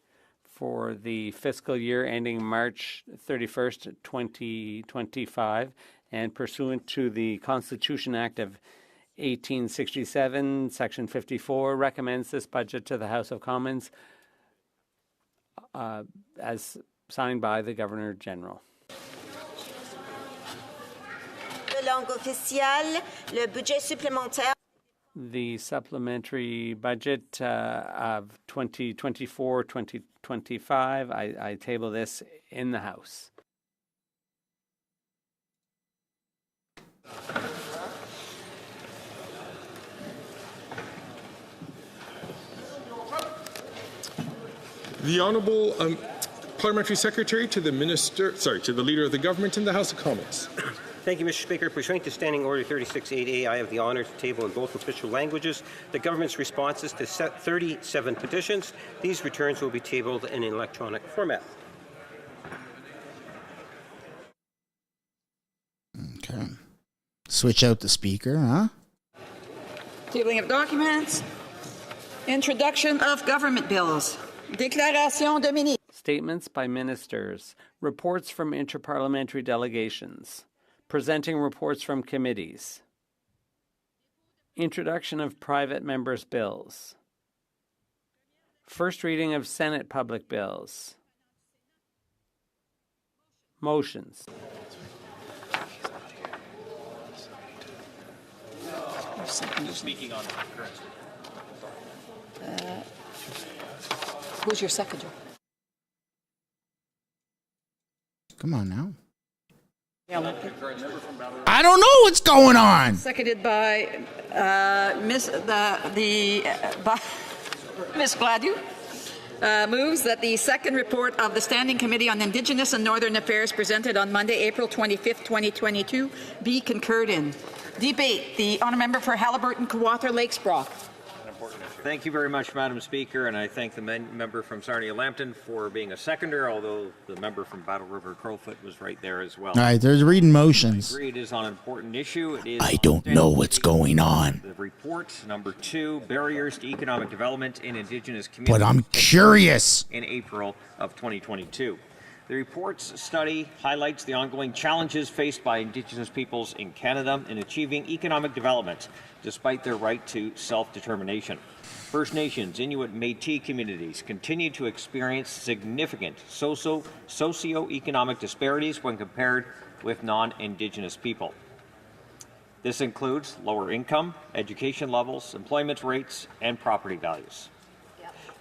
for the fiscal year ending March 31st, 2025, and pursuant to the Constitution Act of 1867, Section 54, recommends this budget to the House of Commons as signed by the Governor-General. The supplementary budget of 2024-2025, I table this in the House. The Honourable Parliamentary Secretary to the Leader of the Government in the House of Commons. Thank you, Mr. Speaker. Pursuant to Standing Order 36.8a, I have the honour to table in both official languages the government's responses to 37 petitions. These returns will be tabled in an electronic format. Okay. Switch out the speaker, huh? Tabling of documents. Introduction of government bills. Déclaration de ministre. Statements by ministers. Reports from interparliamentary delegations. Presenting reports from committees. Introduction of private members' bills. First reading of Senate public bills. Motions. Speaking on correct. Who's your seconder? Come on now. I don't know what's going on. Seconded by Miss Gladue. Moves that the second report of the Standing Committee on Indigenous and Northern Affairs presented on Monday, April 25th, 2022 be concurred in. Debate. The honour member for Haliburton-Kawartha Lakes Brock. Thank you very much, Madam Speaker, and I thank the member from Sarnia-Lambton for being a seconder, although the member from Battle River Crowfoot was right there as well. All right, there's reading motions. I agree it is on an important issue. It is I don't know what's going on. The report, number 2, Barriers to Economic Development in Indigenous Communities. But I'm curious. In April of 2022. The report's study highlights the ongoing challenges faced by Indigenous peoples in Canada in achieving economic development, despite their right to self-determination. First Nations, Inuit, Métis communities continue to experience significant socio-economic disparities when compared with non-Indigenous people. This includes lower income, education levels, employment rates, and property values.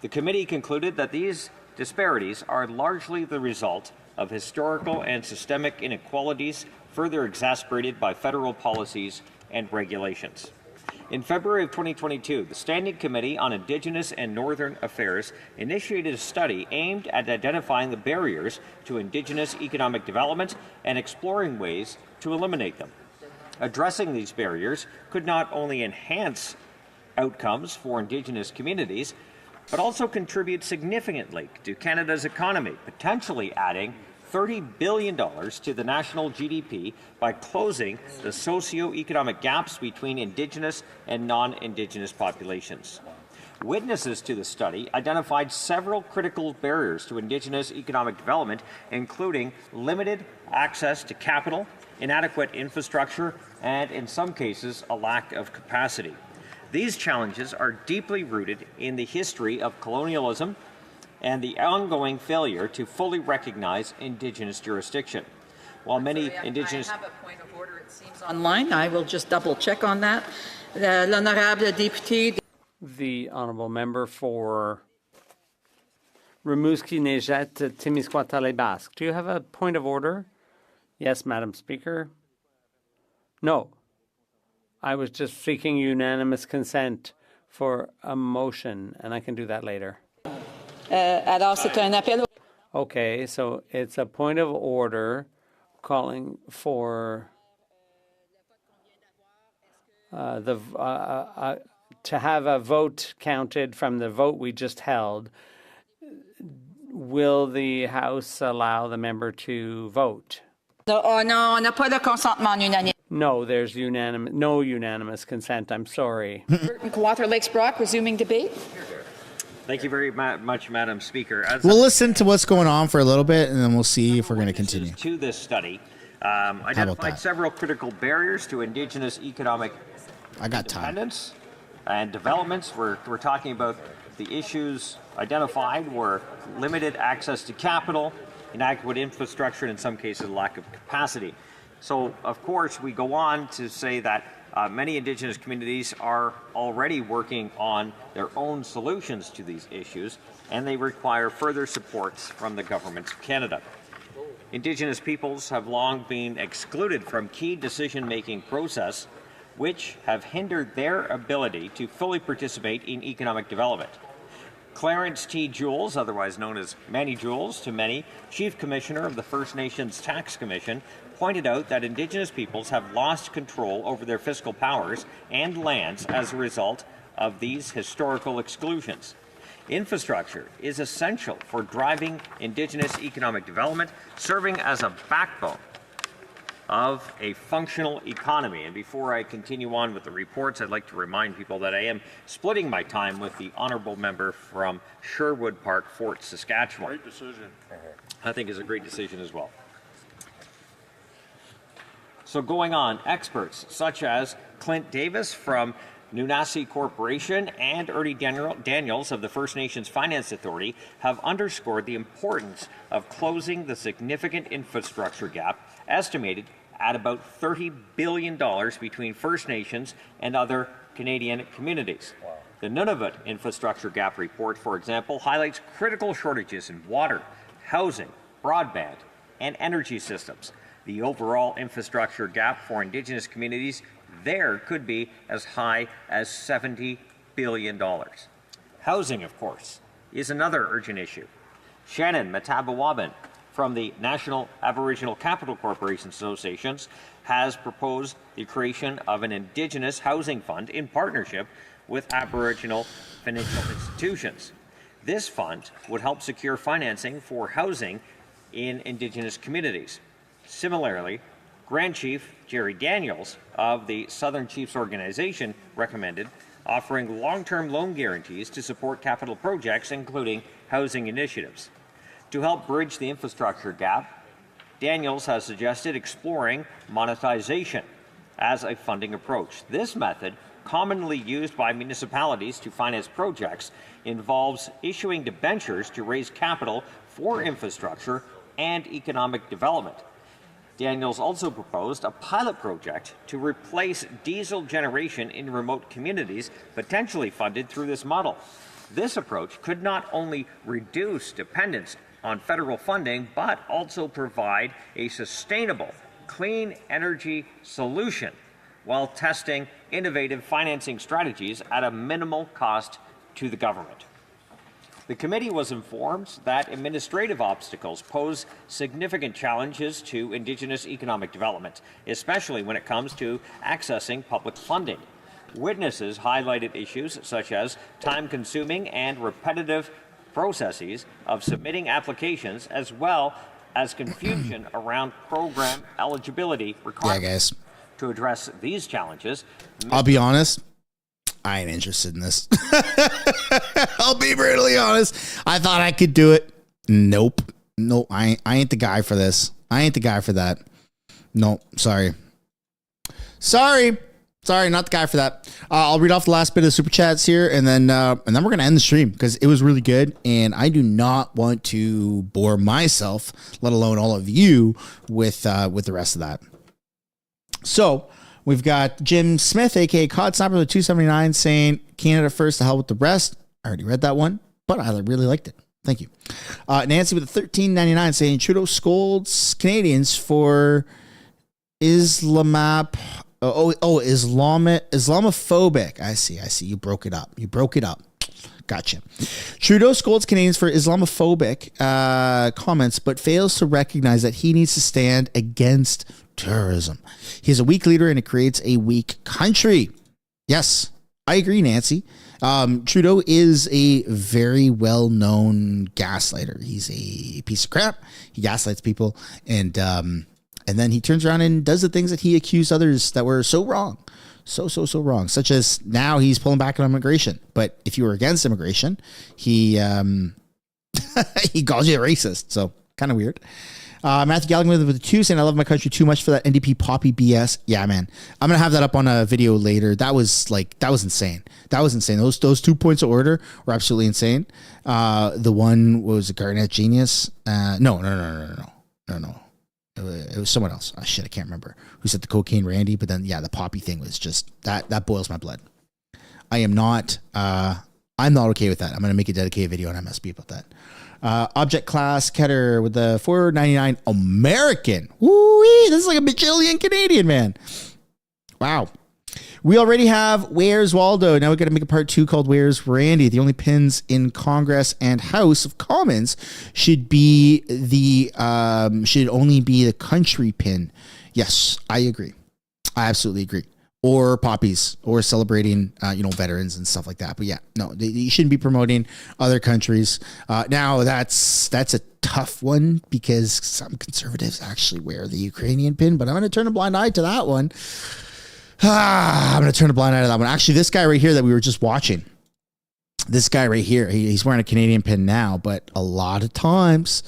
The committee concluded that these disparities are largely the result of historical and systemic inequalities further exacerbated by federal policies and regulations. In February of 2022, the Standing Committee on Indigenous and Northern Affairs initiated a study aimed at identifying the barriers to Indigenous economic development and exploring ways to eliminate them. Addressing these barriers could not only enhance outcomes for Indigenous communities, but also contribute significantly to Canada's economy, potentially adding $30 billion to the national GDP by closing the socio-economic gaps between Indigenous and non-Indigenous populations. Witnesses to the study identified several critical barriers to Indigenous economic development, including limited access to capital, inadequate infrastructure, and in some cases, a lack of capacity. These challenges are deeply rooted in the history of colonialism and the ongoing failure to fully recognize Indigenous jurisdiction. While many Indigenous... I have a point of order, it seems, online. I will just double check on that. L'honorable député... The honourable member for Rimouski-Neigette-Témiscouata-les-Basques. Do you have a point of order? Yes, Madam Speaker. No. I was just seeking unanimous consent for a motion, and I can do that later. Okay, so it's a point of order calling for to have a vote counted from the vote we just held. Will the House allow the member to vote? No, there's no unanimous consent. I'm sorry. Water Lakes Brock, resuming debate. Thank you very much, Madam Speaker. We'll listen to what's going on for a little bit, and then we'll see if we're going to continue. To this study, identified several critical barriers to Indigenous economic independence and developments. We're talking about the issues identified were limited access to capital, inadequate infrastructure, and in some cases, lack of capacity. So, of course, we go on to say that many Indigenous communities are already working on their own solutions to these issues, and they require further supports from the Government of Canada. Indigenous peoples have long been excluded from key decision-making process, which have hindered their ability to fully participate in economic development. Clarence T. Jules, otherwise known as Manny Jules to many, Chief Commissioner of the First Nations Tax Commission, pointed out that Indigenous peoples have lost control over their fiscal powers and lands as a result of these historical exclusions. Infrastructure is essential for driving Indigenous economic development, serving as a backbone of a functional economy. And before I continue on with the reports, I'd like to remind people that I am splitting my time with the honourable member from Sherwood Park, Fort Saskatchewan. Great decision. I think is a great decision as well. So going on, experts such as Clint Davis from Nunasi Corporation and Ernie Daniels of the First Nations Finance Authority have underscored the importance of closing the significant infrastructure gap estimated at about $30 billion between First Nations and other Canadian communities. Wow. The Nunavut Infrastructure Gap Report, for example, highlights critical shortages in water, housing, broadband, and energy systems. The overall infrastructure gap for Indigenous communities there could be as high as $70 billion. Housing, of course, is another urgent issue. Shannon Matabawaban from the National Aboriginal Capital Corporation Associations has proposed the creation of an Indigenous housing fund in partnership with Aboriginal financial institutions. This fund would help secure financing for housing in Indigenous communities. Similarly, Grand Chief Jerry Daniels of the Southern Chiefs Organization recommended offering long-term loan guarantees to support capital projects, including housing initiatives. To help bridge the infrastructure gap, Daniels has suggested exploring monetization as a funding approach. This method, commonly used by municipalities to finance projects, involves issuing debentures to raise capital for infrastructure and economic development. Daniels also proposed a pilot project to replace diesel generation in remote communities, potentially funded through this model. This approach could not only reduce dependence on federal funding, but also provide a sustainable, clean energy solution while testing innovative financing strategies at a minimal cost to the government. The committee was informed that administrative obstacles pose significant challenges to Indigenous economic development, especially when it comes to accessing public funding. Witnesses highlighted issues such as time-consuming and repetitive processes of submitting applications, as well as confusion around program eligibility requirements. Yeah, guys. To address these challenges, I'll be honest, I ain't interested in this. I'll be brutally honest. I thought I could do it. Nope. I ain't the guy for this. I ain't the guy for that. No, sorry. Sorry, not the guy for that. I'll read off the last bit of super chats here, and then we're gonna end the stream because it was really good, and I do not want to bore myself, let alone all of you, with the rest of that. So we've got Jim Smith, aka Cod Sniper, with 279, saying Canada first, to hell with the rest. I already read that one, but I really liked it. Thank you. Nancy with the 1399 saying Trudeau scolds Canadians for Islamophobic. I see. You broke it up. Gotcha. Trudeau scolds Canadians for Islamophobic comments, but fails to recognize that he needs to stand against terrorism. He's a weak leader and it creates a weak country. Yes, I agree, Nancy. Trudeau is a very well-known gaslighter. He's a piece of crap. He gaslights people, and then he turns around and does the things that he accused others that were so wrong. So wrong. Such as now he's pulling back on immigration. But if you were against immigration, he he calls you a racist. So kind of weird. Matthew Gallagher with the 2 saying, I love my country too much for that NDP poppy BS. Yeah, man. I'm going to have that up on a video later. That was insane. Those 2 points of order were absolutely insane. The one was a Garnet Genius. No. It was someone else. Oh, shit, I can't remember who said the cocaine Randy, but then, yeah, the poppy thing was just, that boils my blood. I'm not okay with that. I'm going to make a dedicated video on MSB about that. Object Class Ketter with the 499 American. Woo-wee, this is like a bajillion Canadian, man. Wow. We already have Where's Waldo. Now we're going to make a part 2 called Where's Randy. The only pins in Congress and House of Commons should only be the country pin. Yes, I agree. I absolutely agree. Or poppies, or celebrating, veterans and stuff like that. But yeah, no, you shouldn't be promoting other countries. Now that's a tough one because some conservatives actually wear the Ukrainian pin, but I'm going to turn a blind eye to that one. I'm going to turn a blind eye to that one. Actually, this guy right here that we were just watching, this guy right here, he's wearing a Canadian pin now, but a lot of times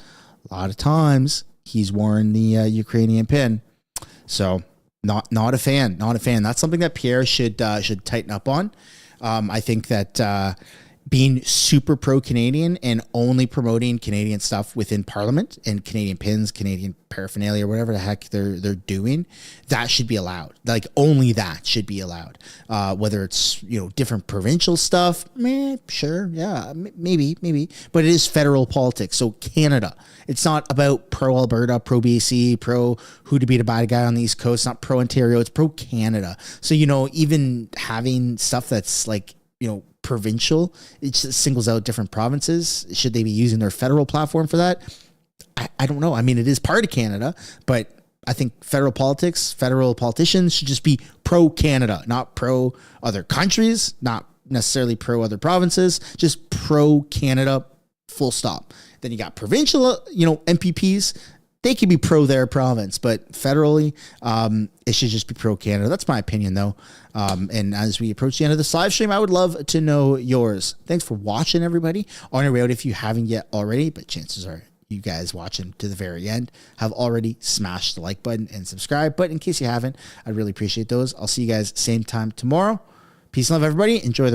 he's worn the Ukrainian pin. So not a fan. That's something that Pierre should tighten up on. I think that being super pro-Canadian and only promoting Canadian stuff within Parliament and Canadian pins, Canadian paraphernalia, or whatever the heck they're doing, that should be allowed. Like only that should be allowed. Whether it's different provincial stuff, sure, yeah, maybe, but it is federal politics. So Canada, it's not about pro Alberta, pro BC, pro who to be the bad guy on the East Coast. It's not pro Ontario, it's pro Canada. So even having stuff that's like provincial, it just singles out different provinces. Should they be using their federal platform for that? I don't know. I mean, it is part of Canada, but I think federal politicians should just be pro-Canada, not pro other countries, not necessarily pro other provinces, just pro-Canada, full stop. Then you got provincial, MPPs. They can be pro their province, but federally, it should just be pro Canada. That's my opinion, though. And as we approach the end of this live stream, I would love to know yours. Thanks for watching, everybody. On your way out, if you haven't yet already, but chances are you guys watching to the very end have already smashed the like button and subscribe. But in case you haven't, I'd really appreciate those. I'll see you guys same time tomorrow. Peace and love, everybody. Enjoy the rest.